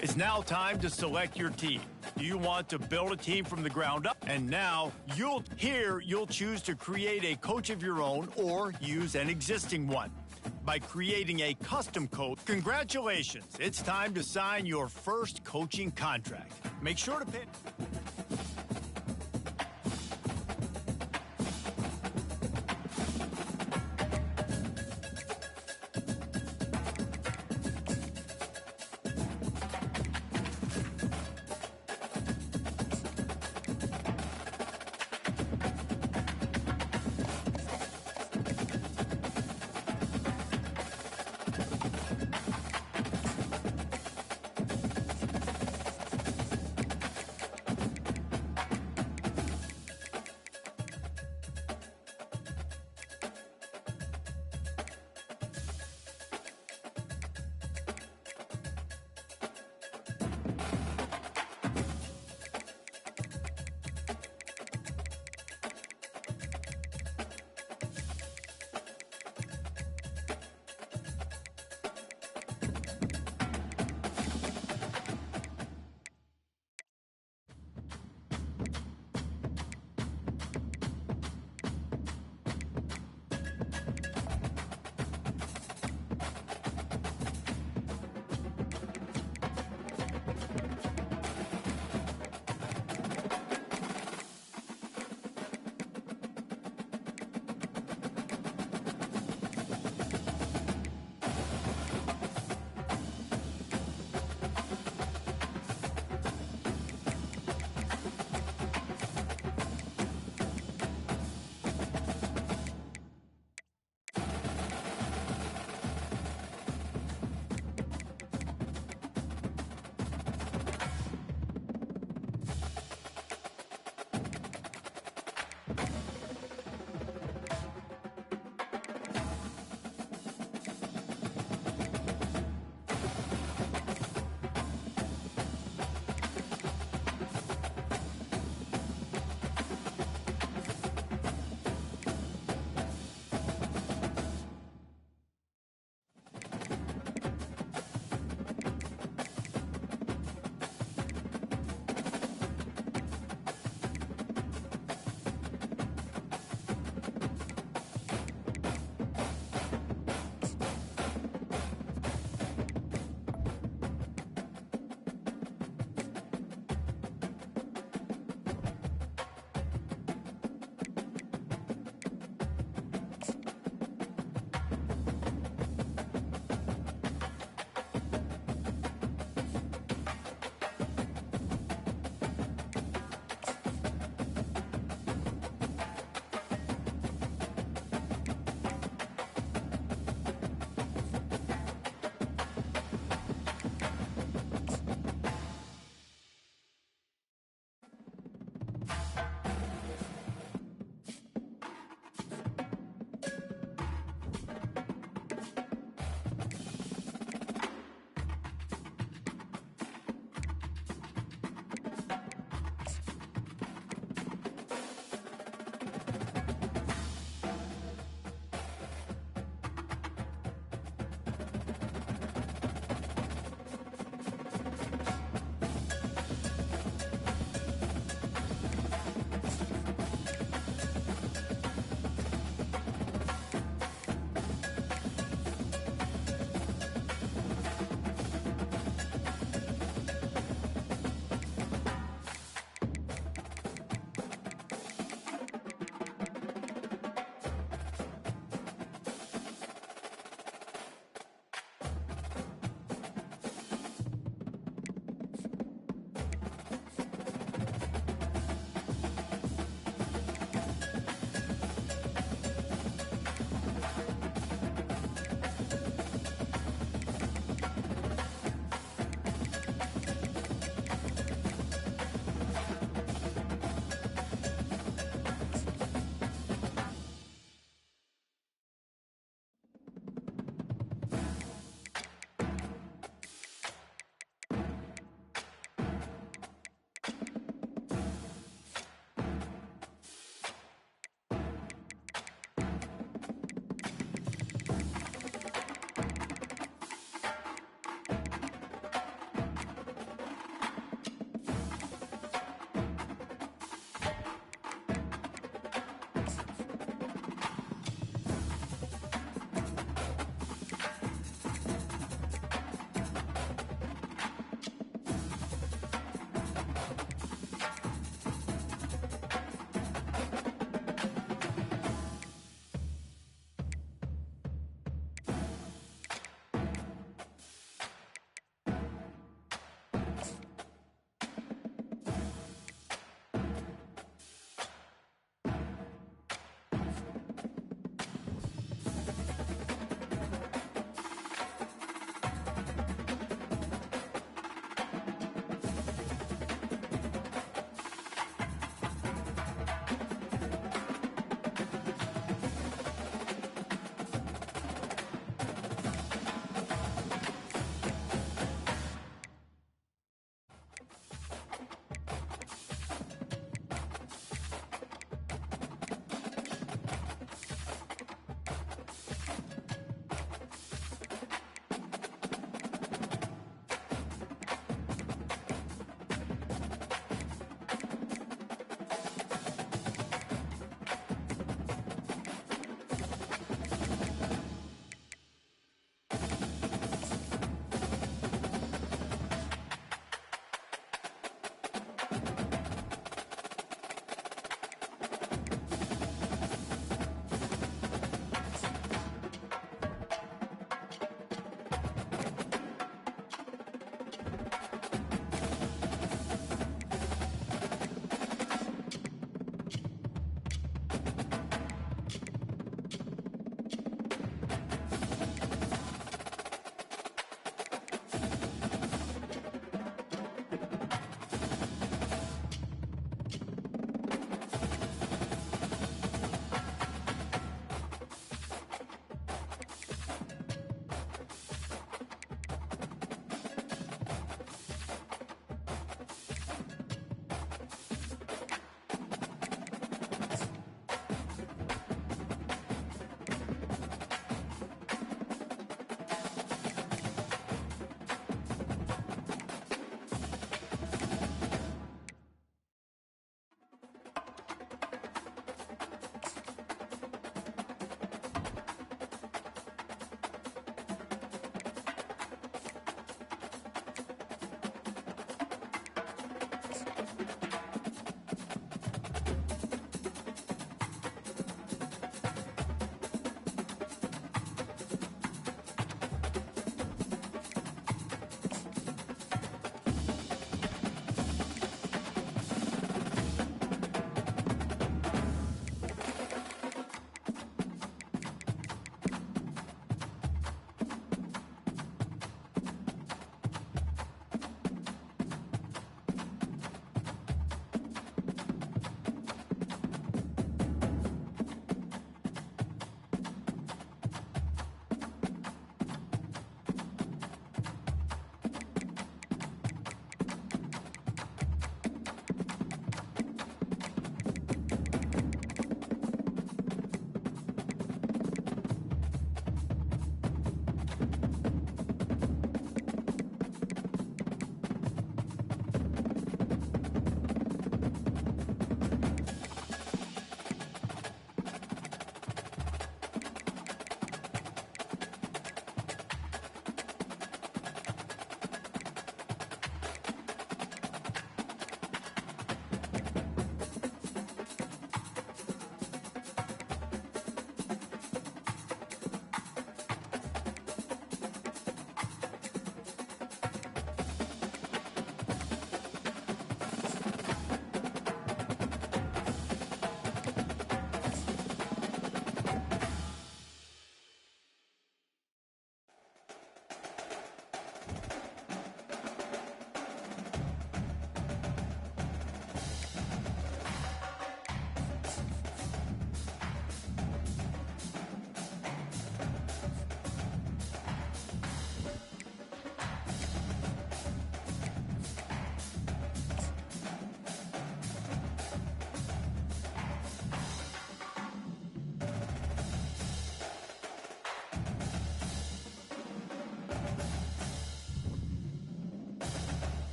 It's now time to select your team. Do you want to build a team from the ground up? And now you'll choose to create a coach of your own or use an existing one. By creating a custom coach, congratulations, it's time to sign your first coaching contract. Make sure to pay.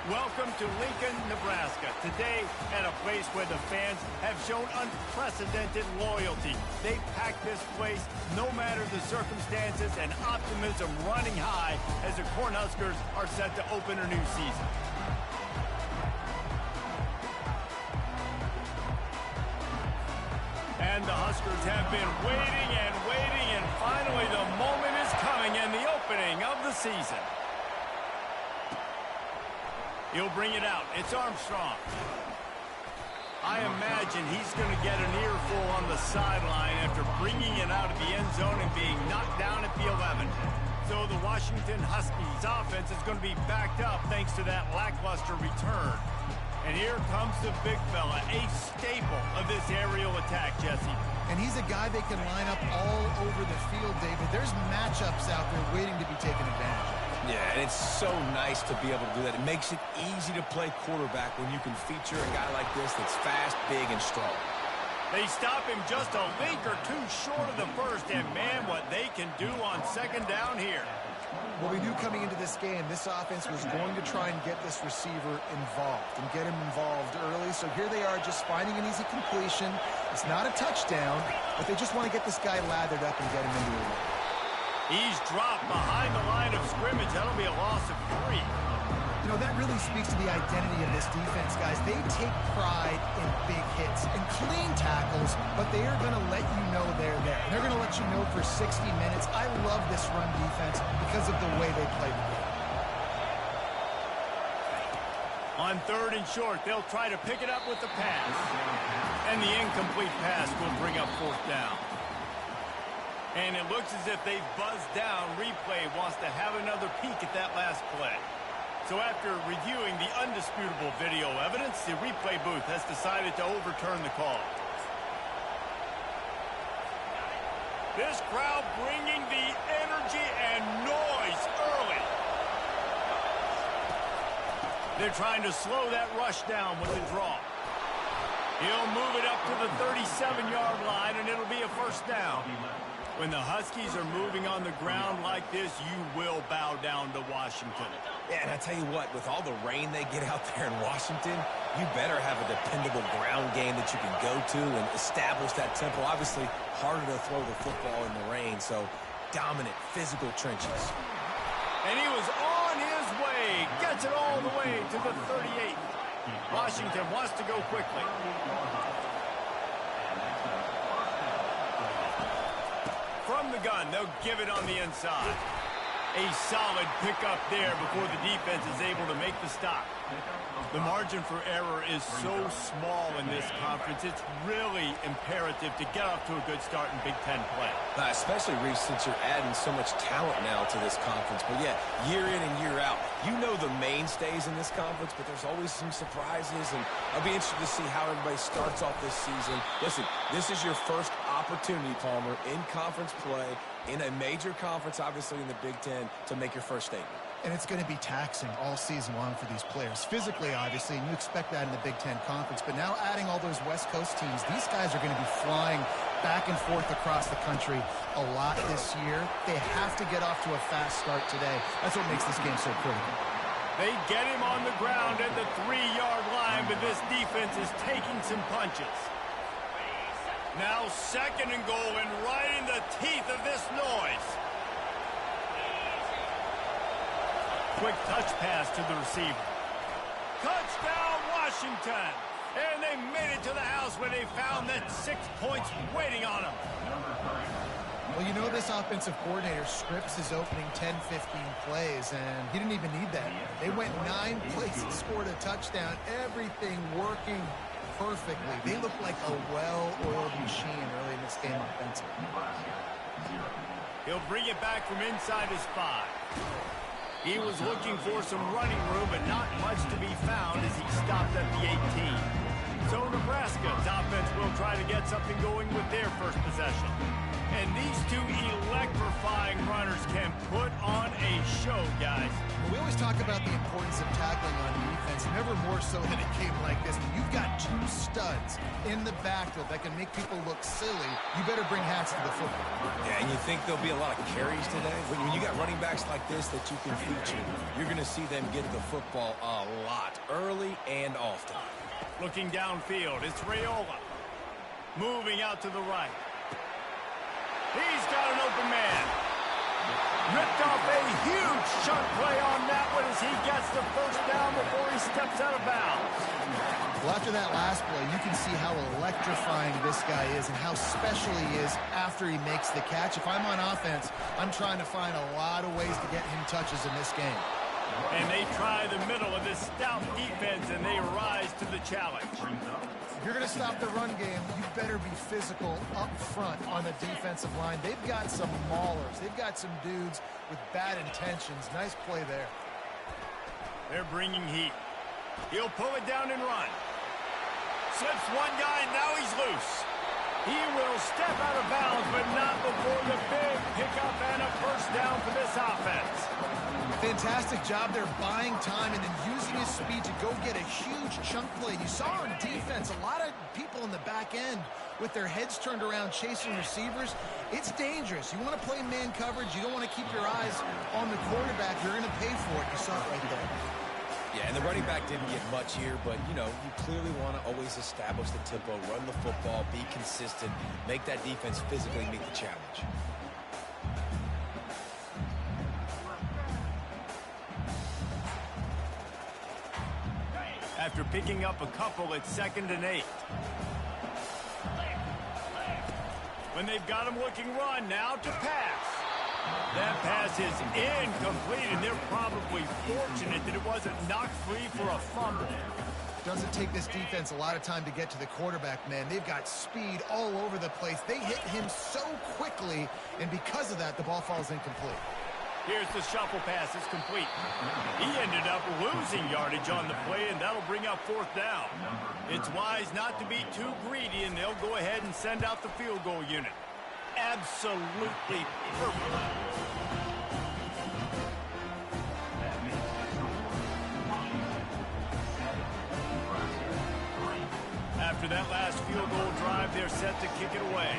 Welcome to Lincoln, Nebraska. Today, at a place where the fans have shown unprecedented loyalty. They pack this place no matter the circumstances, and optimism running high as the Cornhuskers are set to open a new season. And the Huskers have been waiting and waiting, and finally the moment is coming and the opening of the season. He'll bring it out. It's Armstrong. I imagine he's going to get an earful on the sideline after bringing it out of the end zone and being knocked down at the 11. So the Washington Huskies offense is going to be backed up thanks to that lackluster return. And here comes the big fella, a staple of this aerial attack, Jesse. And he's a guy they can line up all over the field, David. There's matchups out there waiting to be taken advantage of. Yeah, and it's so nice to be able to do that. It makes it easy to play quarterback when you can feature a guy like this that's fast, big, and strong. They stop him just a link or two short of the first, and man, what they can do on second down here. Well, we knew coming into this game, this offense was going to try and get this receiver involved and get him involved early. So here they are just finding an easy completion. It's not a touchdown, but they just want to get this guy lathered up and get him into the run. He's dropped behind the line of scrimmage. That'll be a loss of 3. You know, that really speaks to the identity of this defense, guys. They take pride in big hits and clean tackles, but they are going to let you know they're there. They're going to let you know for 60 minutes. I love this run defense because of the way they play the game. On 3rd and short, they'll try to pick it up with the pass. And the incomplete pass will bring up 4th down. And it looks as if they've buzzed down. Replay wants to have another peek at that last play. So after reviewing the undisputable video evidence, the replay booth has decided to overturn the call. This crowd bringing the energy and noise early. They're trying to slow that rush down with the draw. He'll move it up to the 37-yard line, and it'll be a 1st down. When the Huskies are moving on the ground like this, you will bow down to Washington. Yeah, and I tell you what, with all the rain they get out there in Washington, you better have a dependable ground game that you can go to and establish that tempo. Obviously, harder to throw the football in the rain, so dominant physical trenches. And he was on his way, gets it all the way to the 38. Washington wants to go quickly. From the gun, they'll give it on the inside. A solid pickup there before the defense is able to make the stop. The margin for error is so small in this conference, it's really imperative to get off to a good start in Big Ten play. Especially, Reese, since you're adding so much talent now to this conference. But yeah, year in and year out, you know the mainstays in this conference, but there's always some surprises, and I'll be interested to see how everybody starts off this season. Listen, this is your first opportunity, Palmer, in conference play, in a major conference, obviously in the Big Ten, to make your first statement. And it's going to be taxing all season long for these players. Physically, obviously, and you expect that in the Big Ten Conference. But now adding all those West Coast teams, these guys are going to be flying back and forth across the country a lot this year. They have to get off to a fast start today. That's what makes this game so critical. They get him on the ground at the 3-yard line, but this defense is taking some punches. Now 2nd and goal, and right in the teeth of this noise. Quick touch pass to the receiver. Touchdown, Washington! And they made it to the house where they found that 6 points waiting on them. Well, you know this offensive coordinator scripts his opening 10, 15 plays, and he didn't even need that. They went 9 plays and scored a touchdown. Everything working perfectly. They look like a well-oiled machine early in this game offensively. He'll bring it back from inside his 5. He was looking for some running room, but not much to be found as he stopped at the 18. So Nebraska's offense will try to get something going with their first possession. And these two electrifying runners can put on a show, guys. Well, we always talk about the importance of tackling on defense, never more so than a game like this. You've got 2 studs studs in the backfield that can make people look silly, you better bring hats to the football. Yeah, and you think there'll be a lot of carries today? When you got running backs like this that you can feature, you're going to see them get the football a lot, early and often. Looking downfield, it's Raiola. Moving out to the right. He's got an open man. Ripped off a huge chunk play on that one as he gets the first down before he steps out of bounds. Well, after that last play, you can see how electrifying this guy is and how special he is after he makes the catch. If I'm on offense, I'm trying to find a lot of ways to get him touches in this game. And they try the middle of this stout defense, and they rise to the challenge. If you're going to stop the run game, you better be physical up front on the defensive line. They've got some maulers. They've got some dudes with bad intentions. Nice play there. They're bringing heat. He'll pull it down and run. Slips one guy, and now he's loose. He will step out of bounds, but not before the big pickup and a first down for this offense. Fantastic job there buying time and then using his speed to go get a huge chunk play. You saw on defense a lot of people in the back end with their heads turned around chasing receivers. It's dangerous. You want to play man coverage. You don't want to keep your eyes on the quarterback. You're going to pay for it. You saw it right there. Yeah, and the running back didn't get much here, but, you know, you clearly want to always establish the tempo, run the football, be consistent, make that defense physically meet the challenge. After picking up a couple, it's 2nd and 8. When they've got him looking run, now to pass. That pass is incomplete, and they're probably fortunate that it wasn't knocked free for a fumble. Doesn't take this defense a lot of time to get to the quarterback, man. They've got speed all over the place. They hit him so quickly, and because of that, the ball falls incomplete. Here's the shuffle pass. It's complete. He ended up losing yardage on the play, and that'll bring up 4th down. It's wise not to be too greedy, and they'll go ahead and send out the field goal unit. Absolutely perfect. After that last field goal drive, they're set to kick it away.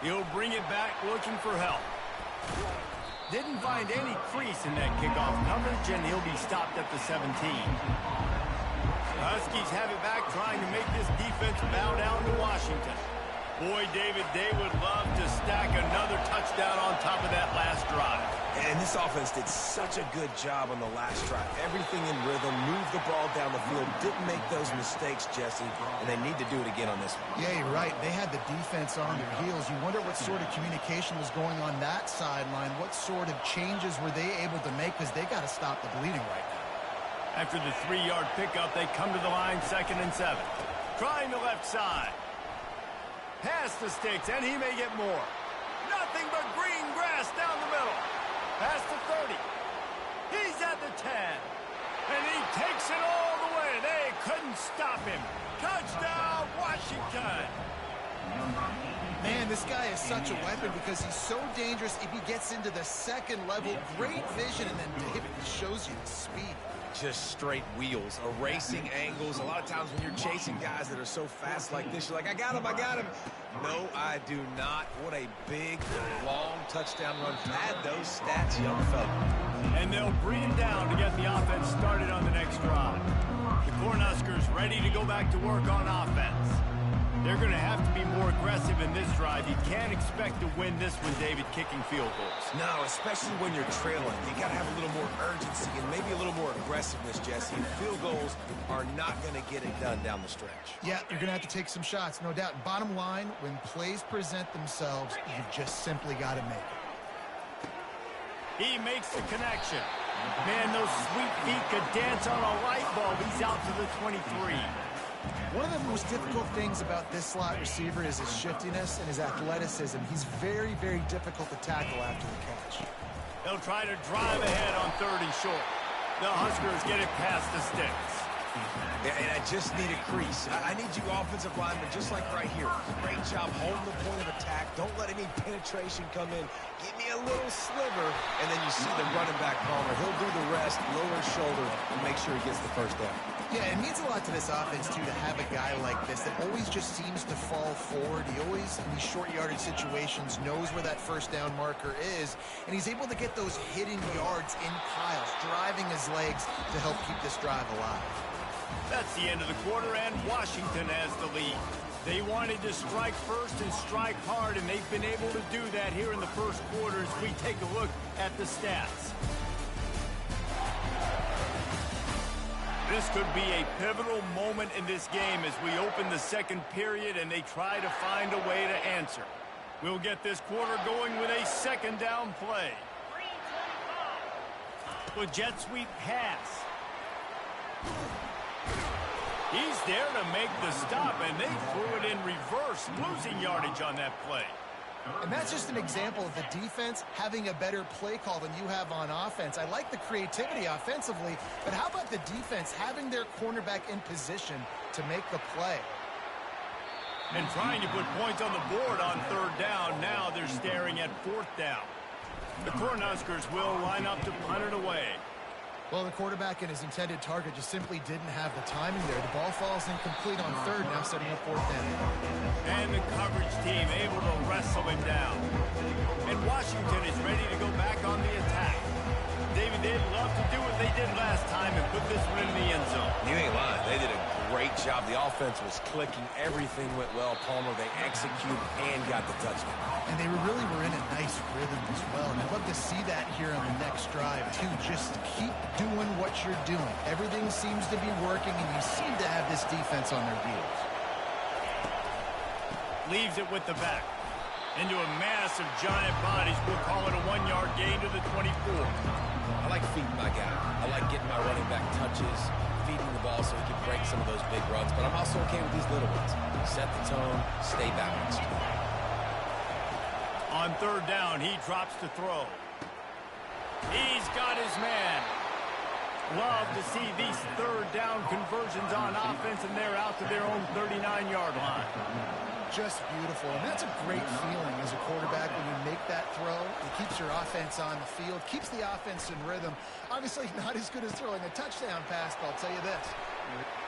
He'll bring it back looking for help. Didn't find any crease in that kickoff coverage, and he'll be stopped at the 17. The Huskies have it back, trying to make this defense bow down to Washington. Boy, David, they would love to stack another touchdown on top of that last drive. And this offense did such a good job on the last drive. Everything in rhythm, moved the ball down the field, didn't make those mistakes, Jesse, and they need to do it again on this one. Yeah, you're right. They had the defense on their heels. You wonder what sort of communication was going on that sideline. What sort of changes were they able to make, because they got to stop the bleeding right now. After the 3-yard pickup, they come to the line 2nd and 7. Trying the left side. Past the sticks, and he may get more. Nothing but green grass down the middle. Past the 30. He's at the 10. And he takes it all the way. They couldn't stop him. Touchdown, Washington. Man, this guy is such a weapon because he's so dangerous if he gets into the second level. Great vision, and then David shows you the speed. Just straight wheels, erasing angles. A lot of times when you're chasing guys that are so fast like this, you're like, I got him, I got him. No, I do not. What a big, long touchdown run. Add those stats, young fella. And they'll bring him down to get the offense started on the next drive. The Cornhuskers ready to go back to work on offense. They're going to have to be more aggressive in this drive. You can't expect to win this one, David, kicking field goals. No, especially when you're trailing. You got to have a little more urgency and maybe a little more aggressiveness, Jesse. And field goals are not going to get it done down the stretch. Yeah, you're going to have to take some shots, no doubt. Bottom line, when plays present themselves, you just simply got to make it. He makes the connection. Man, those sweet feet could dance on a light bulb. He's out to the 23. One of the most difficult things about this slot receiver is his shiftiness and his athleticism. He's very, very difficult to tackle after the catch. They'll try to drive ahead on 3rd and short. The Huskers get it past the sticks. And I just need a crease. I need you offensive linemen, just like right here. Great job holding the point of attack. Don't let any penetration come in. Give me a little sliver, and then you see the running back, Palmer. He'll do the rest, lower his shoulder, and make sure he gets the first down. Yeah, it means a lot to this offense, too, to have a guy like this that always just seems to fall forward. He always, in these short yardage situations, knows where that first down marker is, and he's able to get those hidden yards in piles, driving his legs to help keep this drive alive. That's the end of the quarter, and Washington has the lead. They wanted to strike first and strike hard, and they've been able to do that here in the first quarter as we take a look at the stats. This could be a pivotal moment in this game as we open the second period and they try to find a way to answer. We'll get this quarter going with a second down play. With jet sweep pass. He's there to make the stop, and they threw it in reverse, losing yardage on that play. And that's just an example of the defense having a better play call than you have on offense. I like the creativity offensively, but how about the defense having their cornerback in position to make the play? And trying to put points on the board on third down. Now they're staring at fourth down. The Cornhuskers will line up to punt it away. Well, the quarterback and his intended target just simply didn't have the timing there. The ball falls incomplete on third, now setting up fourth down. And the coverage team able to wrestle him down. And Washington is ready to go back on the attack. David, they'd love to do what they did last time and put this one in the end zone. You ain't lying. They did a great job. The offense was clicking. Everything went well. Palmer, they executed and got the touchdown. And they really were in a nice rhythm as well. And I'd love to see that here on the next drive, too. Just keep doing what you're doing. Everything seems to be working, and you seem to have this defense on their heels. Leaves it with the back. Into a mass of giant bodies. We'll call it a 1-yard gain to the 24. I like feeding my guy. I like getting my running back touches, feeding the ball so he can break some of those big runs. But I'm also okay with these little ones. Set the tone, stay balanced. On third down, he drops to throw. He's got his man. Love to see these third down conversions on offense, and they're out to their own 39-yard line. Just beautiful. And that's a great feeling as a quarterback when you make that throw. It keeps your offense on the field, keeps the offense in rhythm. Obviously not as good as throwing a touchdown pass, but I'll tell you this.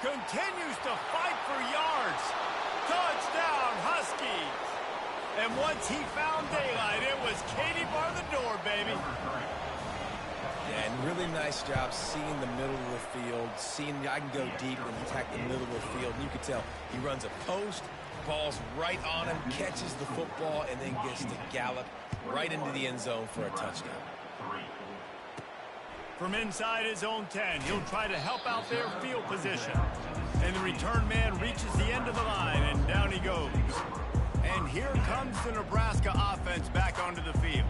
Continues to fight for yards. Touchdown, Huskies. And once he found daylight, it was Katie bar the door, baby. Yeah, and really nice job seeing the middle of the field, seeing I can go deep and attack the middle of the field. And you can tell he runs a post, ball's right on him, catches the football, and then gets to gallop right into the end zone for a touchdown. From inside his own 10, he'll try to help out their field position. And the return man reaches the end of the line, and down he goes. And here comes the Nebraska offense back onto the field.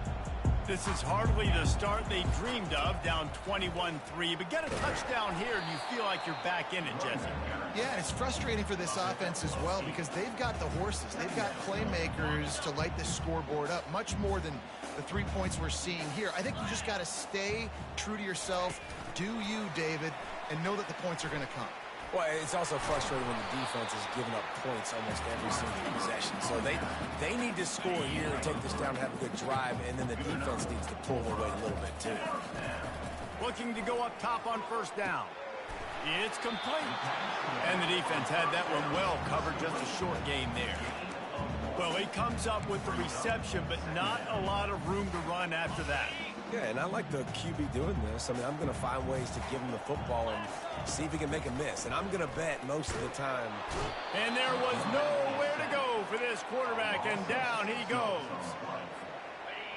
This is hardly the start they dreamed of, down 21-3. But get a touchdown here, and you feel like you're back in it, Jesse. Yeah, it's frustrating for this offense as well because they've got the horses. They've got playmakers to light this scoreboard up, much more than the 3 points we're seeing here. I think you just got to stay true to yourself, do you, David, and know that the points are going to come. Well, it's also frustrating when the defense is giving up points almost every single possession. So they need to score here and take this down and have a good drive, and then the defense needs to pull their weight a little bit too. Looking to go up top on first down. It's complete. And the defense had that one well covered, just a short gain there. Well, he comes up with the reception, but not a lot of room to run after that. Yeah, and I like the QB doing this. I mean, I'm going to find ways to give him the football and see if he can make a miss. And I'm going to bet most of the time. And there was nowhere to go for this quarterback, and down he goes.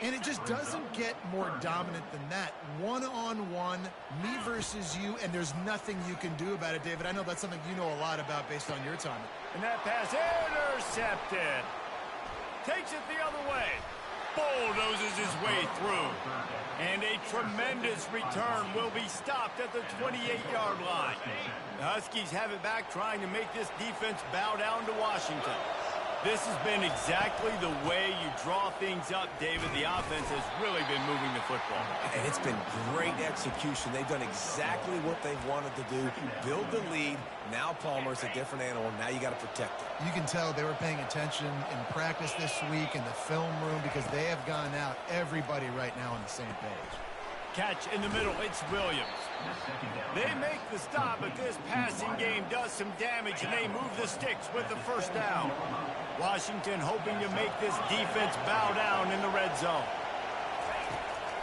And it just doesn't get more dominant than that. One-on-one, me versus you, and there's nothing you can do about it, David. I know that's something you know a lot about based on your time. And that pass intercepted. Takes it the other way. Bulldozes his way through. And a tremendous return will be stopped at the 28-yard line. The Huskies have it back, trying to make this defense bow down to Washington. This has been exactly the way you draw things up, David. The offense has really been moving the football. And it's been great execution. They've done exactly what they've wanted to do. Build the lead. Now Palmer's a different animal. Now you got to protect it. You can tell they were paying attention in practice this week in the film room because they have gone out, everybody right now on the same page. Catch in the middle, it's Williams. They make the stop, but this passing game does some damage, and they move the sticks with the first down. Washington hoping to make this defense bow down in the red zone.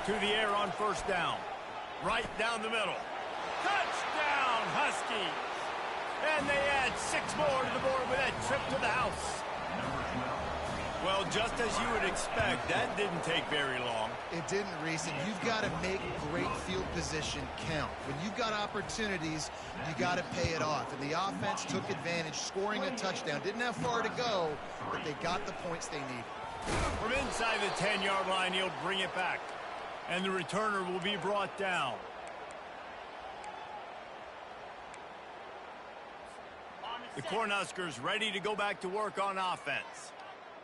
To the air on first down. Right down the middle. Touchdown, Huskies! And they add 6 more to the board with that trip to the house. Well, just as you would expect, that didn't take very long. It didn't, Reese, and you've got to make great field position count. When you've got opportunities, you got to pay it off. And the offense took advantage, scoring a touchdown. Didn't have far to go, but they got the points they needed. From inside the 10-yard line, he'll bring it back. And the returner will be brought down. The Cornhuskers ready to go back to work on offense.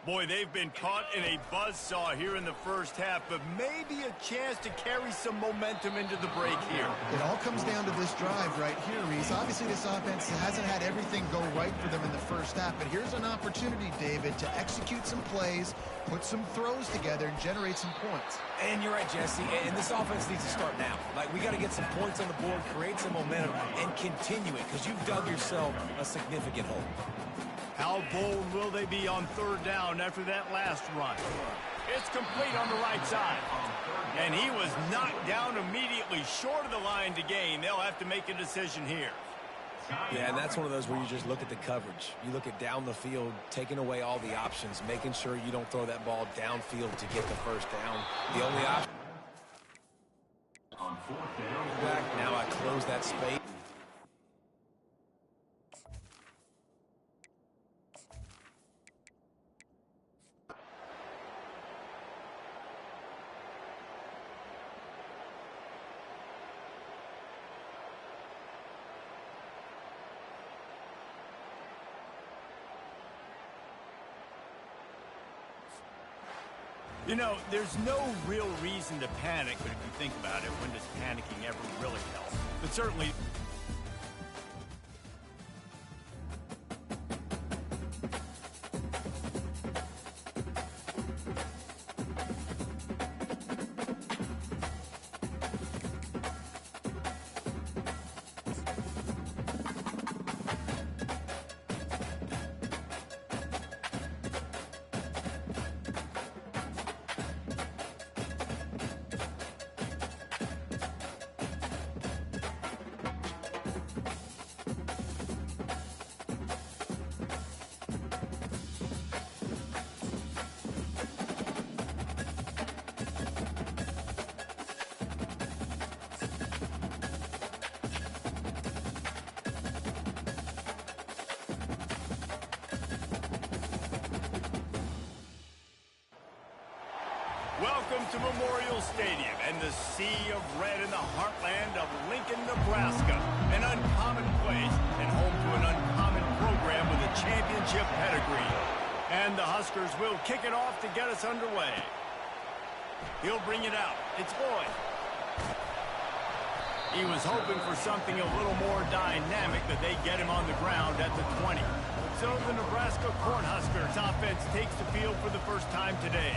Boy, they've been caught in a buzzsaw here in the first half, but maybe a chance to carry some momentum into the break here. It all comes down to this drive right here, Reese. Obviously, this offense hasn't had everything go right for them in the first half, but here's an opportunity, David, to execute some plays, put some throws together, and generate some points. And you're right, Jesse, and this offense needs to start now. Like, we got to get some points on the board, create some momentum, and continue it, because you've dug yourself a significant hole. How bold will they be on third down after that last run? It's complete on the right side. And he was knocked down immediately short of the line to gain. They'll have to make a decision here. Yeah, and that's one of those where you just look at the coverage. You look at down the field, taking away all the options, making sure you don't throw that ball downfield to get the first down. The only option. Back, now I close that space. You know, there's no real reason to panic, but if you think about it, when does panicking ever really help? But certainly... Welcome to Memorial Stadium and the sea of red in the heartland of Lincoln, Nebraska. An uncommon place and home to an uncommon program with a championship pedigree. And the Huskers will kick it off to get us underway. He'll bring it out. It's Boyd. He was hoping for something a little more dynamic, but they get him on the ground at the 20. So the Nebraska Cornhuskers offense takes the field for the first time today.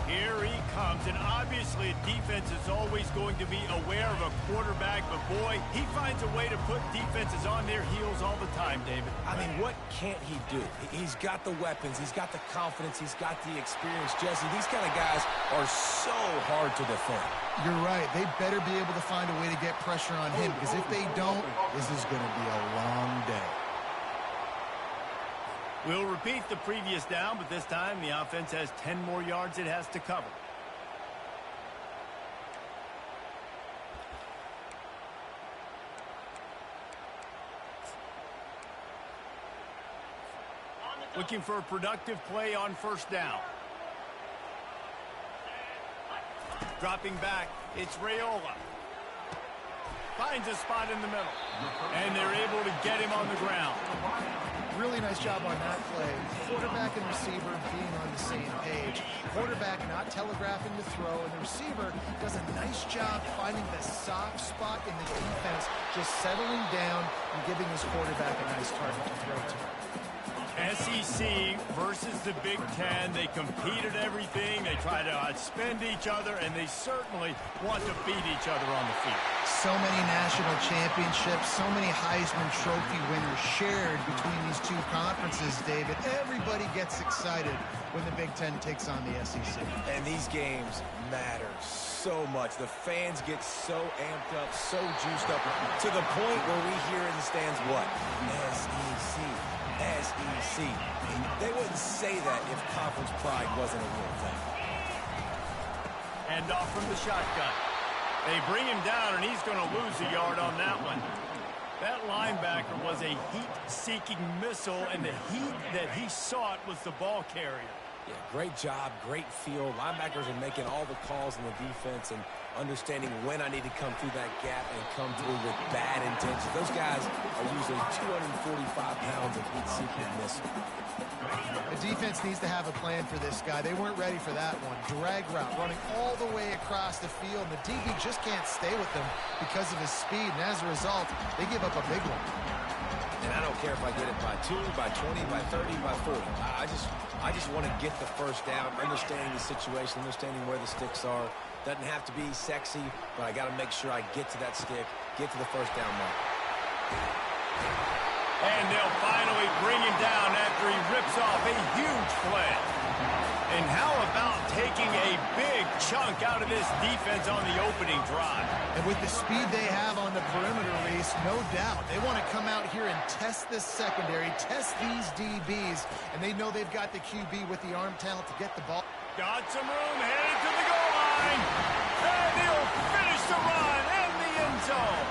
Here he comes, and obviously defense is always going to be aware of a quarterback, but boy, he finds a way to put defenses on their heels all the time, David. I mean, what can't he do? He's got the weapons, he's got the confidence, he's got the experience. Jesse, these kind of guys are so hard to defend. You're right. They better be able to find a way to get pressure on him, because if they don't, this is going to be a long day. We'll repeat the previous down, but this time the offense has 10 more yards it has to cover. Looking for a productive play on first down. Dropping back, it's Raiola. Finds a spot in the middle. And they're able to get him on the ground. Really nice job on that play. Quarterback and receiver being on the same page. Quarterback not telegraphing the throw, and the receiver does a nice job finding the soft spot in the defense, just settling down and giving his quarterback a nice target to throw to. SEC versus the Big Ten. They compete at everything. They try to outspend each other, and they certainly want to beat each other on the field. So many national championships, so many Heisman Trophy winners shared between these two conferences, David. Everybody gets excited when the Big Ten takes on the SEC. And these games matter so much. The fans get so amped up, so juiced up, to the point where we hear in the stands, what? SEC. SEC. They wouldn't say that if conference pride wasn't a real thing. And off from the shotgun. They bring him down, and he's going to lose a yard on that one. That linebacker was a heat-seeking missile, and the heat that he sought was the ball carrier. Yeah, great job, great feel. Linebackers are making all the calls in the defense and understanding when I need to come through that gap and come through with bad intentions. Those guys are usually 245 pounds of heat-seeking missile. The defense needs to have a plan for this guy. They weren't ready for that one. Drag route, running all the way across the field. And the DB just can't stay with them because of his speed. And as a result, they give up a big one. And I don't care if I get it by 2, by 20, by 30, by 40. I just want to get the first down, understanding the situation, understanding where the sticks are. Doesn't have to be sexy, but I got to make sure I get to that stick, get to the first down mark. And they'll finally bring him down after he rips off a huge play. And how about taking a big chunk out of this defense on the opening drive? And with the speed they have on the perimeter, Reese, no doubt, they want to come out here and test this secondary, test these DBs, and they know they've got the QB with the arm talent to get the ball. Got some room, headed to the goal line. And he'll finish the run in the end zone.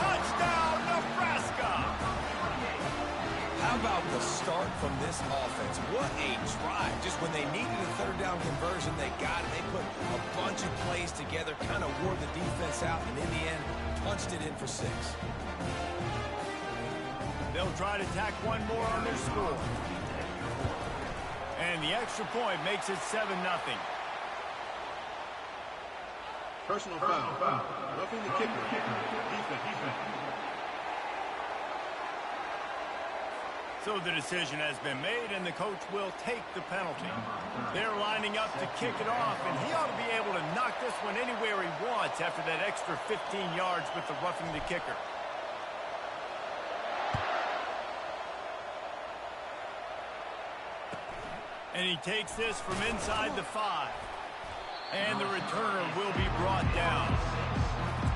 Touchdown, Nebraska. How about the start from this offense? What a drive. Just when they needed a third down conversion, they got it. They put a bunch of plays together, kind of wore the defense out, and in the end, punched it in for 6. They'll try to tack one more on their score. And the extra point makes it 7-0. Personal foul. Roughing the kicker. Defense. So the decision has been made, and the coach will take the penalty. They're lining up to kick it off, and he ought to be able to knock this one anywhere he wants after that extra 15 yards with the roughing the kicker. And he takes this from inside the 5. And the returner will be brought down.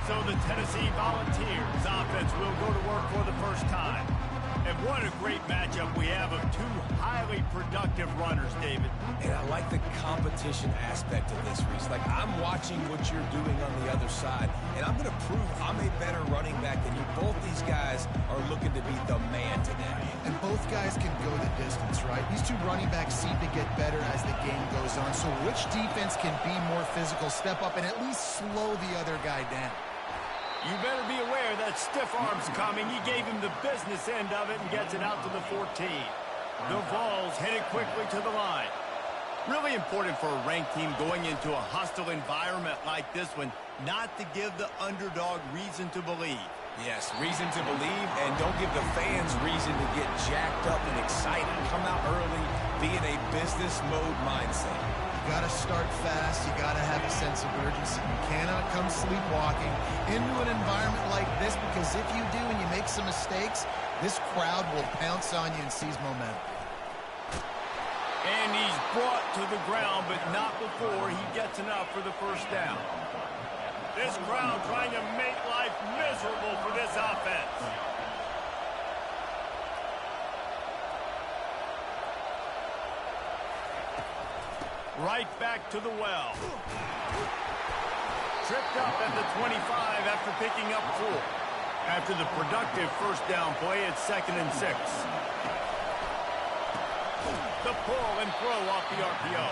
So the Tennessee Volunteers offense will go to work for the first time. And what a great matchup we have of two highly productive runners, David. And I like the competition aspect of this, Reese. Like, I'm watching what you're doing on the other side, and I'm going to prove I'm a better running back than you. Both these guys are looking to be the man today. And both guys can go the distance, right? These two running backs seem to get better as the game goes on. So which defense can be more physical, step up, and at least slow the other guy down? You better be aware that stiff arm's coming. He gave him the business end of it and gets it out to the 14. The Vols headed quickly to the line. Really important for a ranked team going into a hostile environment like this one, not to give the underdog reason to believe. Yes, reason to believe, and don't give the fans reason to get jacked up and excited. Come out early, be in a business mode mindset. You got to start fast. You got to have a sense of urgency. You cannot come sleepwalking into an environment like this, because if you do and you make some mistakes, this crowd will pounce on you and seize momentum. And he's brought to the ground, but not before he gets enough for the first down. This crowd trying to make life miserable for this offense. Right back to the well. Tripped up at the 25 after picking up 4. After the productive first down play, it's 2nd and 6. The pull and throw off the RPO.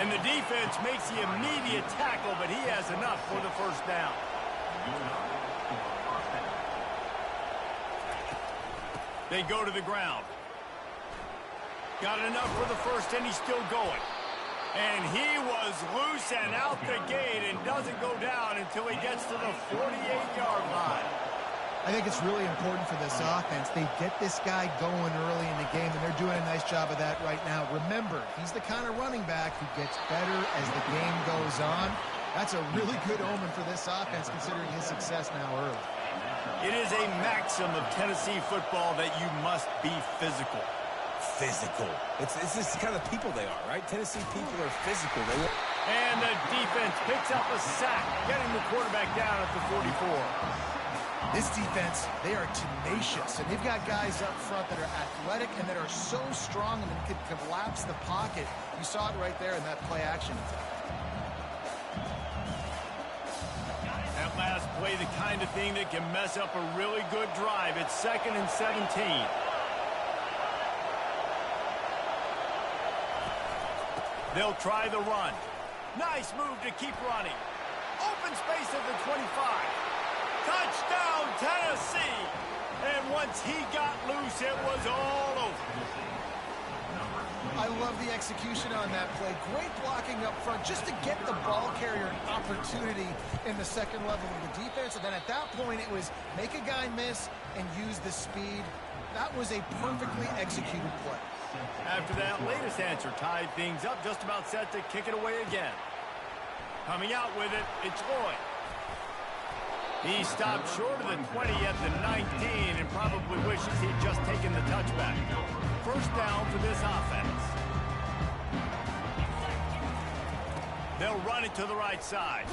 And the defense makes the immediate tackle, but he has enough for the first down. They go to the ground. Got enough for the first, and he's still going. And he was loose and out the gate and doesn't go down until he gets to the 48-yard line. I think it's really important for this offense. They get this guy going early in the game, and they're doing a nice job of that right now. Remember, he's the kind of running back who gets better as the game goes on. That's a really good omen for this offense, considering his success now early. It is a maxim of Tennessee football that you must be physical. Physical. It's just kind of the people they are, right? Tennessee people are physical. And the defense picks up a sack, getting the quarterback down at the 44. This defense, they are tenacious, and they've got guys up front that are athletic and that are so strong and can collapse the pocket. You saw it right there in that play action attack. That last play, the kind of thing that can mess up a really good drive. It's 2nd and 17. They'll try the run. Nice move to keep running. Open space at the 25. Touchdown, Tennessee! And once he got loose, it was all over. I love the execution on that play. Great blocking up front just to get the ball carrier an opportunity in the second level of the defense. And then at that point, it was make a guy miss and use the speed. That was a perfectly executed play. After that latest answer tied things up, just about set to kick it away again. Coming out with it, it's Lloyd. He stopped short of the 20 at the 19 and probably wishes he'd just taken the touchback. First down for this offense. They'll run it to the right side.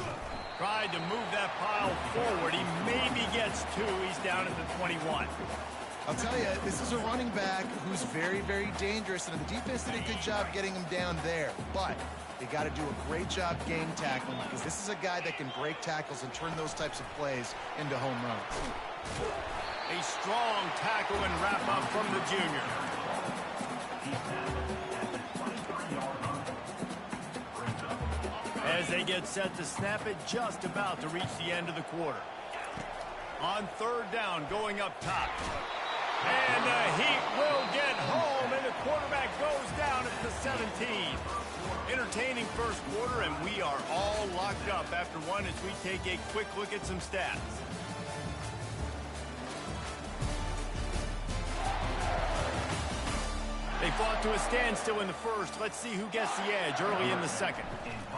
Tried to move that pile forward. He maybe gets 2. He's down at the 21. I'll tell you, this is a running back who's very, very dangerous, and the defense did a good job getting him down there. But they got to do a great job game tackling, because this is a guy that can break tackles and turn those types of plays into home runs. A strong tackle and wrap up from the junior. As they get set to snap it, just about to reach the end of the quarter. On third down, going up top. And the Heat will get home, and the quarterback goes down at the 17. Entertaining first quarter, and we are all locked up after one as we take a quick look at some stats. They fought to a standstill in the first. Let's see who gets the edge early in the second.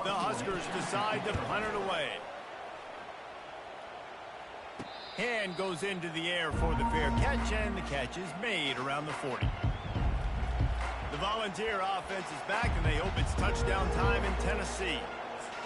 The Huskers decide to punt it away. Hand goes into the air for the fair catch, and the catch is made around the 40. The Volunteer offense is back, and they hope it's touchdown time in Tennessee.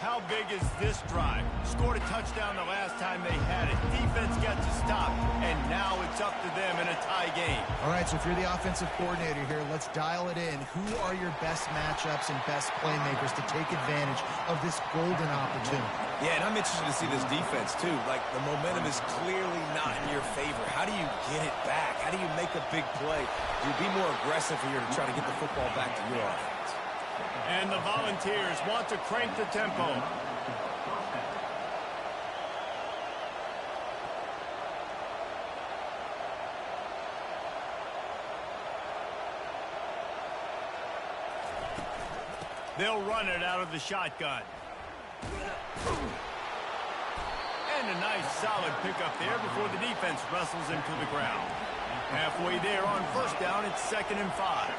How big is this drive? Scored a touchdown the last time they had it. Defense got to stop, and now it's up to them in a tie game. All right, so if you're the offensive coordinator here, let's dial it in. Who are your best matchups and best playmakers to take advantage of this golden opportunity? Yeah, and I'm interested to see this defense, too. Like, the momentum is clearly not in your favor. How do you get it back? How do you make a big play? You be more aggressive here to try to get the football back to your offense. And the Volunteers want to crank the tempo. They'll run it out of the shotgun. And a nice solid pickup there before the defense wrestles him to the ground. Halfway there on first down, it's 2nd and 5.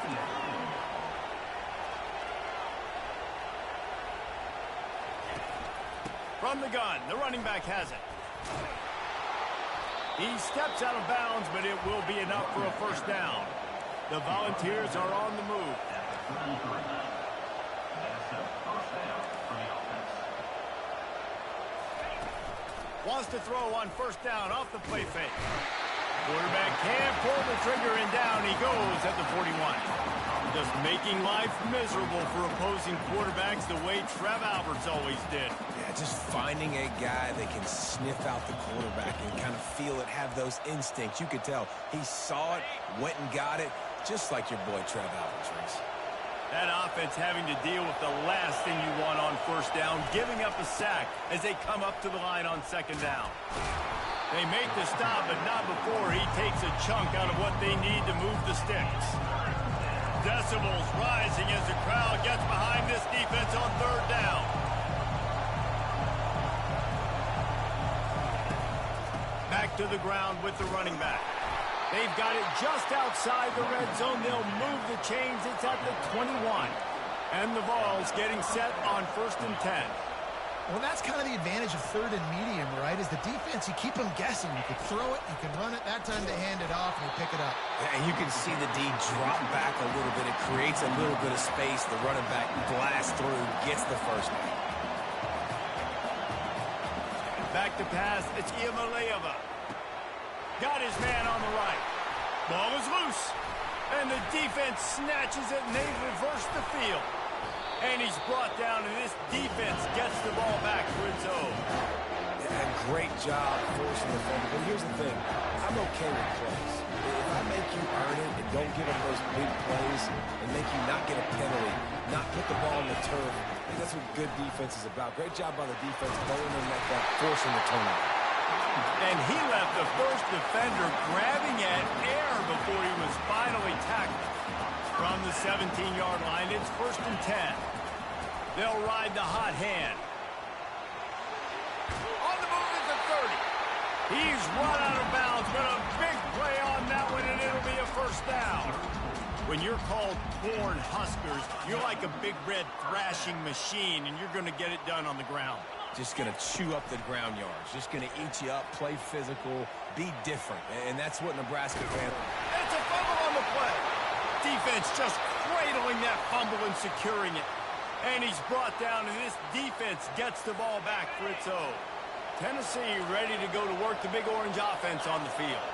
From the gun, the running back has it. He steps out of bounds, but it will be enough for a first down. The Volunteers are on the move. Wants to throw on first down off the play fake. Quarterback can't pull the trigger, and down he goes at the 41. Just making life miserable for opposing quarterbacks the way Trev Alberts always did. Yeah, just finding a guy that can sniff out the quarterback and kind of feel it, have those instincts. You could tell he saw it, went and got it, just like your boy Trev Alberts, Reese. That offense having to deal with the last thing you want on first down, giving up a sack as they come up to the line on second down. They make the stop, but not before he takes a chunk out of what they need to move the sticks. decibels rising as the crowd gets behind this defense on third down. Back to the ground with the running back. They've got it just outside the red zone. They'll move the chains. It's at the 21. And the Vols getting set on 1st and 10. Well, that's kind of the advantage of third and medium, right? Is the defense, you keep them guessing. You can throw it, you can run it. That time they hand it off and you pick it up. Yeah, and you can see the D drop back a little bit. It creates a little bit of space. The running back blasts through, gets the first down. Back to pass, it's Iamaleava. Got his man on the right. Ball is loose. And the defense snatches it, and they reverse the field. And he's brought down, and this defense gets the ball back for its own. Yeah, great job forcing the fumble. But here's the thing. I'm okay with plays. If I make you earn it and don't give them those big plays and make you not get a penalty, not put the ball on the turf, I think that's what good defense is about. Great job by the defense going in like that, forcing the turnover. And he left the first defender grabbing at air before he was finally tackled. From the 17-yard line, it's 1st and 10. They'll ride the hot hand. On the move at the 30. He's run out of bounds, but a big play on that one, and it'll be a first down. When you're called Corn Huskers, you're like a big red thrashing machine, and you're going to get it done on the ground. Just going to chew up the ground yards. Just going to eat you up, play physical, be different. And that's what Nebraska fans. That's a fumble on the play. Defense just cradling that fumble and securing it. And he's brought down, and this defense gets the ball back for its own. Tennessee ready to go to work the Big Orange offense on the field.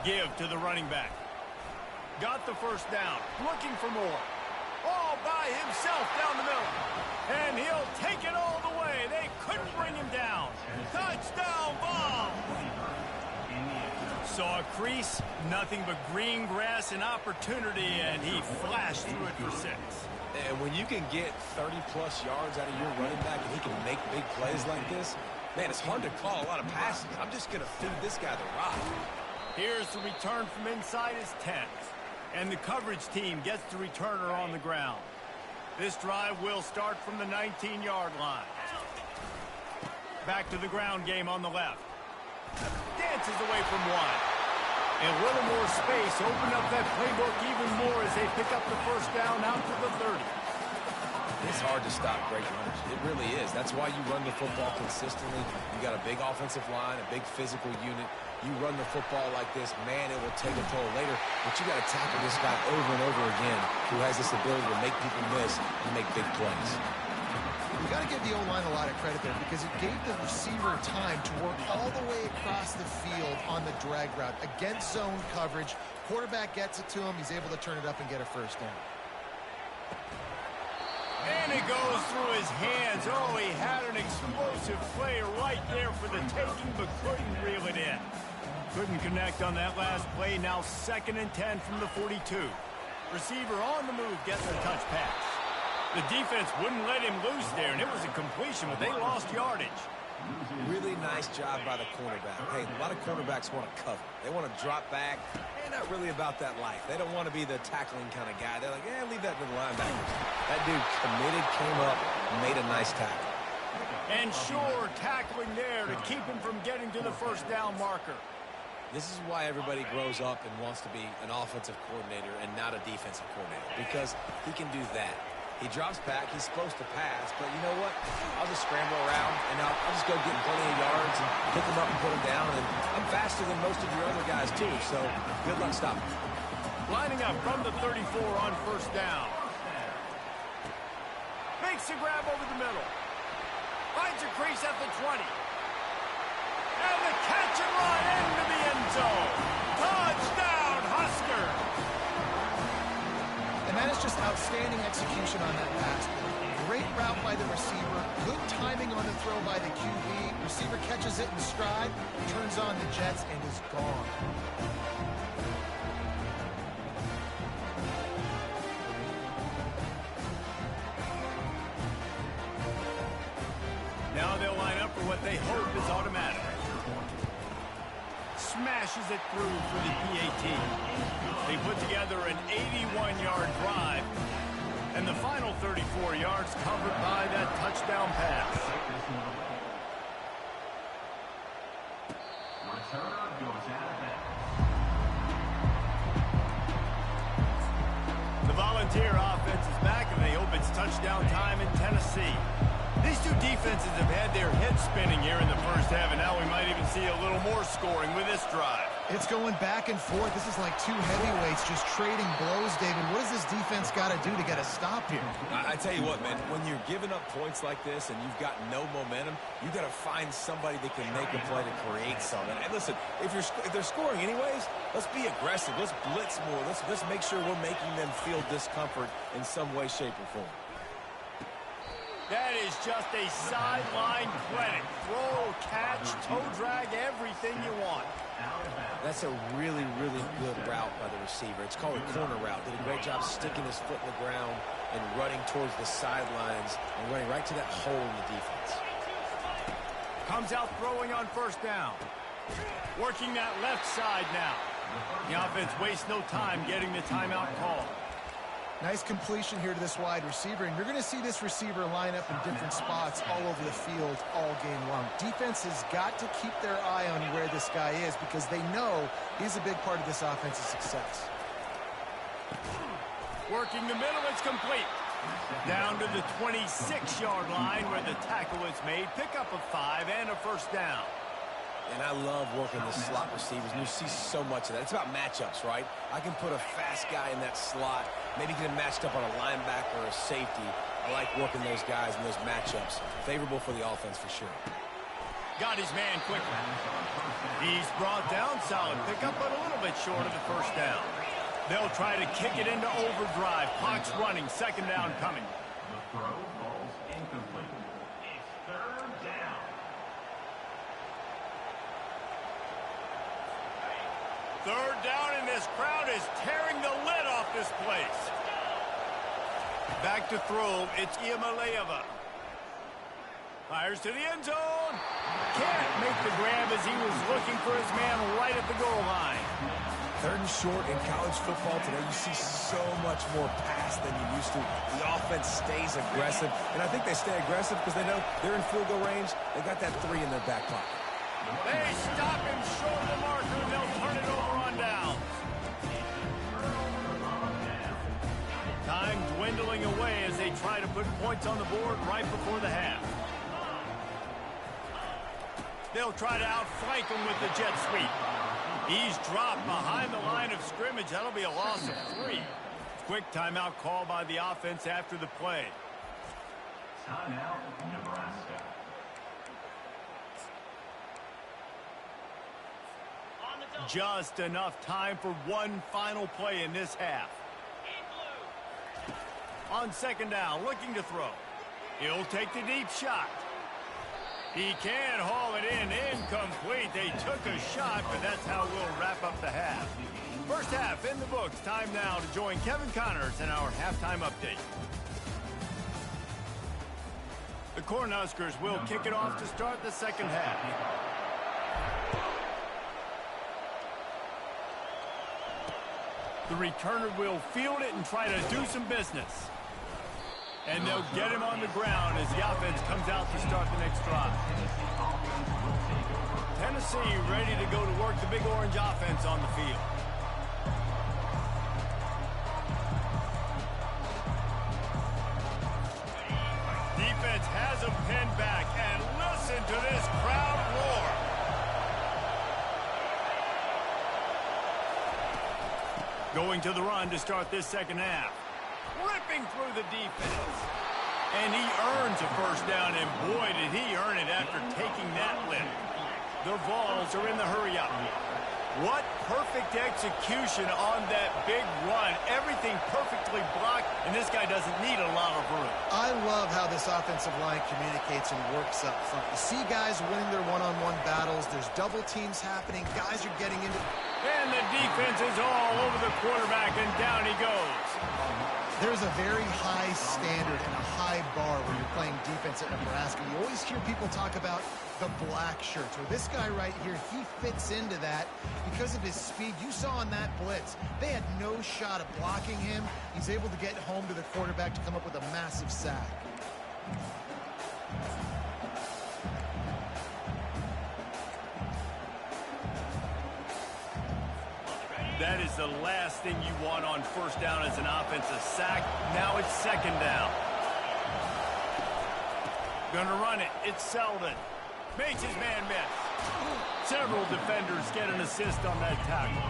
Give to the running back. Got the first down. Looking for more. All by himself down the middle. And he'll take it all the way. They couldn't bring him down. Touchdown ball. Saw a crease, nothing but green grass and opportunity, and he flashed through it for 6. And when you can get 30-plus yards out of your running back and he can make big plays like this, man, it's hard to call a lot of passes. I'm just going to feed this guy the rock. Here's the return from inside his tent. And the coverage team gets the returner on the ground. This drive will start from the 19-yard line. Back to the ground game on the left. Dances away from one. And a little more space. Open up that playbook even more as they pick up the first down out to the 30. It's hard to stop great runners. It really is. That's why you run the football consistently. You got a big offensive line, a big physical unit. You run the football like this, man, it will take a toll later. But you got to tackle this guy over and over again who has this ability to make people miss and make big plays. You got to give the O-line a lot of credit there because it gave the receiver time to work all the way across the field on the drag route against zone coverage. Quarterback gets it to him. He's able to turn it up and get a first down. And it goes through his hands. Oh, he had an explosive play right there for the taking, but couldn't reel it in. Couldn't connect on that last play. Now 2nd and 10 from the 42. Receiver on the move gets the touch pass. The defense wouldn't let him loose there, and it was a completion, but they lost yardage. Really nice job by the cornerback. Hey, a lot of cornerbacks want to cover. They want to drop back. They're not really about that life. They don't want to be the tackling kind of guy. They're like, leave that to the linebackers. That dude committed, came up, and made a nice tackle. And sure, tackling there to keep him from getting to the first down marker. This is why everybody grows up and wants to be an offensive coordinator and not a defensive coordinator, because he can do that. He drops back. He's supposed to pass, but you know what? I'll just scramble around, and I'll just go get plenty of yards and pick them up and put them down, and I'm faster than most of your other guys, too, so good luck stopping. Lining up from the 34 on first down. Makes a grab over the middle. Finds a crease at the 20. And the catch and run into the end zone. Touchdown, Husker! And that is just outstanding execution on that pass. Great route by the receiver. Good timing on the throw by the QB. Receiver catches it in stride, turns on the jets, and is gone. Now they'll line up for what they hope is automatic. smashes it through for the PAT. They put together an 81-yard drive, and the final 34 yards covered by that touchdown pass. Returner goes out of bounds. The Volunteer offense is back, and they hope it's touchdown time in Tennessee. These two defenses have had their heads spinning here in the first half, and now we might even see a little more scoring with this drive. It's going back and forth. This is like two heavyweights just trading blows, David. What does this defense got to do to get a stop here? I tell you what, man, when you're giving up points like this and you've got no momentum, you got to find somebody that can make a play to create something. And listen, if they're scoring anyways, let's be aggressive. Let's blitz more. Let's make sure we're making them feel discomfort in some way, shape, or form. That is just a sideline clinic. Throw, catch, toe drag, everything you want. That's a really, really good route by the receiver. It's called a corner route. Did a great job sticking his foot in the ground and running towards the sidelines and running right to that hole in the defense. Comes out throwing on first down. Working that left side now. The offense wastes no time getting the timeout call. Nice completion here to this wide receiver, and you're going to see this receiver line up in different spots all over the field all game long. Defense has got to keep their eye on where this guy is because they know he's a big part of this offense's success. Working the middle, it's complete. Down to the 26-yard line where the tackle is made. Pick up a 5 and a first down. And I love working the slot receivers, and you see so much of that. It's about matchups, right? I can put a fast guy in that slot, maybe get him matched up on a linebacker or a safety. I like working those guys in those matchups. Favorable for the offense for sure. Got his man quickly. He's brought down, solid pickup, but a little bit short of the first down. They'll try to kick it into overdrive. Clock's running, second down coming. The throw falls incomplete. It's third down. Third down, and this crowd is tearing the lid off this place. Back to throw, it's Iamaleava. Fires to the end zone. Can't make the grab as he was looking for his man right at the goal line. Third and short in college football today, you see so much more pass than you used to. The offense stays aggressive, and I think they stay aggressive because they know they're in field goal range. They got that 3 in their back pocket. They stop him short of the marker, and they'll turn it over on down. Time dwindling away as they try to put points on the board right before the half. They'll try to outflank him with the jet sweep. He's dropped behind the line of scrimmage. That'll be a loss of 3. Quick timeout call by the offense after the play. Timeout, Nebraska. Just enough time for one final play in this half. On second down, looking to throw. He'll take the deep shot. He can haul it in, incomplete. They took a shot, but that's how we'll wrap up the half. First half in the books. Time now to join Kevin Connors in our halftime update. The Cornhuskers will kick it off to start the second half. The returner will field it and try to do some business. And they'll get him on the ground as the offense comes out to start the next drive. Tennessee ready to go to work the Big Orange offense on the field. Defense has him pinned back, and listen to this crowd roar. Going to the run to start this second half. Ripping through the defense. And he earns a first down, and boy, did he earn it after taking that lift. The Vols are in the hurry-up. What perfect execution on that big run. Everything perfectly blocked, and this guy doesn't need a lot of room. I love how this offensive line communicates and works up front. You see guys winning their one-on-one battles. There's double teams happening. Guys are getting into... And the defense is all over the quarterback, and down he goes. There's a very high standard and a high bar when you're playing defense at Nebraska. You always hear people talk about the black shirts. Well, this guy right here, he fits into that because of his speed. You saw on that blitz, they had no shot of blocking him. He's able to get home to the quarterback to come up with a massive sack. That is the last thing you want on first down as an offensive sack. Now it's second down. Gonna run it. It's Selden. Makes his man miss. Several defenders get an assist on that tackle.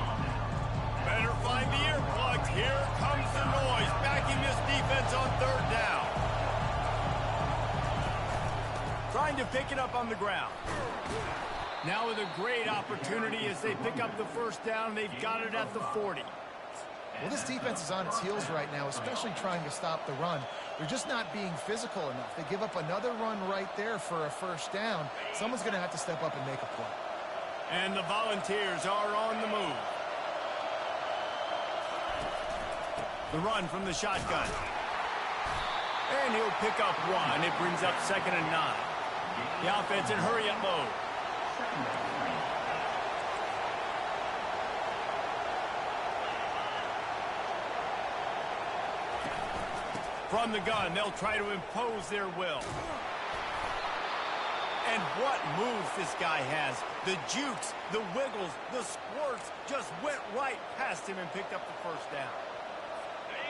Better find the earplugs. Here comes the noise, backing this defense on third down. Trying to pick it up on the ground. Now with a great opportunity as they pick up the first down. They've got it at the 40. Well, this defense is on its heels right now, especially trying to stop the run. They're just not being physical enough. They give up another run right there for a first down. Someone's going to have to step up and make a play. And the Volunteers are on the move. The run from the shotgun. And he'll pick up one. It brings up 2nd and 9. The offense in hurry-up mode. From the gun, they'll try to impose their will. And what moves this guy has. The jukes, the wiggles, the squirts just went right past him and picked up the first down.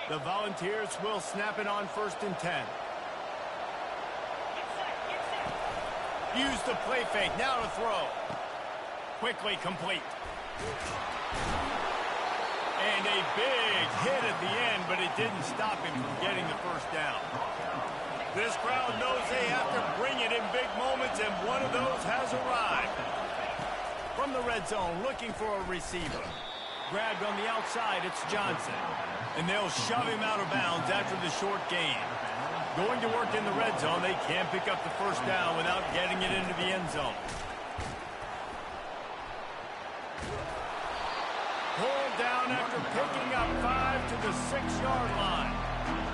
The Volunteers will snap it on 1st and 10. Use the play fake, now to throw. Quickly complete. And a big hit at the end, but it didn't stop him from getting the first down. This crowd knows they have to bring it in big moments, and one of those has arrived. From the red zone, looking for a receiver. Grabbed on the outside, it's Johnson. And they'll shove him out of bounds after the short gain. Going to work in the red zone, they can't pick up the first down without getting it into the end zone. Pulled down after picking up 5 to the 6-yard line.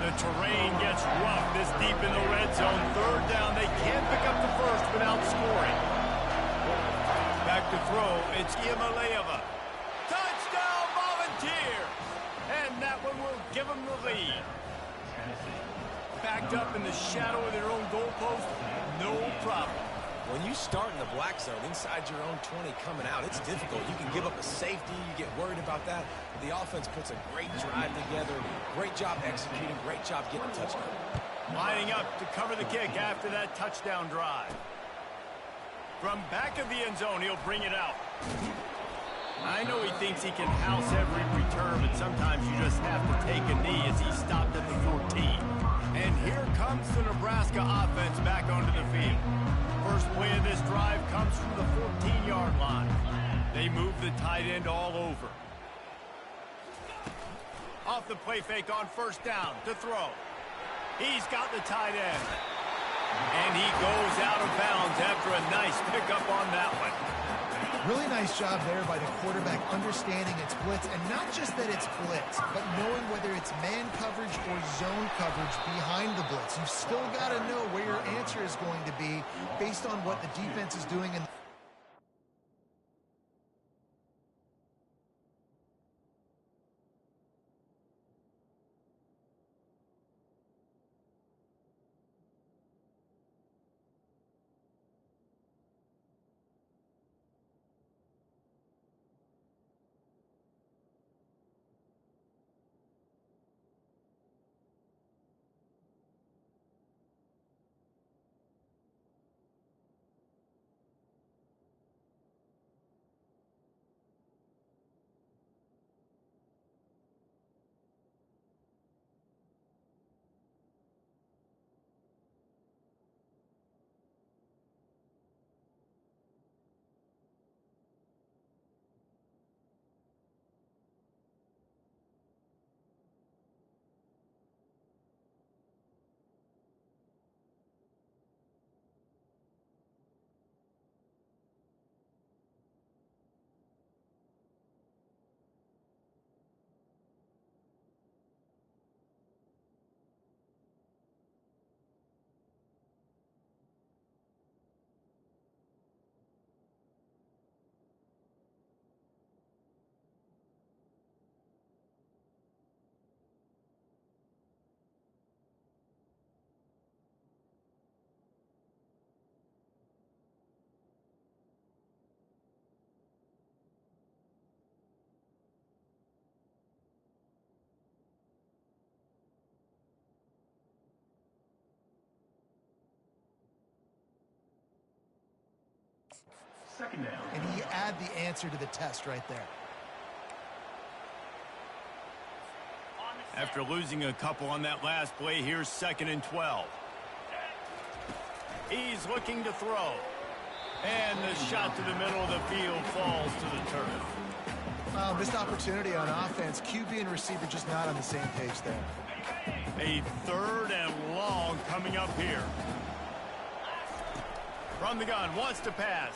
The terrain gets rough this deep in the red zone. Third down, they can't pick up the first without scoring. Back to throw, it's Iamaleava. Touchdown, Volunteers! And that one will give them the lead. Backed up in the shadow of their own goalpost, no problem. When you start in the black zone inside your own 20 coming out, it's difficult. You can give up a safety. You get worried about that. The offense puts a great drive together. Great job executing. Great job getting a touchdown. Lining up to cover the kick after that touchdown drive. From back of the end zone, he'll bring it out. I know he thinks he can house every return, but sometimes you just have to take a knee as he stopped at the 14. And here comes the Nebraska offense back onto the field. First play of this drive comes from the 14-yard line. They move the tight end all over. Off the play fake on first down to throw. He's got the tight end. And he goes out of bounds after a nice pickup on that one. Really nice job there by the quarterback understanding it's blitz, and not just that it's blitz, but knowing whether it's man coverage or zone coverage behind the blitz. You've still got to know where your answer is going to be based on what the defense is doing in Second down. And he had the answer to the test right there. After losing a couple on that last play, here's 2nd and 12. He's looking to throw. And the shot to the middle of the field falls to the turf. Missed opportunity on offense. QB and receiver just not on the same page there. A 3rd and long coming up here. From the gun, wants to pass.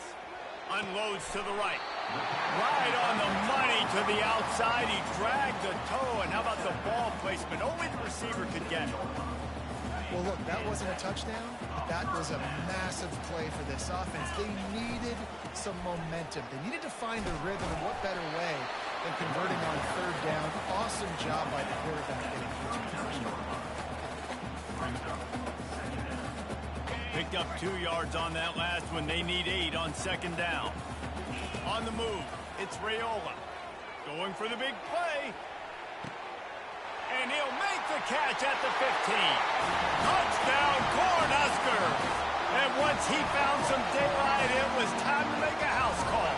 Unloads to the right. Right on the money to the outside. He dragged the toe. And how about the ball placement? Only the receiver could get it. Well, look, that wasn't a touchdown. That was a massive play for this offense. They needed some momentum. They needed to find a rhythm, and what better way than converting on 3rd down. Awesome job by the quarterback getting through the first down. Picked up 2 yards on that last one. They need 8 on 2nd down. On the move, it's Raiola. Going for the big play. And he'll make the catch at the 15. Touchdown, Cornhuskers! And once he found some daylight, it was time to make a house call.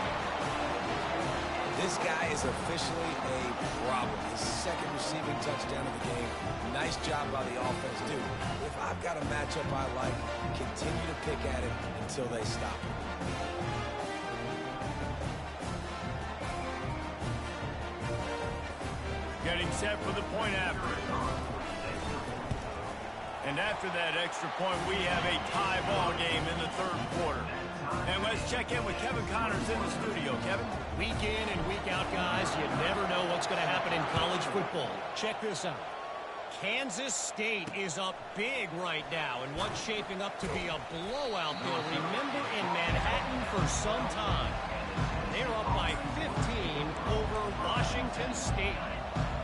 This guy is officially a problem. His 2nd receiving touchdown of the game. Nice job by the offense, dude. If I've got a matchup I like, continue to pick at it until they stop. Getting set for the point after. And after that extra point, we have a tie ball game in the 3rd quarter. And let's check in with Kevin Connors in the studio. Kevin? Week in and week out, guys, you never know what's going to happen in college football. Check this out. Kansas State is up big right now, and what's shaping up to be a blowout they'll remember in Manhattan for some time. They're up by 15 over Washington State.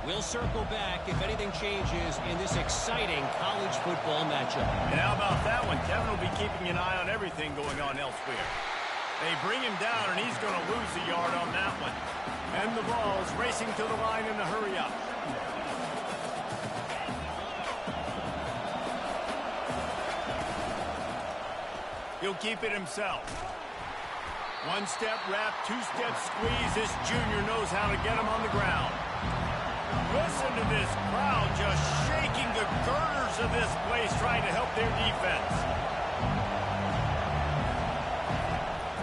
We'll circle back if anything changes in this exciting college football matchup. And how about that one? Kevin will be keeping an eye on everything going on elsewhere. They bring him down, and he's going to lose a yard on that one. And the ball's racing to the line in a hurry up. He'll keep it himself. 1-step wrap, 2-step squeeze. This junior knows how to get him on the ground. Listen to this crowd just shaking the girders of this place trying to help their defense.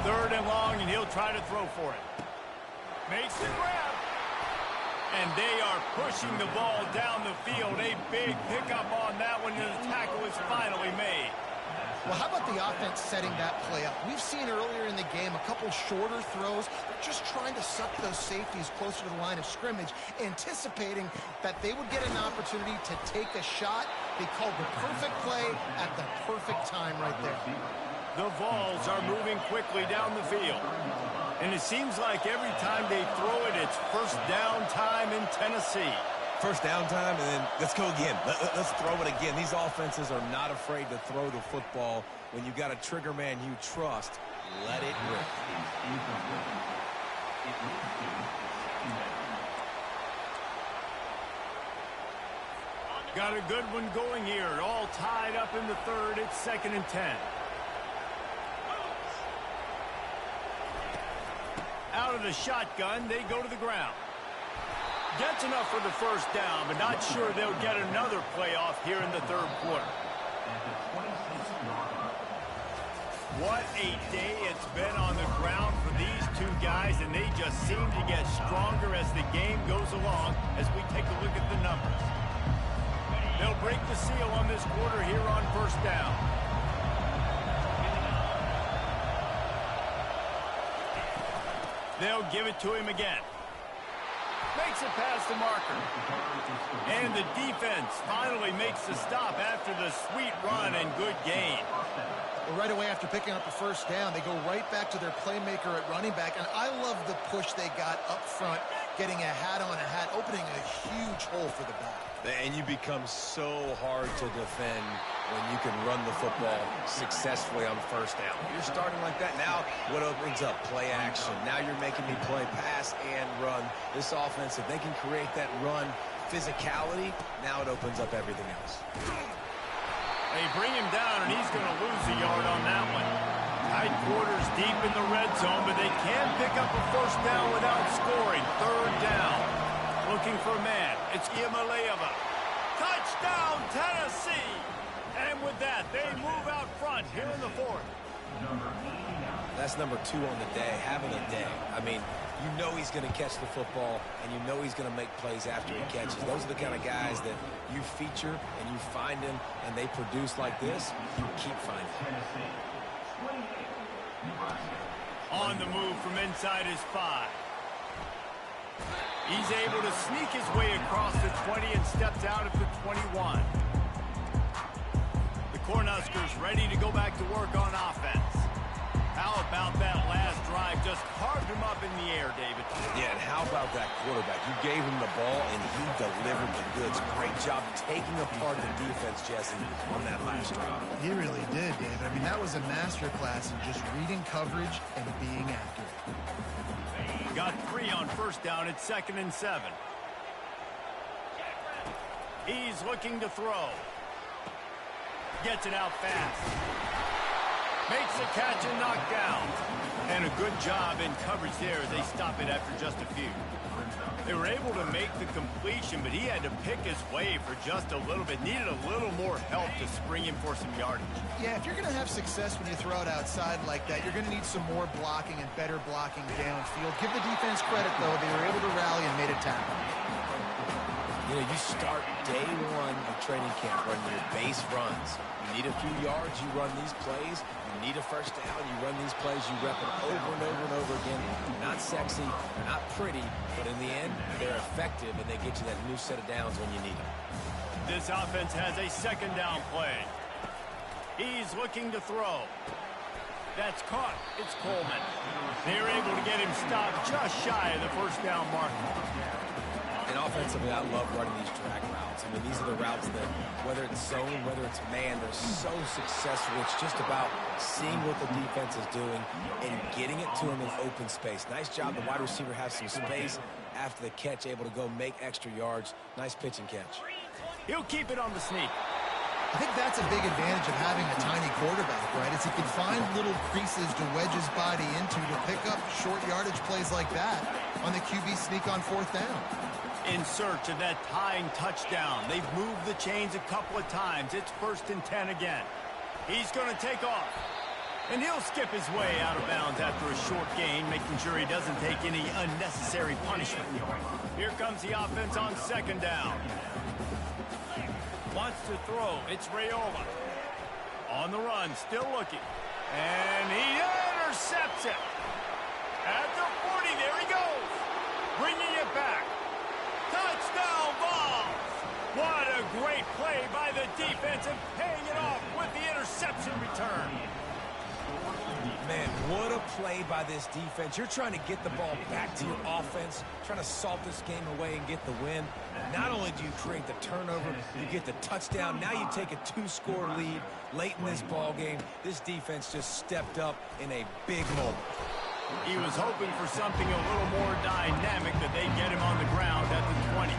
3rd and long, and he'll try to throw for it. Makes the grab. And they are pushing the ball down the field. A big pickup on that one, and the tackle is finally made. Well, how about the offense setting that play up? We've seen earlier in the game a couple shorter throws. They're just trying to suck those safeties closer to the line of scrimmage, anticipating that they would get an opportunity to take a shot. They called the perfect play at the perfect time right there. The Vols are moving quickly down the field. And it seems like every time they throw it, it's 1st down time in Tennessee. 1st down time, and then let's go again. Let's throw it again. These offenses are not afraid to throw the football. When you've got a trigger man you trust, let it rip. Got a good one going here. All tied up in the 3rd. It's 2nd and 10. Out of the shotgun, they go to the ground. Gets enough for the 1st down, but not sure they'll get another playoff here in the 3rd quarter. What a day it's been on the ground for these 2 guys, and they just seem to get stronger as the game goes along as we take a look at the numbers. They'll break the seal on this quarter here on 1st down. They'll give it to him again. Makes it past the marker. And the defense finally makes the stop after the sweet run and good gain. Well, right away after picking up the 1st down, they go right back to their playmaker at running back. And I love the push they got up front, getting a hat on a hat, opening a huge hole for the back. And you become so hard to defend when you can run the football successfully on 1st down. You're starting like that. Now, what opens up? Play action. Now you're making me play pass and run. This offense, if they can create that run physicality, now it opens up everything else. They bring him down, and he's going to lose a yard on that one. Tight quarters deep in the red zone, but they can pick up a first down without scoring. Third down. Looking for a man. It's Iamaleava. Touchdown, Tennessee! And with that, they move out front here in the fourth. That's number 2 on the day, having a day. I mean, you know he's going to catch the football, and you know he's going to make plays after he catches. Those are the kind of guys that you feature and you find him, and they produce like this, you keep finding him. On the move from inside his 5. He's able to sneak his way across the 20 and steps out at the 21. The Cornhuskers ready to go back to work on offense. How about that last drive? Just carved him up in the air, David. Yeah, and how about that quarterback? You gave him the ball, and he delivered the goods. Great job taking apart the defense, Jesse, on that last drive. He really did, David. I mean, that was a masterclass in just reading coverage and being accurate. Got 3 on first down at 2nd and 7. He's looking to throw. Gets it out fast. Makes the catch and knocked down. And a good job in coverage there as they stop it after just a few. They were able to make the completion, but he had to pick his way for just a little bit. Needed a little more help to spring him for some yardage. Yeah, if you're going to have success when you throw it outside like that, you're going to need some more blocking and better blocking downfield. Give the defense credit, though. They were able to rally and made a tackle. You know, you start day 1 of training camp running your base runs. You need a few yards, you run these plays. You need a first down, you run these plays. You rep them over and over and over again. Not sexy, they're not pretty, but in the end, they're effective, and they get you that new set of downs when you need them. This offense has a 2nd down play. He's looking to throw. That's caught. It's Coleman. They're able to get him stopped just shy of the first down mark. And offensively, I love running these drag routes. I mean, these are the routes that, whether it's zone, whether it's man, they're so successful. It's just about seeing what the defense is doing and getting it to them in open space. Nice job. The wide receiver has some space after the catch, able to go make extra yards. Nice pitch and catch. He'll keep it on the sneak. I think that's a big advantage of having a tiny quarterback, right? Is he can find little creases to wedge his body into to pick up short yardage plays like that on the QB sneak on 4th down. In search of that tying touchdown. They've moved the chains a couple of times. It's 1st and 10 again. He's going to take off. And he'll skip his way out of bounds after a short gain, making sure he doesn't take any unnecessary punishment. Here comes the offense on 2nd down. Wants to throw. It's Raiola. On the run, still looking. And he intercepts it. At the 40, there he goes. Bringing it back. Touchdown Vols! What a great play by the defense and paying it off with the interception return. Man, what a play by this defense. You're trying to get the ball back to your offense, trying to salt this game away and get the win. Not only do you create the turnover, you get the touchdown. Now you take a 2-score lead late in this ball game. This defense just stepped up in a big moment. He was hoping for something a little more dynamic, that they get him on the ground at the 20.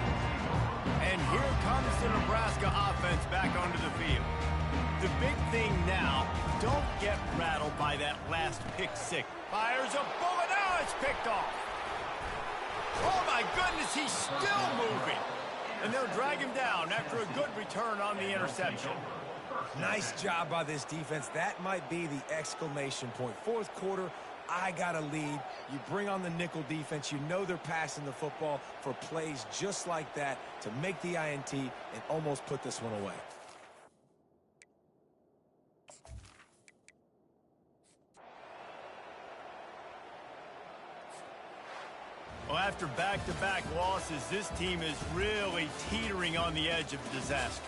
And here comes the Nebraska offense back onto the field. The big thing now, don't get rattled by that last pick six. Fires a bullet, now it's picked off. Oh my goodness, he's still moving. And they'll drag him down after a good return on the interception. Nice job by this defense. That might be the exclamation point. 4th quarter, I got a lead. You bring on the nickel defense. You know they're passing the football for plays just like that to make the INT and almost put this one away. Well, after back-to-back losses, this team is really teetering on the edge of disaster.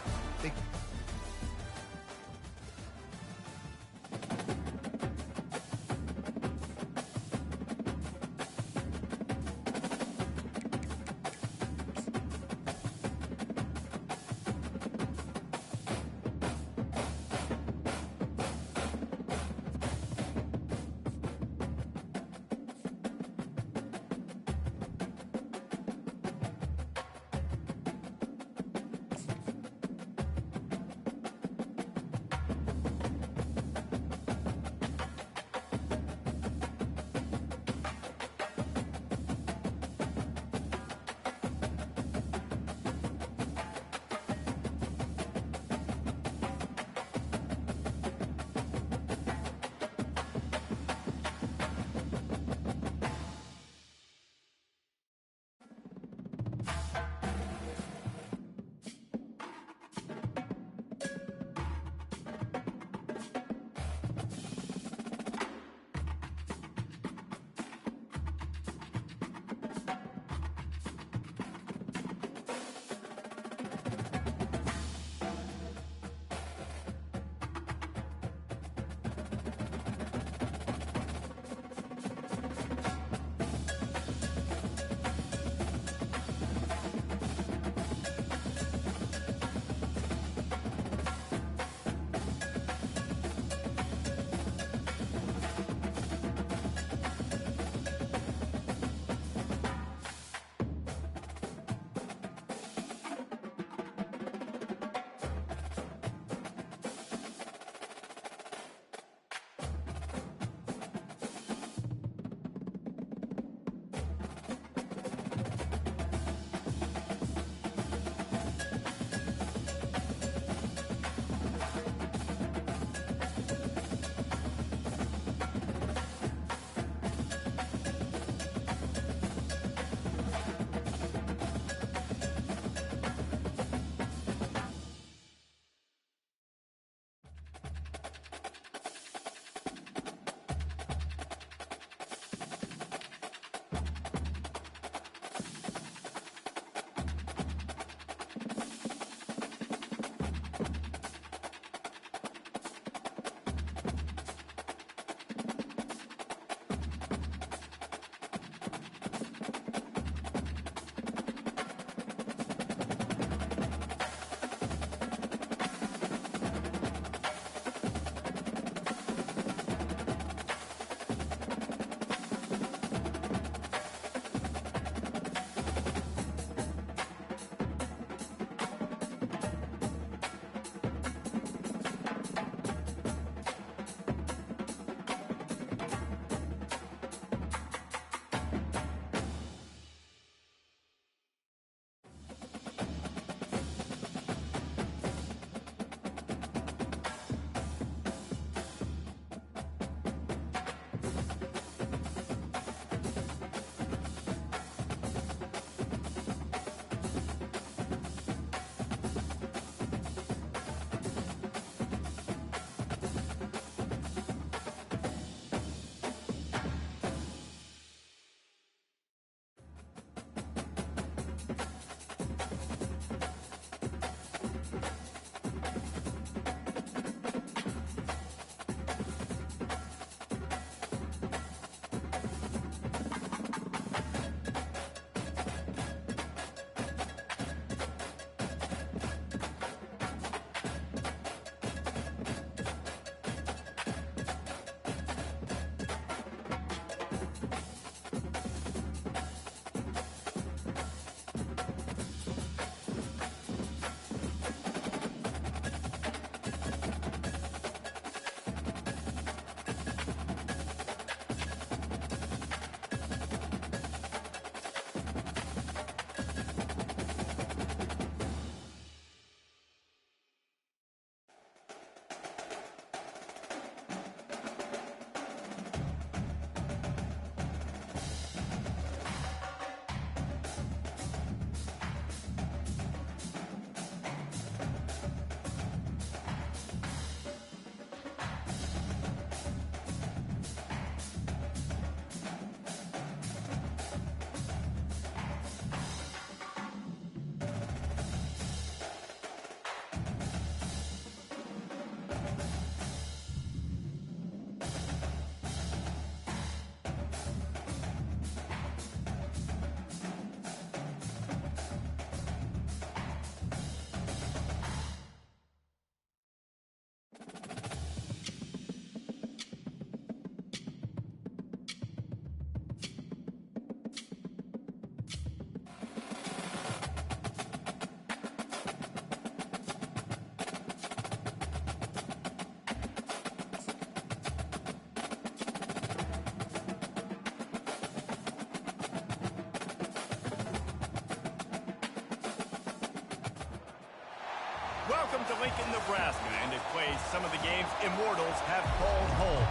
Welcome to Lincoln, Nebraska, and it plays some of the games immortals have called home.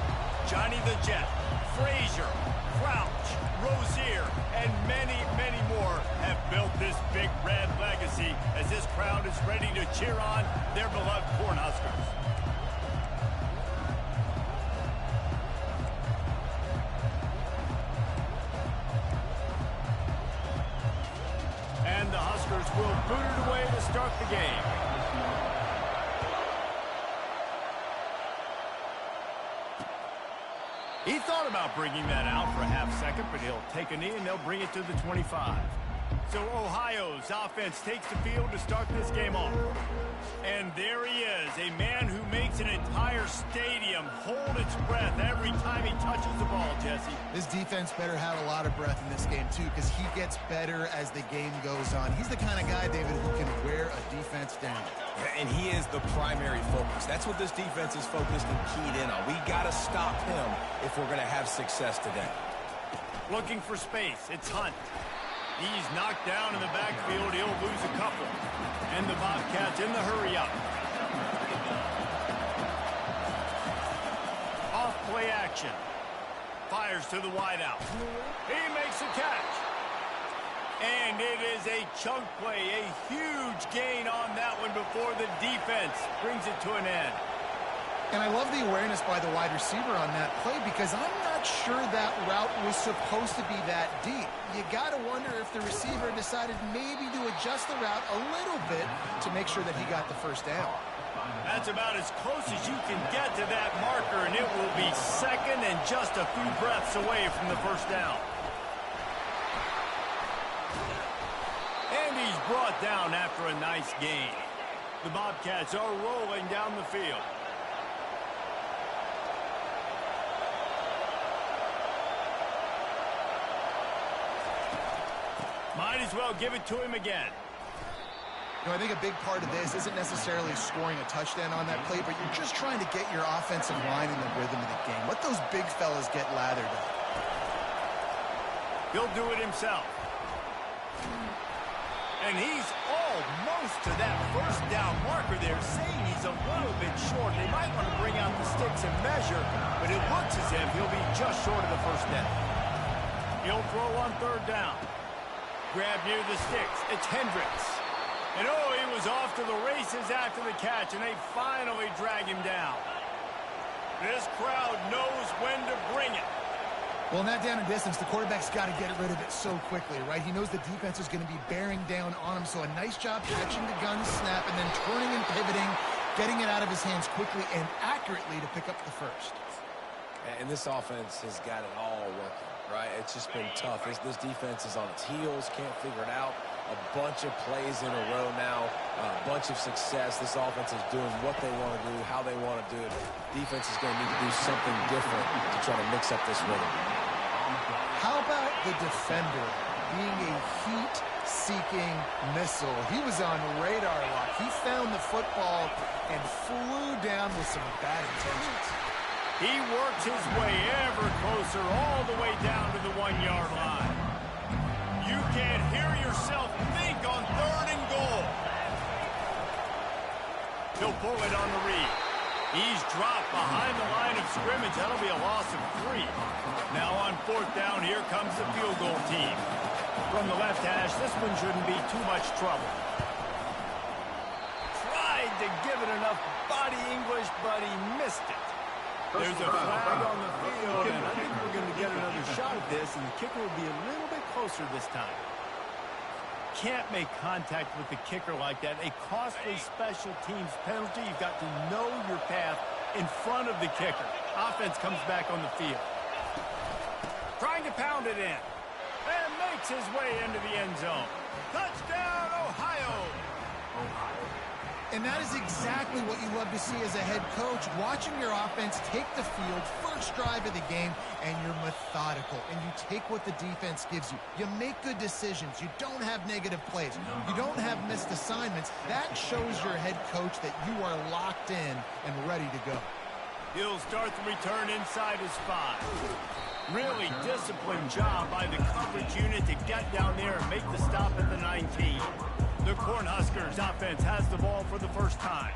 Johnny the Jet, Frazier, Crouch, Rozier, and many, many more have built this Big Red legacy as this crowd is ready to cheer on their beloved Cornhuskers. And the Huskers will boot it away to start the game. He thought about bringing that out for a half second, but he'll take a knee and they'll bring it to the 25. So Ohio's offense takes the field to start this game off. And there he is, a man who makes an entire stadium hold its breath every time he touches the ball, Jesse. This defense better have a lot of breath in this game, too, because he gets better as the game goes on. He's the kind of guy, David, who can wear a defense down. And he is the primary focus. That's what this defense is focused and keyed in on. We got to stop him if we're going to have success today. Looking for space, it's Hunt. He's knocked down in the backfield. He'll lose a couple. And the Bobcats in the hurry-up. Off play action. Fires to the wideout. He makes a catch. And it is a chunk play, a huge gain on that one before the defense brings it to an end. And I love the awareness by the wide receiver on that play because I'm not sure that route was supposed to be that deep. You got to wonder if the receiver decided maybe to adjust the route a little bit to make sure that he got the first down. That's about as close as you can get to that marker, and it will be second and just a few breaths away from the first down. And he's brought down after a nice gain. The Bobcats are rolling down the field. Might as well give it to him again. You know, I think a big part of this isn't necessarily scoring a touchdown on that play, but you're just trying to get your offensive line in the rhythm of the game. Let those big fellas get lathered up. He'll do it himself. And he's almost to that first down marker there, saying he's a little bit short. They might want to bring out the sticks and measure, but it looks as if he'll be just short of the first down. He'll throw on third down. Grab near the sticks. It's Hendricks. And oh, he was off to the races after the catch, and they finally drag him down. This crowd knows when to bring it. Well, in that down and distance, the quarterback's got to get rid of it so quickly, right? He knows the defense is going to be bearing down on him, so a nice job catching the gun snap and then turning and pivoting, getting it out of his hands quickly and accurately to pick up the first. And this offense has got it all working, right? It's just been tough. This defense is on its heels, can't figure it out. A bunch of plays in a row now, a bunch of success. This offense is doing what they want to do, how they want to do it. Defense is going to need to do something different to try to mix up this rhythm. How about the defender being a heat-seeking missile? He was on radar lock. He found the football and flew down with some bad intentions. He works his way ever closer all the way down to the 1-yard line. You can't hear yourself think on third and goal. He'll pull it on the read. He's dropped behind the line of scrimmage. That'll be a loss of 3. Now on fourth down, here comes the field goal team. From the left hash, this one shouldn't be too much trouble. Tried to give it enough body English, but he missed it. There's a flag on the field, and I think we're going to get another shot at this, and the kicker will be a little bit closer this time. Can't make contact with the kicker like that. A costly special teams penalty. You've got to know your path in front of the kicker. Offense comes back on the field. Trying to pound it in. And makes his way into the end zone. Touchdown, Ohio! And that is exactly what you love to see as a head coach, watching your offense take the field, first drive of the game, and you're methodical, and you take what the defense gives you. You make good decisions. You don't have negative plays. You don't have missed assignments. That shows your head coach that you are locked in and ready to go. He'll start the return inside his 5. Really disciplined job by the coverage unit to get down there and make the stop at the 19. The Cornhuskers offense has the ball for the first time.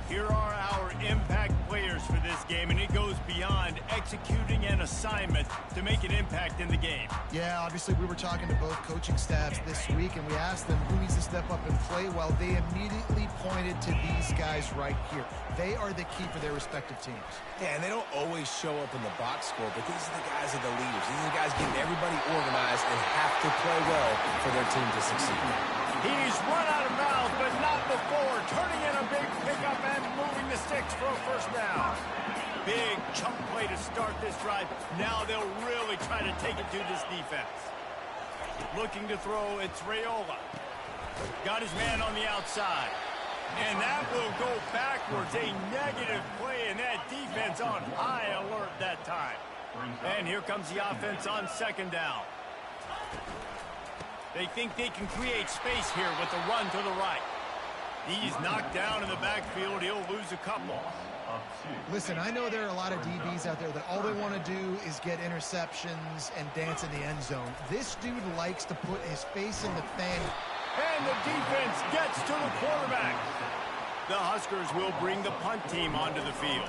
Here are our impact players for this game, and it goes beyond executing an assignment to make an impact in the game. Yeah, obviously we were talking to both coaching staffs this week, and we asked them who needs to step up and play well. They immediately pointed to these guys right here. They are the key for their respective teams. Yeah, and they don't always show up in the box score, but these are the guys that are the leaders. These are the guys getting everybody organized and have to play well for their team to succeed. He's run out of bounds, but not before. Turning in a big pickup and moving the sticks for a first down. Big chunk play to start this drive. Now they'll really try to take it to this defense. Looking to throw, it's Raiola. Got his man on the outside. And that will go backwards. A negative play, and that defense on high alert that time. And here comes the offense on second down. They think they can create space here with the run to the right. He's knocked down in the backfield. He'll lose a couple. Listen, I know there are a lot of DBs out there that all they want to do is get interceptions and dance in the end zone. This dude likes to put his face in the fan. And the defense gets to the quarterback. The Huskers will bring the punt team onto the field.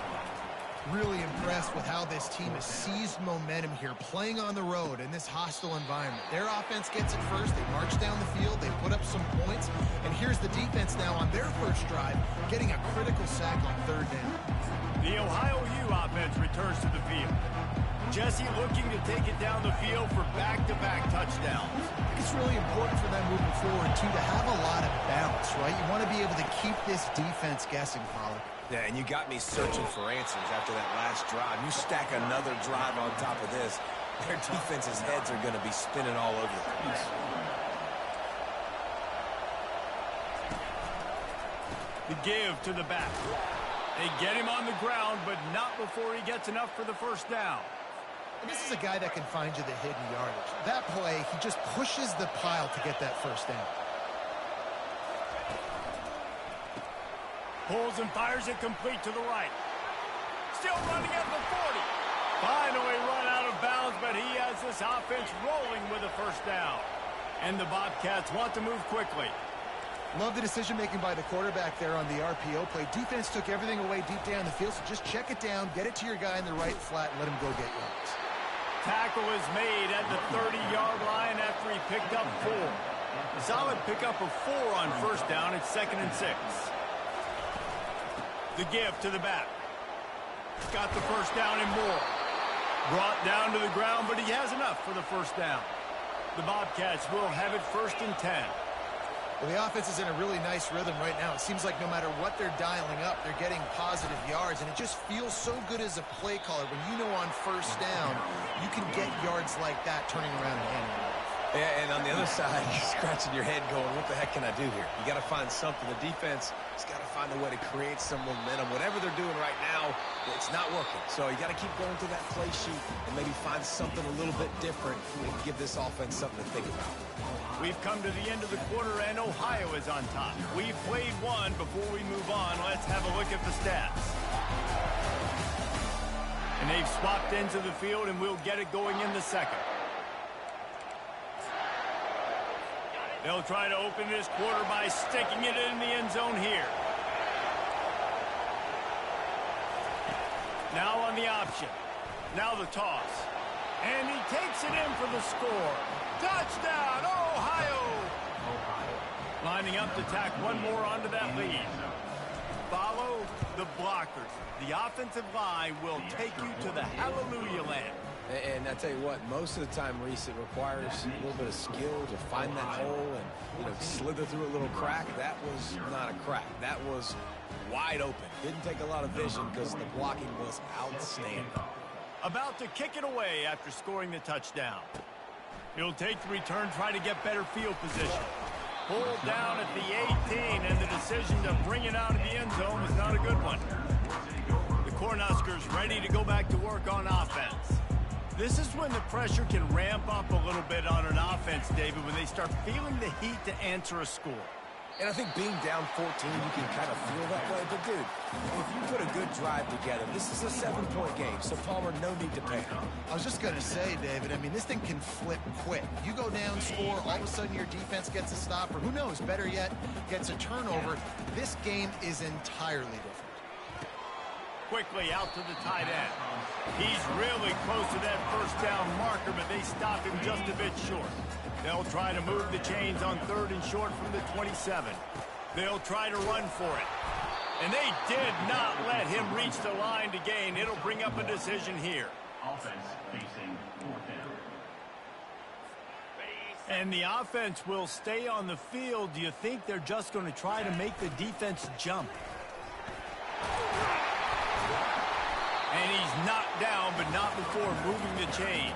Really impressed with how this team has seized momentum here, playing on the road in this hostile environment. Their offense gets it first. They march down the field. They put up some points. And here's the defense now on their first drive, getting a critical sack on third down. The Ohio U offense returns to the field. Jesse looking to take it down the field for back-to-back touchdowns. I think it's really important for them moving forward, too, to have a lot of balance, right? You want to be able to keep this defense guessing, Pollard. Yeah, and you got me searching for answers after that last drive. You stack another drive on top of this, their defense's heads are going to be spinning all over the place. The give to the back. They get him on the ground, but not before he gets enough for the first down. And this is a guy that can find you the hidden yardage. That play, he just pushes the pile to get that first down. Pulls and fires it complete to the right. Still running at the 40. Finally run out of bounds, but he has this offense rolling with a first down. And the Bobcats want to move quickly. Love the decision-making by the quarterback there on the RPO play. Defense took everything away deep down the field, so just check it down, get it to your guy in the right flat, and let him go get yards. Tackle is made at the 30-yard line after he picked up 4. A solid pickup of 4 on first down. It's 2nd and 6. The give to the back. Got the first down and more. Brought down to the ground, but he has enough for the first down. The Bobcats will have it 1st and 10. Well, the offense is in a really nice rhythm right now. It seems like no matter what they're dialing up, they're getting positive yards, and it just feels so good as a play caller when you know on first down you can get yards like that turning around and handing it off. Yeah, and on the other side, you're scratching your head going, what the heck can I do here? You got to find something. The defense has got to find a way to create some momentum. Whatever they're doing right now, it's not working. So you got to keep going through that play sheet and maybe find something a little bit different and give this offense something to think about. We've come to the end of the quarter, and Ohio is on top. We've played one. Before we move on, let's have a look at the stats. And they've swapped into the field, and we'll get it going in the second. They'll try to open this quarter by sticking it in the end zone here. Now on the option. Now the toss. And he takes it in for the score. Touchdown, Ohio! Lining up to tack one more onto that lead. Follow the blockers. The offensive line will take you to the hallelujah land. And I tell you what, most of the time, Reese, it requires a little bit of skill to find that hole and, slither through a little crack. That was not a crack. That was wide open. Didn't take a lot of vision because the blocking was outstanding. About to kick it away after scoring the touchdown. He'll take the return, try to get better field position. Pulled down at the 18, and the decision to bring it out of the end zone was not a good one. The Cornhuskers ready to go back to work on offense. This is when the pressure can ramp up a little bit on an offense, David, when they start feeling the heat to answer a score. And I think being down 14, you can kind of feel that way. But, dude, if you put a good drive together, this is a 7-point game. So, Palmer, no need to panic. I was just going to say, David, I mean, this thing can flip quick. You go down, score, all of a sudden your defense gets a stop, or who knows, better yet, gets a turnover. This game is entirely different. Quickly out to the tight end. He's really close to that first down marker, but they stopped him just a bit short. They'll try to move the chains on 3rd and short from the 27. They'll try to run for it. And they did not let him reach the line to gain. It'll bring up a decision here. Offense facing 4th down. And the offense will stay on the field. Do you think they're just going to try to make the defense jump? And he's knocked down, but not before moving the chains.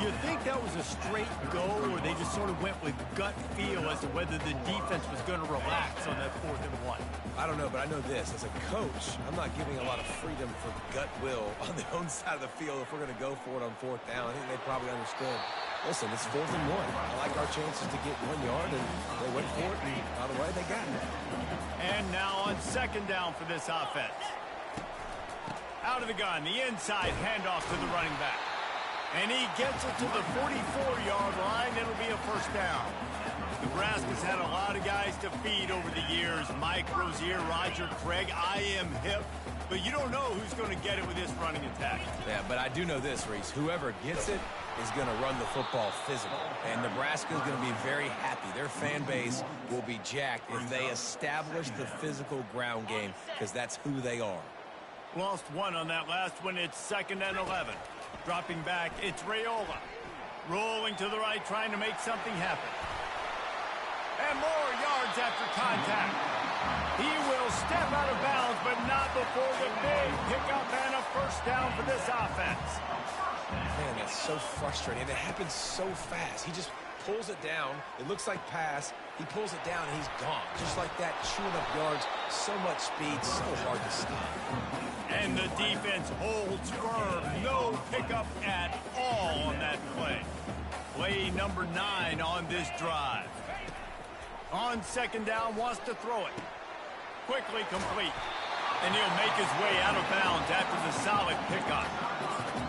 You think that was a straight go, or they just sort of went with gut feel as to whether the defense was going to relax on that 4th and 1? I don't know, but I know this. As a coach, I'm not giving a lot of freedom for gut will on the own side of the field if we're going to go for it on 4th down. I think they probably understood. Listen, it's 4th and 1. I like our chances to get 1 yard, and they went for it, and by the way, they got it. And now on 2nd down for this offense. Out of the gun, the inside handoff to the running back. And he gets it to the 44-yard line. It'll be a 1st down. Nebraska's had a lot of guys to feed over the years. Mike Rozier, Roger Craig, I am hip. But you don't know who's going to get it with this running attack. Yeah, but I do know this, Reese. Whoever gets it is going to run the football physical. And Nebraska is going to be very happy. Their fan base will be jacked if they establish the physical ground game, because that's who they are. Lost 1 on that last one. It's 2nd and 11. Dropping back, it's Raiola. Rolling to the right, trying to make something happen. And more yards after contact. He will step out of bounds, but not before the big pickup and a 1st down for this offense. Man, that's so frustrating. And it happens so fast. He just pulls it down. It looks like pass. He pulls it down, and he's gone. Just like that, chewing up yards. So much speed, so hard to stop. And the defense holds firm. No pickup at all on that play. Play number 9 on this drive. On 2nd down, wants to throw it. Quickly complete. And he'll make his way out of bounds after the solid pickup.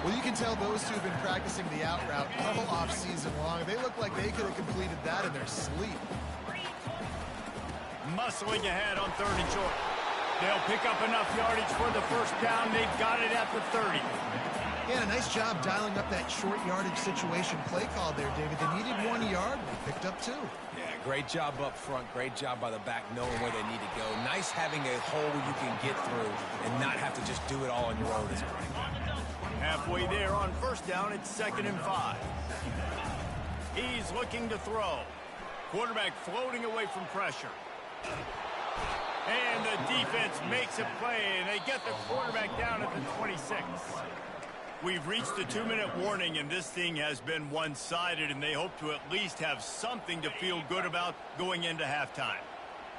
Well, you can tell those two have been practicing the out route all off-season long. They look like they could have completed that in their sleep. Muscling ahead on 3rd and short. They'll pick up enough yardage for the 1st down. They've got it at the 30. Yeah, a nice job dialing up that short yardage situation play call there, David. They needed 1 yard. They picked up 2. Yeah, great job up front. Great job by the back knowing where they need to go. Nice having a hole you can get through and not have to just do it all on your own is great. Halfway there on 1st down, it's 2nd and 5. He's looking to throw. Quarterback floating away from pressure. And the defense makes a play, and they get the quarterback down at the 26. We've reached the 2-minute warning, and this thing has been one-sided, and they hope to at least have something to feel good about going into halftime.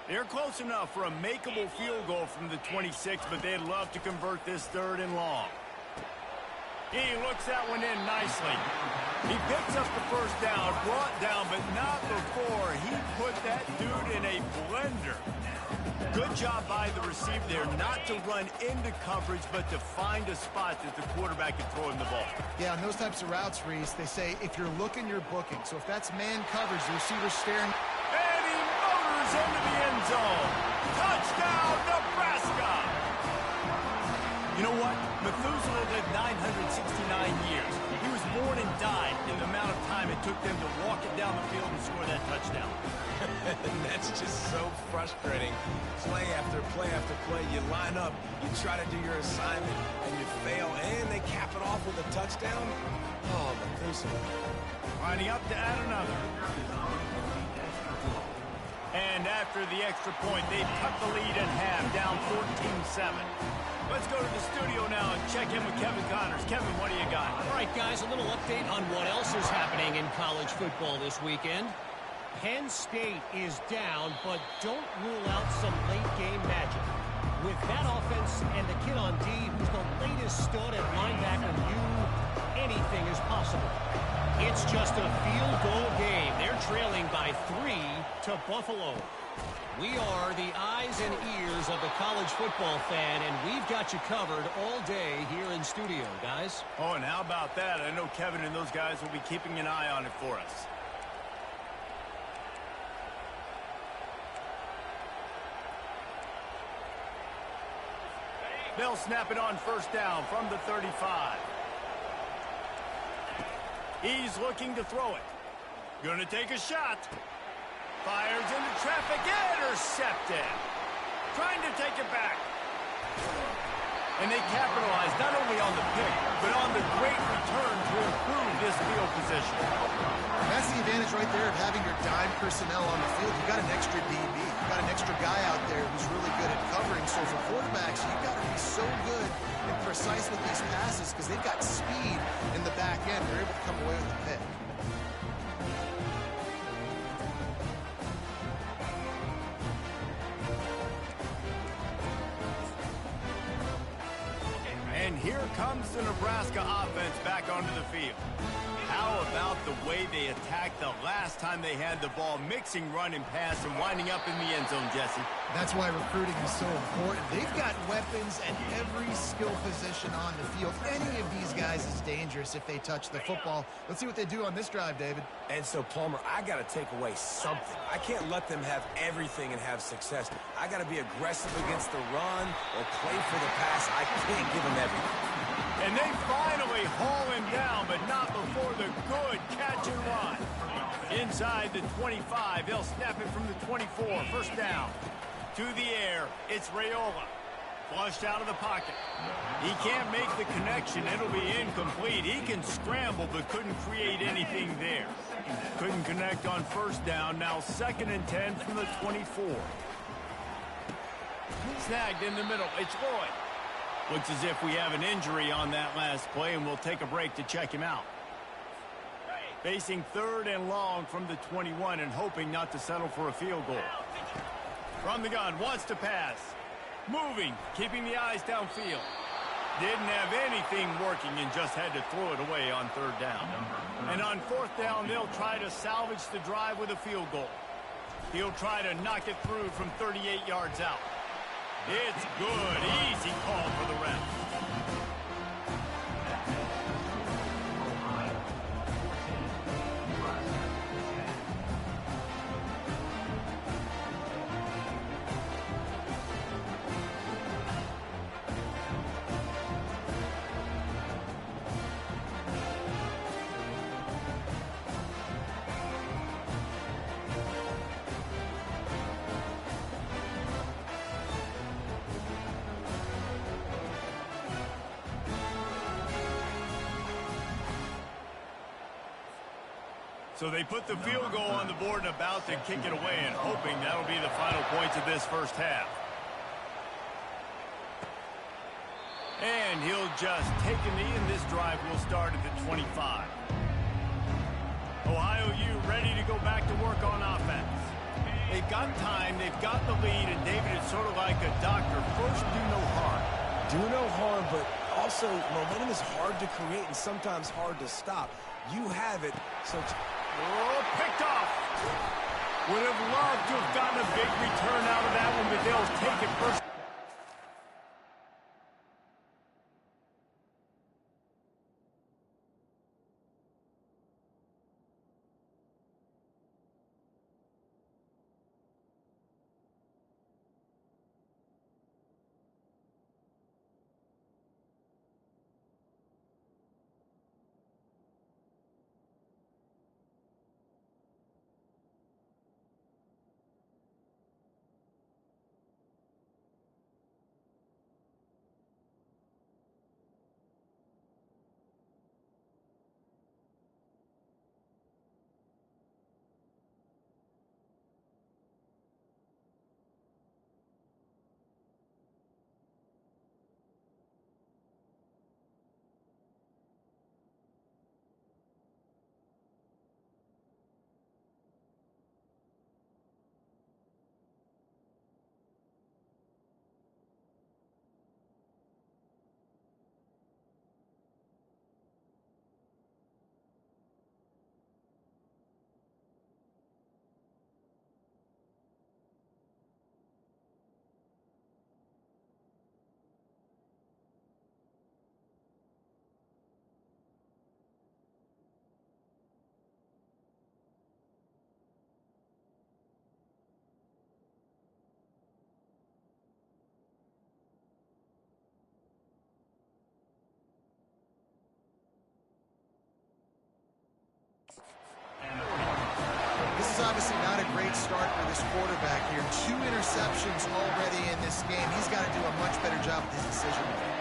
They're close enough for a makeable field goal from the 26, but they'd love to convert this 3rd and long. He looks that one in nicely. He picks up the 1st down, brought down, but not before he put that dude in a blender. Good job by the receiver there, not to run into coverage, but to find a spot that the quarterback can throw him the ball. Yeah, on those types of routes, Reese, they say if you're looking, you're booking. So if that's man coverage, the receiver's staring. And he motors into the end zone. Touchdown, Nebraska! You know what? Methuselah lived 969 years. He was born and died in the amount of time it took them to walk it down the field and score that touchdown. And that's just so frustrating. Play after play after play. You line up, you try to do your assignment, and you fail, and they cap it off with a touchdown. Oh, Methuselah. Lining up to add another. And after the extra point, they've cut the lead in half, down 14-7. Let's go to the studio now and check in with Kevin Connors. Kevin, what do you got? All right, guys, a little update on what else is happening in college football this weekend. Penn State is down, but don't rule out some late-game magic. With that offense and the kid on D, who's the latest stud at linebacker, anything is possible. It's just a field goal game. They're trailing by 3 to Buffalo. We are the eyes and ears of the college football fan, and we've got you covered all day here in studio, guys. Oh, and how about that? I know Kevin and those guys will be keeping an eye on it for us. They'll snap it on first down from the 35. He's looking to throw it. Gonna take a shot. Fires into traffic, intercepted. Trying to take it back. And they capitalize not only on the pick, but on the great return to improve this field position. That's the advantage right there of having your dime personnel on the field. You got an extra DB. You got an extra guy out there who's really good at covering. So for quarterbacks, you got to be so good and precise with these passes because they've got speed in the back end. They're able to come away with the pick. And here comes the Nebraska offense back onto the field. How about the way they attacked the last time they had the ball, mixing run and pass and winding up in the end zone, Jesse? That's why recruiting is so important. They've got weapons at every skill position on the field. Any of these guys is dangerous if they touch the football. Let's see what they do on this drive, David. And so, Palmer, I got to take away something. I can't let them have everything and have success. I got to be aggressive against the run or play for the pass. I can't give them everything. And they finally haul him down, but not before the good catch and run. Inside the 25, they'll snap it from the 24. First down. To the air, it's Raiola. Flushed out of the pocket. He can't make the connection. It'll be incomplete. He can scramble, but couldn't create anything there. Couldn't connect on first down. Now 2nd and 10 from the 24. Snagged in the middle. It's Lloyd. Looks as if we have an injury on that last play, and we'll take a break to check him out. Facing 3rd and long from the 21 and hoping not to settle for a field goal. From the gun, wants to pass. Moving, keeping the eyes downfield. Didn't have anything working and just had to throw it away on 3rd down. And on 4th down, they'll try to salvage the drive with a field goal. He'll try to knock it through from 38 yards out. It's good. Easy call for the ref. So they put the field goal on the board and about to kick it away, and hoping that'll be the final points of this first half. And he'll just take a knee, and this drive will start at the 25. Ohio U ready to go back to work on offense. They've got time, they've got the lead, and David, it's sort of like a doctor. First, do no harm. Do no harm, but also momentum is hard to create and sometimes hard to stop. You have it, so... Oh, picked off. Would have loved to have gotten a big return out of that one, but they'll take it first. is obviously not a great start for this quarterback here. 2 interceptions already in this game. He's got to do a much better job with his decision making.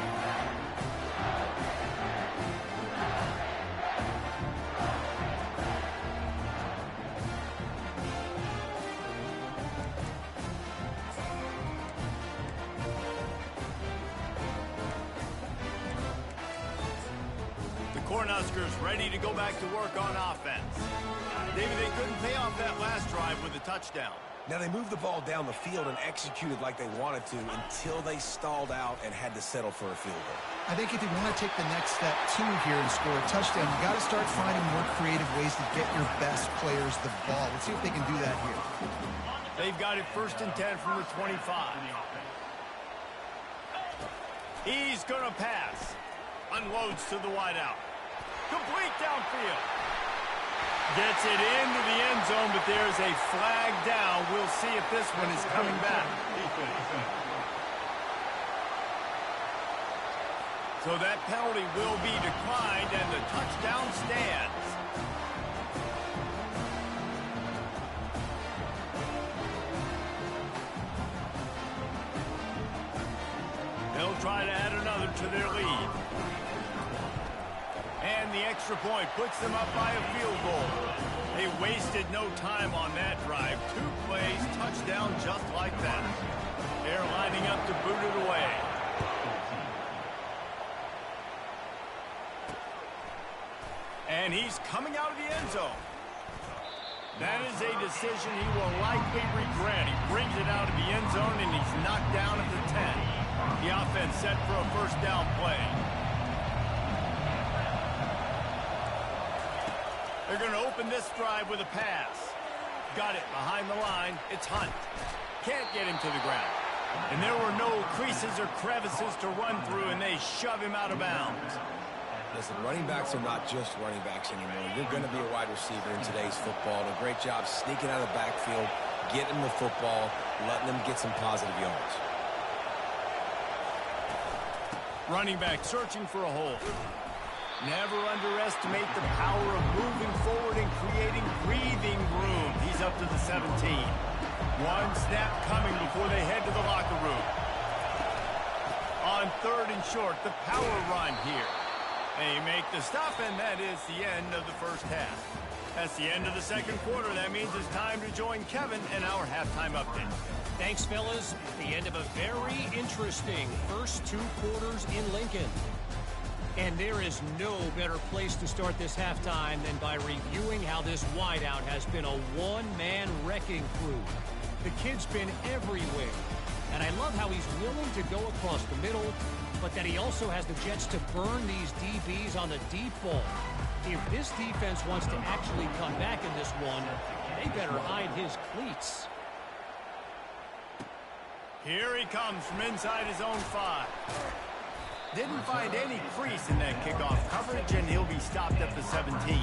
Cornhuskers ready to go back to work on offense. David, they couldn't pay off that last drive with a touchdown. Now, they moved the ball down the field and executed like they wanted to until they stalled out and had to settle for a field goal. I think if you want to take the next step, too, here and score a touchdown, you got to start finding more creative ways to get your best players the ball. Let's see if they can do that here. They've got it 1st and 10 from the 25. He's going to pass. Unloads to the wideout. Complete downfield. Gets it into the end zone, but there's a flag down. We'll see if this one is coming back. So that penalty will be declined, and the touchdown stands. They'll try to add another to their lead. And the extra point puts them up by a field goal. They wasted no time on that drive. 2 plays, touchdown just like that. They're lining up to boot it away. And he's coming out of the end zone. That is a decision he will likely regret. He brings it out of the end zone, and he's knocked down at the 10. The offense set for a 1st down play. They're going to open this drive with a pass. Got it behind the line. It's Hunt. Can't get him to the ground. And there were no creases or crevices to run through, and they shove him out of bounds. Listen, running backs are not just running backs anymore. You're going to be a wide receiver in today's football. A great job sneaking out of the backfield, getting the football, letting them get some positive yards. Running back searching for a hole. Never underestimate the power of moving forward and creating breathing room. He's up to the 17. One snap coming before they head to the locker room. On 3rd and short, the power run here. They make the stop, and that is the end of the 1st half. That's the end of the 2nd quarter. That means it's time to join Kevin in our halftime update. Thanks, fellas. The end of a very interesting first 2 quarters in Lincoln. And there is no better place to start this halftime than by reviewing how this wideout has been a one-man wrecking crew. The kid's been everywhere. And I love how he's willing to go across the middle, but that he also has the jets to burn these DBs on the deep ball. If this defense wants to actually come back in this one, they better hide his cleats. Here he comes from inside his own 5. Didn't find any crease in that kickoff coverage, and he'll be stopped at the 17.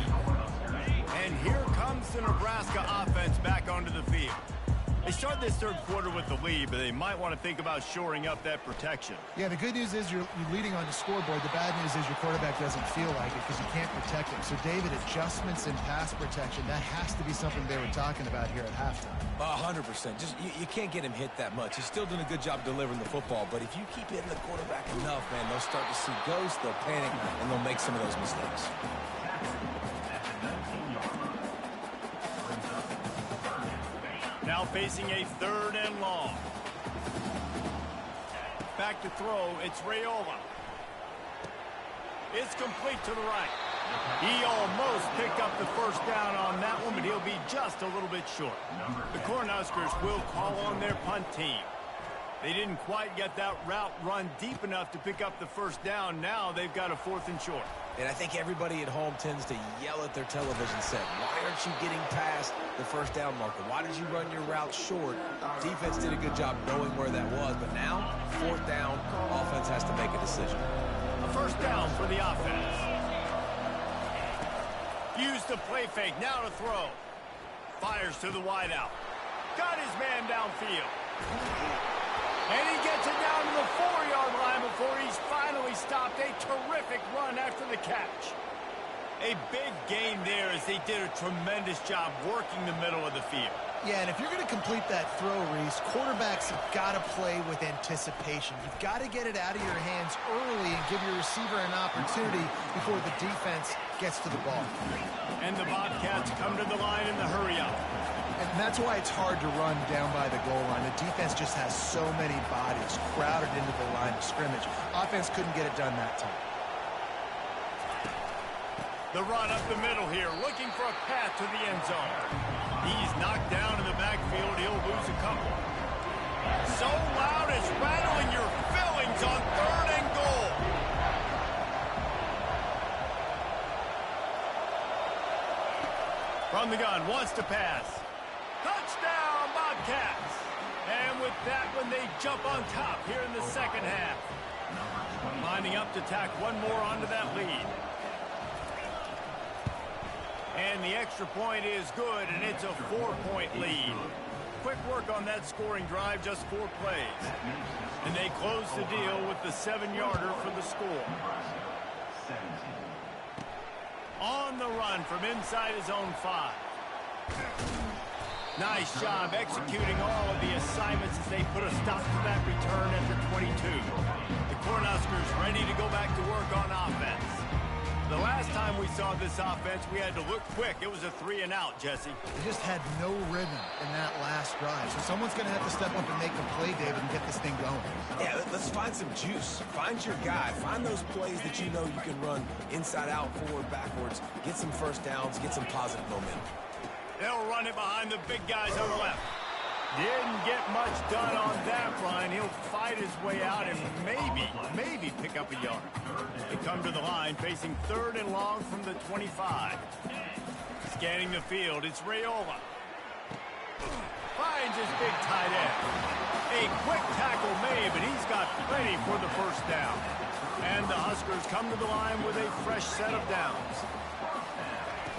And here comes the Nebraska offense back onto the field. They start this 3rd quarter with the lead, but they might want to think about shoring up that protection. Yeah, the good news is you're leading on the scoreboard. The bad news is your quarterback doesn't feel like it because you can't protect him. So, David, adjustments in pass protection, that has to be something they were talking about here at halftime. 100%. Just you can't get him hit that much. He's still doing a good job delivering the football, but if you keep hitting the quarterback enough, man, they'll start to see ghosts, they'll panic, and they'll make some of those mistakes. Now facing a 3rd and long. Back to throw, it's Raiola. It's complete to the right. He almost picked up the 1st down on that one, but he'll be just a little bit short. The Cornhuskers will call on their punt team. They didn't quite get that route run deep enough to pick up the 1st down. Now they've got a 4th and short. And I think everybody at home tends to yell at their television set. Why aren't you getting past the 1st down marker? Why did you run your route short? Defense did a good job knowing where that was, but now, 4th down, offense has to make a decision. A 1st down for the offense. Use the play fake, now to throw. Fires to the wideout. Got his man downfield. And he gets it down to the 4-yard line before he's finally stopped. A terrific run after the catch. A big gain there as they did a tremendous job working the middle of the field. Yeah, and if you're going to complete that throw, Reese, quarterbacks have got to play with anticipation. You've got to get it out of your hands early and give your receiver an opportunity before the defense gets to the ball. And the Bobcats come to the line in the hurry-up. And that's why it's hard to run down by the goal line. The defense just has so many bodies crowded into the line of scrimmage. Offense couldn't get it done that time. The run up the middle here, looking for a path to the end zone. He's knocked down in the backfield. He'll lose a couple. So loud it's rattling your fillings on 3rd and goal. From the gun, wants to pass. Touchdown, Bobcats! And with that one, they jump on top here in the second half. Lining up to tack one more onto that lead. And the extra point is good, and it's a 4-point lead. Quick work on that scoring drive, just 4 plays. And they close the deal with the 7-yarder for the score. On the run from inside his own 5. Nice job executing all of the assignments as they put a stop to that return after 22. The Cornhuskers ready to go back to work on offense. The last time we saw this offense, we had to look quick. It was a 3-and-out, Jesse. They just had no rhythm in that last drive. So someone's going to have to step up and make a play, David, and get this thing going. Yeah, let's find some juice. Find your guy. Find those plays that you know you can run inside out, forward, backwards. Get some first downs. Get some positive momentum. They'll run it behind the big guys on the left. Didn't get much done on that run. He'll fight his way out and maybe pick up a yard. They come to the line facing 3rd and long from the 25. Scanning the field, it's Raiola. Finds his big tight end. A quick tackle made, but he's got plenty for the first down. And the Huskers come to the line with a fresh set of downs.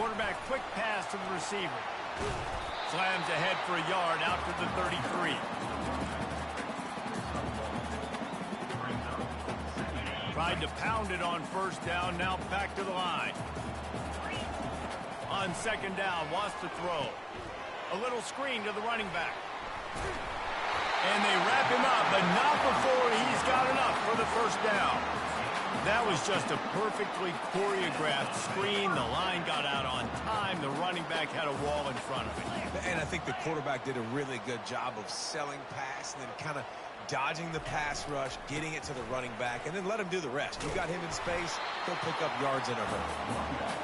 Quarterback quick pass to the receiver. Slams ahead for a yard out to the 33. Tried to pound it on first down, now back to the line. On 2nd down, wants to throw. A little screen to the running back. And they wrap him up, but not before he's got enough for the first down. That was just a perfectly choreographed screen. The line got out on time. The running back had a wall in front of him. And I think the quarterback did a really good job of selling pass and then kind of dodging the pass rush, getting it to the running back, and then let him do the rest. You got him in space, he'll pick up yards in a hurry.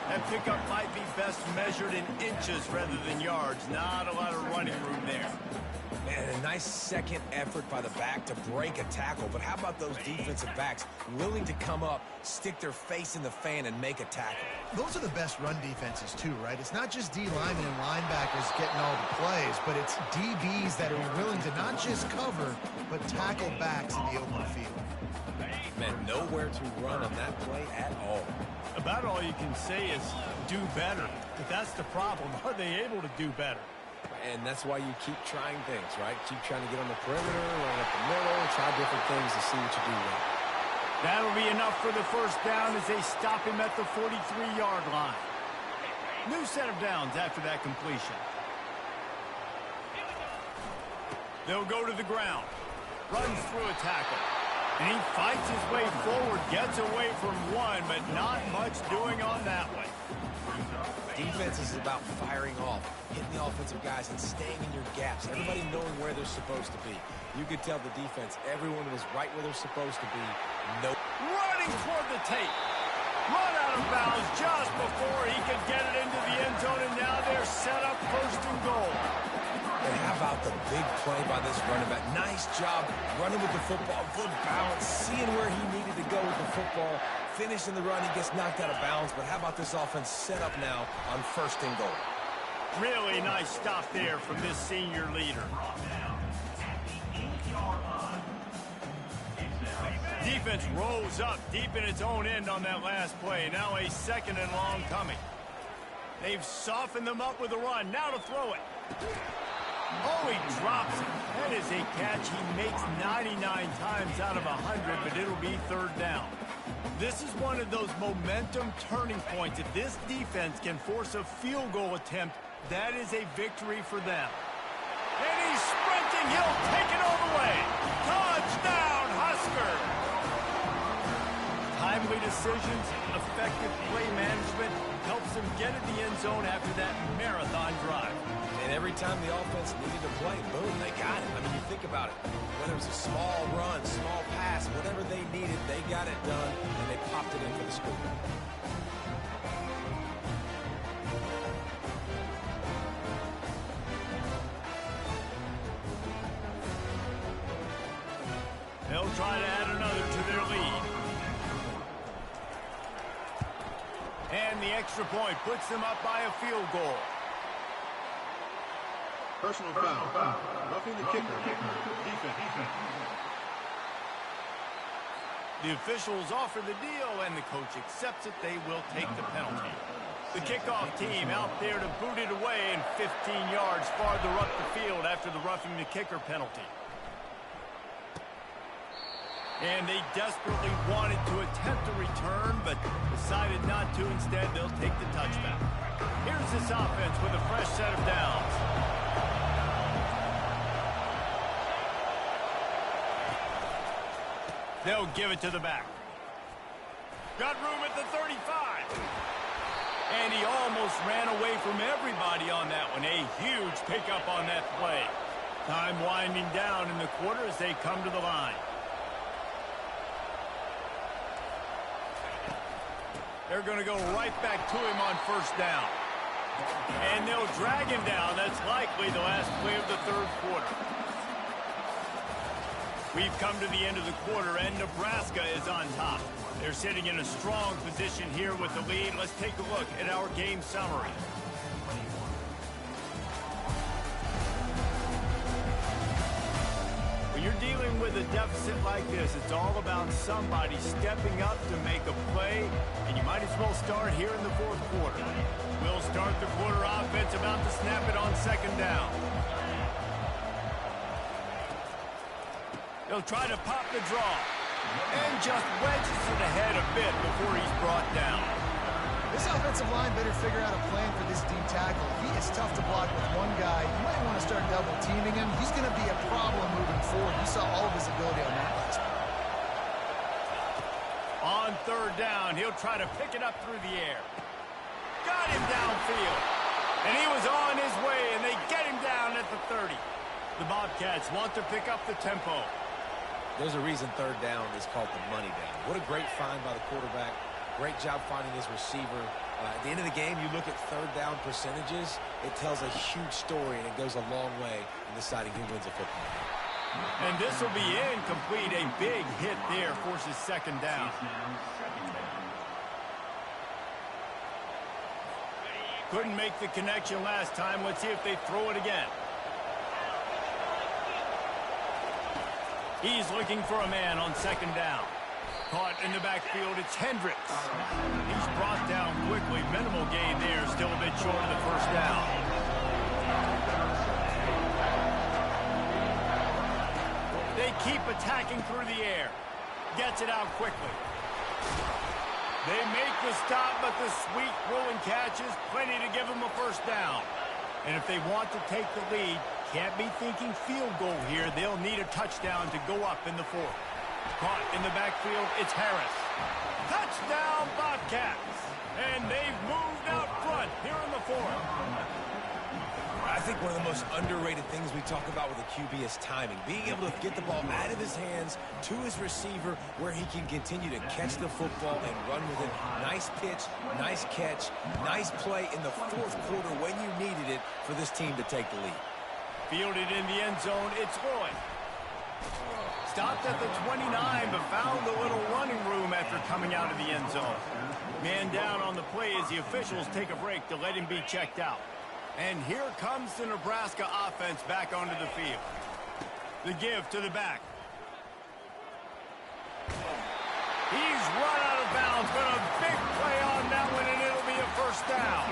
That pickup might be best measured in inches rather than yards. Not a lot of running room there. And a nice second effort by the back to break a tackle. But how about those defensive backs willing to come up, stick their face in the fan, and make a tackle? Those are the best run defenses, too, right? It's not just D linemen and linebackers getting all the plays, but it's DBs that are willing to not just cover, but tackle backs in the open field. Man, nowhere to run on that play at all. About all you can say is do better. But that's the problem. Are they able to do better? And that's why you keep trying things, right? Keep trying to get on the perimeter, run up the middle, try different things to see what you do well. That'll be enough for the first down as they stop him at the 43-yard line. New set of downs after that completion. They'll go to the ground. Runs through a tackle. And he fights his way forward, gets away from one, but not much doing on that one. Defense is about firing off, hitting the offensive guys and staying in your gaps. Everybody knowing where they're supposed to be. You could tell the defense, everyone was right where they're supposed to be. No. Running toward the tape. Run out of bounds just before he could get it into the end zone, and now they're set up 1st and goal. And how about the big play by this running back? Nice job running with the football. Good balance, seeing where he needed to go with the football. Finishing the run, he gets knocked out of bounds. But how about this offense set up now on 1st and goal? Really nice stop there from this senior leader. Defense rolls up deep in its own end on that last play. Now a 2nd and long coming. They've softened them up with a run. Now to throw it. Oh, he drops it. That is a catch he makes 99 times out of 100, but it'll be third down. This is one of those momentum turning points. If this defense can force a field goal attempt, that is a victory for them. And he's sprinting. He'll take it all the way. Touchdown, Husker! Timely decisions, effective play management helps them get in the end zone after that marathon drive. And every time the offense needed to play, boom, they got it. I mean, you think about it. Whether it was a small run, small pass, whatever they needed, they got it done, and they popped it in for the score. They'll try to add another to their lead. And the extra point puts them up by a field goal. Personal foul. Roughing the kicker. Defense. The officials offer the deal, and the coach accepts it. They will take the penalty. The kickoff team out there to boot it away and 15 yards farther up the field after the roughing the kicker penalty. And they desperately wanted to attempt a return, but decided not to. Instead, they'll take the touchback. Here's this offense with a fresh set of downs. They'll give it to the back. Got room at the 35. And he almost ran away from everybody on that one. A huge pickup on that play. Time winding down in the quarter as they come to the line. They're going to go right back to him on first down. And they'll drag him down. That's likely the last play of the third quarter. We've come to the end of the quarter, and Nebraska is on top. They're sitting in a strong position here with the lead. Let's take a look at our game summary. When you're dealing with a deficit like this, it's all about somebody stepping up to make a play, and you might as well start here in the fourth quarter. We'll start the quarter offense about to snap it on second down. He'll try to pop the draw and just wedges it ahead a bit before he's brought down. This offensive line better figure out a plan for this D tackle. He is tough to block with one guy. You might want to start double teaming him. He's going to be a problem moving forward. You saw all of his ability on that last play. On third down, he'll try to pick it up through the air. Got him downfield. And he was on his way, and they get him down at the 30. The Bobcats want to pick up the tempo. There's a reason third down is called the money down. What a great find by the quarterback. Great job finding his receiver. At the end of the game, you look at third down percentages, it tells a huge story, and it goes a long way in deciding who wins a football game. And this will be incomplete. A big hit there forces second down. Couldn't make the connection last time. Let's see if they throw it again. He's looking for a man on second down. Caught in the backfield, it's Hendricks. He's brought down quickly. Minimal gain there, still a bit short of the first down. They keep attacking through the air. Gets it out quickly. They make the stop, but the sweet rolling catch is plenty to give them a first down. And if they want to take the lead, can't be thinking field goal here. They'll need a touchdown to go up in the fourth. Caught in the backfield, it's Harris. Touchdown, Bobcats. And they've moved out front here in the fourth. I think one of the most underrated things we talk about with a QB is timing. Being able to get the ball out of his hands to his receiver where he can continue to catch the football and run with it. Nice pitch, nice catch, nice play in the fourth quarter when you needed it for this team to take the lead. Fielded in the end zone, it's Lloyd. Stopped at the 29, but found a little running room after coming out of the end zone. Man down on the play as the officials take a break to let him be checked out. And here comes the Nebraska offense back onto the field. The give to the back. He's run out of bounds, but a big play on that one, and it'll be a first down.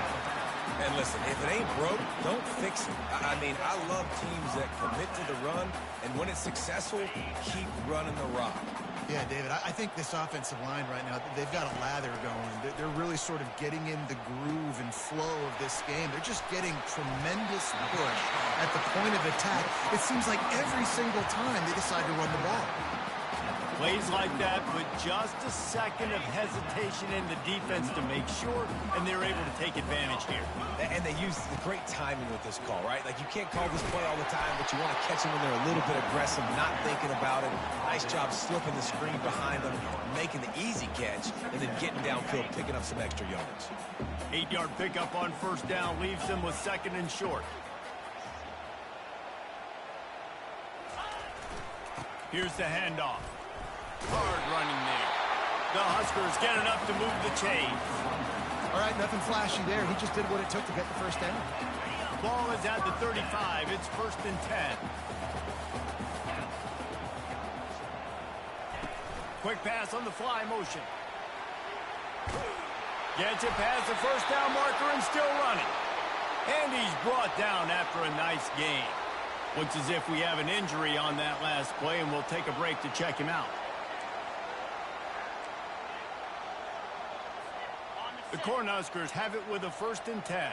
And listen, if it ain't broke, don't fix it. I mean, I love teams that commit to the run, and when it's successful, keep running the rock. Yeah, David, I think this offensive line right now, they've got a lather going. They're really sort of getting in the groove and flow of this game. They're just getting tremendous push at the point of attack. It seems like every single time they decide to run the ball. Plays like that put just a second of hesitation in the defense to make sure, and they're able to take advantage here. And they use the great timing with this call, right? Like, you can't call this play all the time, but you want to catch them when they're a little bit aggressive, not thinking about it. Nice job slipping the screen behind them, making the easy catch, and then getting downfield, picking up some extra yards. 8-yard pickup on first down leaves them with 2nd and short. Here's the handoff. Hard running there. The Huskers get enough to move the chains. All right, nothing flashy there. He just did what it took to get the first down. Ball is at the 35. It's 1st and 10. Quick pass on the fly motion. Gets it past the first down marker and still running. And he's brought down after a nice gain. Looks as if we have an injury on that last play, and we'll take a break to check him out. The Cornhuskers have it with a 1st and 10.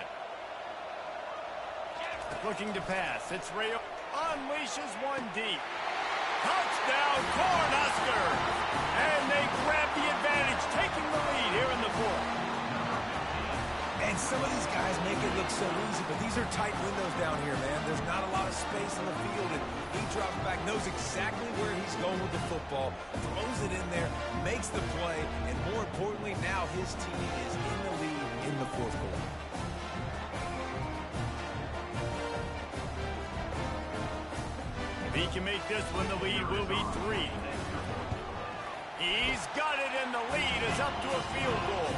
Looking to pass. It's Rayo. Unleashes one deep. Touchdown, Cornhuskers! And they grab the advantage, taking the lead here in the 4th. And some of these guys make it look so easy, but these are tight windows down here, man. There's not a lot of space on the field, and he drops back, knows exactly where he's going with the football, throws it in there, makes the play, and more importantly, now his team is in the lead in the 4th quarter. If he can make this one, the lead will be 3. He's got it, and the lead is up to a field goal.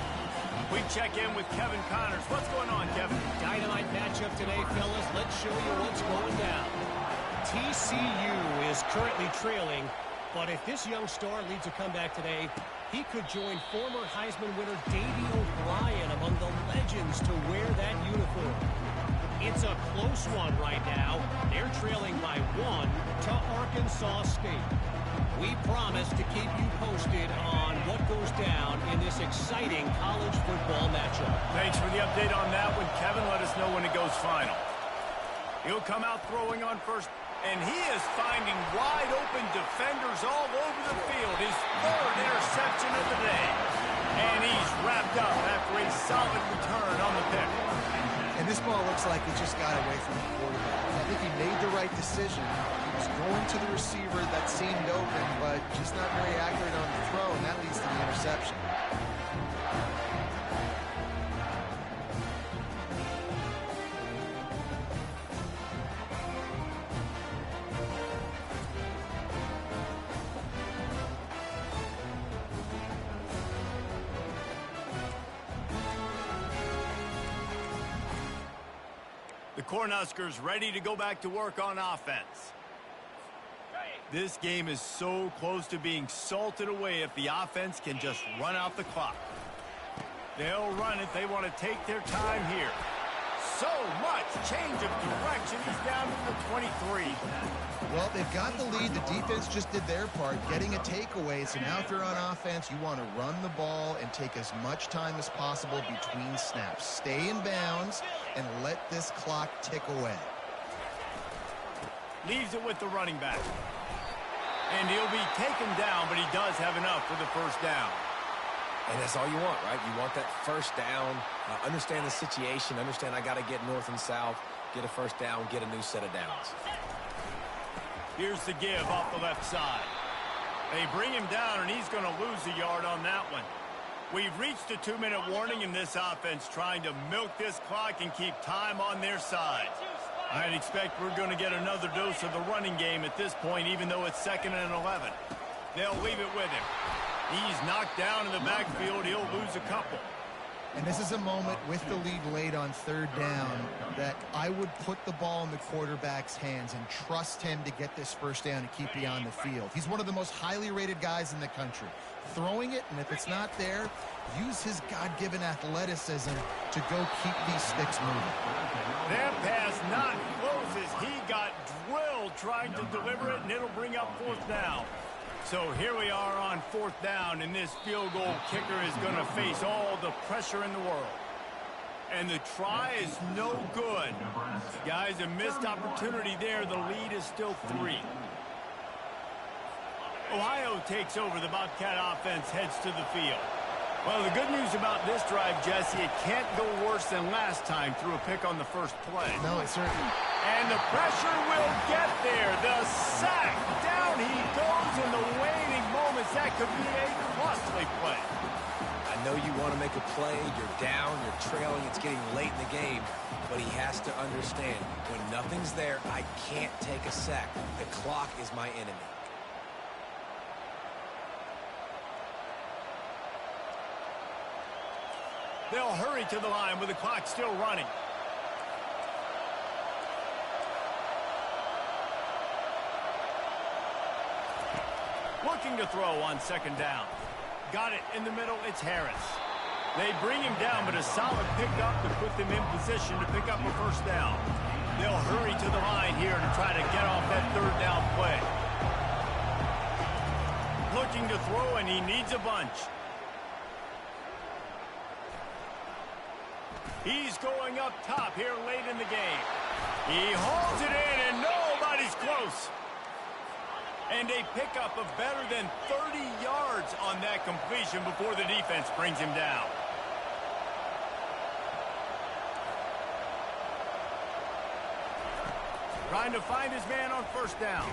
We check in with Kevin Connors. What's going on, Kevin? Dynamite matchup today, fellas. Let's show you what's going down. TCU is currently trailing, but if this young star leads a comeback today, he could join former Heisman winner Davey O'Brien among the legends to wear that uniform. It's a close one right now. They're trailing by 1 to Arkansas State. We promise to keep you posted on what goes down in this exciting college football matchup. Thanks for the update on that one, Kevin. Let us know when it goes final. He'll come out throwing on first, and he is finding wide open defenders all over the field. His 3rd interception of the day. And he's wrapped up after a solid return on the pick. And this ball looks like it just got away from the quarterback. I think he made the right decision. He was going to the receiver that seemed open, but just not very accurate on the throw, and that leads to the interception. The Cornhuskers ready to go back to work on offense. This game is so close to being salted away if the offense can just run out the clock. They'll run it. They want to take their time here. So much change of direction. He's down to the 23. Well, they've got the lead. The defense just did their part, getting a takeaway. So now if you're on offense, you want to run the ball and take as much time as possible between snaps. Stay in bounds and let this clock tick away. Leaves it with the running back. And he'll be taken down, but he does have enough for the first down. And that's all you want, right? You want that first down, understand the situation, understand I got to get north and south, get a first down, get a new set of downs. Here's the give off the left side. They bring him down, and he's going to lose a yard on that one. We've reached a 2-minute warning in this offense, trying to milk this clock and keep time on their side. I'd expect we're going to get another dose of the running game at this point, even though it's 2nd and 11. They'll leave it with him. He's knocked down in the backfield. He'll lose a couple. And this is a moment with the lead late on third down that I would put the ball in the quarterback's hands and trust him to get this first down and keep you on the field. He's one of the most highly rated guys in the country. Throwing it, and if it's not there, use his God-given athleticism to go keep these sticks moving. That pass not close as he got drilled trying to deliver it, and it'll bring up fourth down. So here we are on fourth down, and this field goal kicker is going to face all the pressure in the world. And the try is no good. Guys, a missed opportunity there. The lead is still 3. Ohio takes over. The Bobcat offense heads to the field. Well, the good news about this drive, Jesse, it can't go worse than last time through a pick on the first play. No, it certainly. And the pressure will get there. The sack. Down he goes in the waning moments. That could be a costly play. I know you want to make a play. You're down. You're trailing. It's getting late in the game. But he has to understand, when nothing's there, I can't take a sack. The clock is my enemy. They'll hurry to the line with the clock still running. Looking to throw on second down. Got it in the middle. It's Harris. They bring him down, but a solid pickup to put them in position to pick up a first down. They'll hurry to the line here to try to get off that third down play. Looking to throw, and he needs a bunch. He's going up top here late in the game. He hauls it in, and nobody's close. And a pickup of better than 30 yards on that completion before the defense brings him down. Trying to find his man on first down.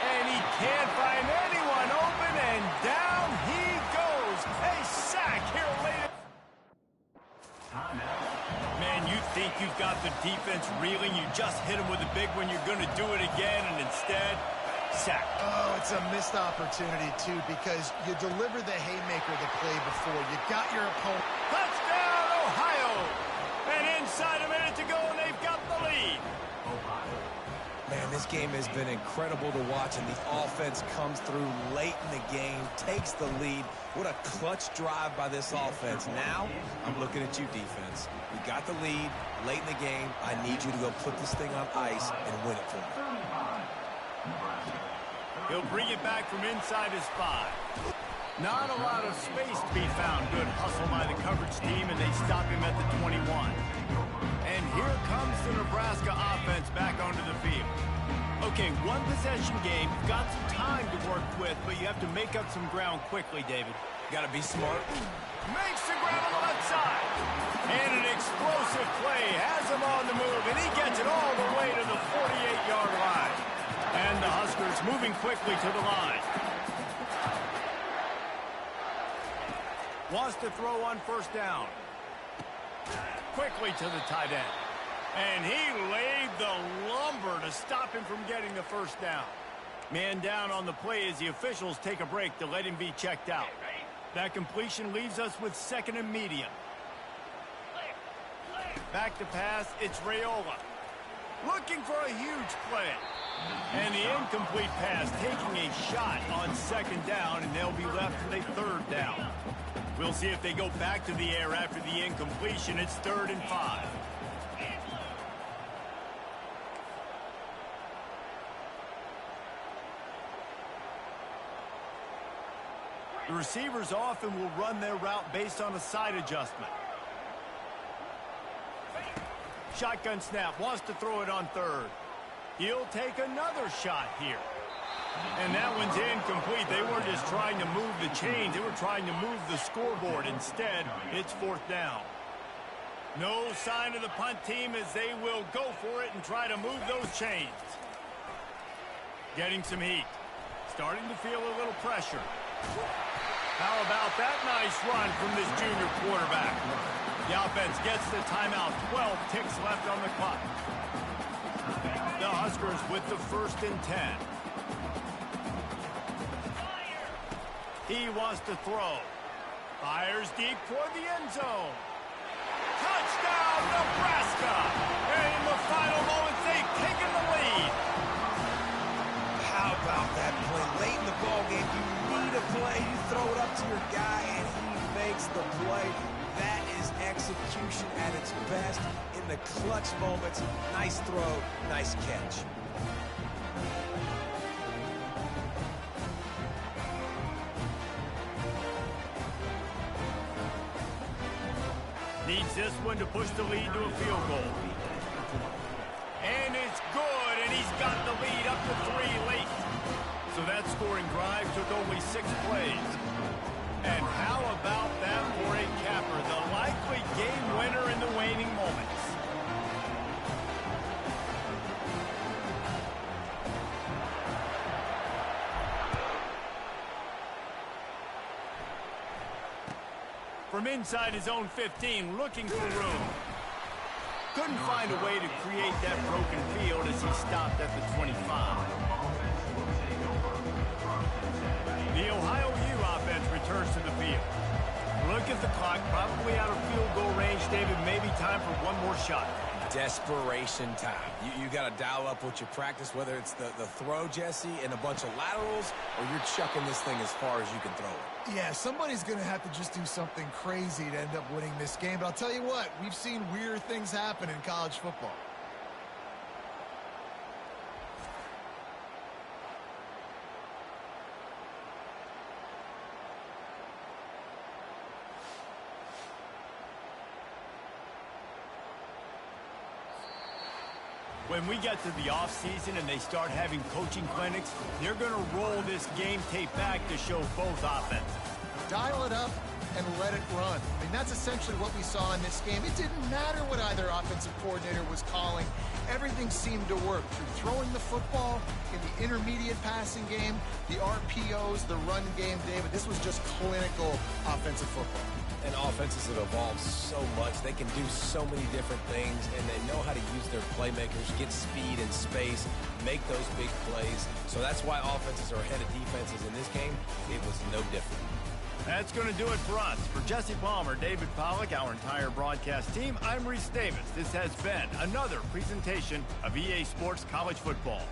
And he can't find anyone open, and down he goes. A sack here late. Man, you think you've got the defense reeling. You just hit him with a big one. You're going to do it again, and instead, sack. Oh, it's a missed opportunity, too, because you deliver the haymaker the play before. You got your opponent. Touchdown, Ohio! And inside a minute to go, and they've got the lead. Man, this game has been incredible to watch, and the offense comes through late in the game, takes the lead. What a clutch drive by this offense. Now, I'm looking at you, defense. We got the lead late in the game. I need you to go put this thing on ice and win it for me. He'll bring it back from inside his 5. Not a lot of space to be found. Good hustle by the coverage team, and they stop him at the 21. And here comes the Nebraska offense back onto the field. Okay, one possession game. You've got some time to work with, but you have to make up some ground quickly, David. Got to be smart. Makes the grab on the left side. And an explosive play has him on the move, and he gets it all the way to the 48-yard line. And the Huskers moving quickly to the line. Wants to throw on first down. Quickly to the tight end. And he laid the lumber to stop him from getting the first down. Man down on the play as the officials take a break to let him be checked out. That completion leaves us with second and medium. Back to pass, it's Raiola. Looking for a huge play. And the incomplete pass taking a shot on second down, and they'll be left with a third down. We'll see if they go back to the air after the incompletion. It's 3rd and 5. The receivers often will run their route based on a side adjustment. Shotgun snap, wants to throw it on third. He'll take another shot here. And that one's incomplete. They weren't just trying to move the chains. They were trying to move the scoreboard. Instead, it's 4th down. No sign of the punt team as they will go for it and try to move those chains. Getting some heat. Starting to feel a little pressure. How about that nice run from this junior quarterback? The offense gets the timeout. 12 ticks left on the clock. The Huskers with the 1st and 10. He wants to throw. Fires deep toward the end zone. Touchdown, Nebraska! And in the final moments, they've taken the lead. How about that play? Late in the ball game, you need a play. You throw it up to your guy, and he makes the play. That is execution at its best in the clutch moments. Nice throw, nice catch. Needs this one to push the lead to a field goal. And it's good, and he's got the lead up to 3 late. So that scoring drive took only 6 plays. And how about that for a capper, the likely game winner in the waning moments. From inside his own 15, looking for room. Couldn't find a way to create that broken field as he stopped at the 25. The Ohio U offense returns to the field. Look at the clock, probably out of field goal range, David. Maybe time for one more shot. Desperation time. You got to dial up what you practice, whether it's the throw, Jesse, and a bunch of laterals, or you're chucking this thing as far as you can throw it. Yeah, somebody's going to have to just do something crazy to end up winning this game. But I'll tell you what, we've seen weird things happen in college football. When we get to the offseason and they start having coaching clinics, they're going to roll this game tape back to show both offenses. Dial it up and let it run. I mean, that's essentially what we saw in this game. It didn't matter what either offensive coordinator was calling. Everything seemed to work through throwing the football, in the intermediate passing game, the RPOs, the run game, David. This was just clinical offensive football. And offenses have evolved so much. They can do so many different things, and they know how to use their playmakers, get speed and space, make those big plays. So that's why offenses are ahead of defenses in this game. It was no different. That's going to do it for us. For Jesse Palmer, David Pollack, our entire broadcast team, I'm Reese Davis. This has been another presentation of EA Sports College Football.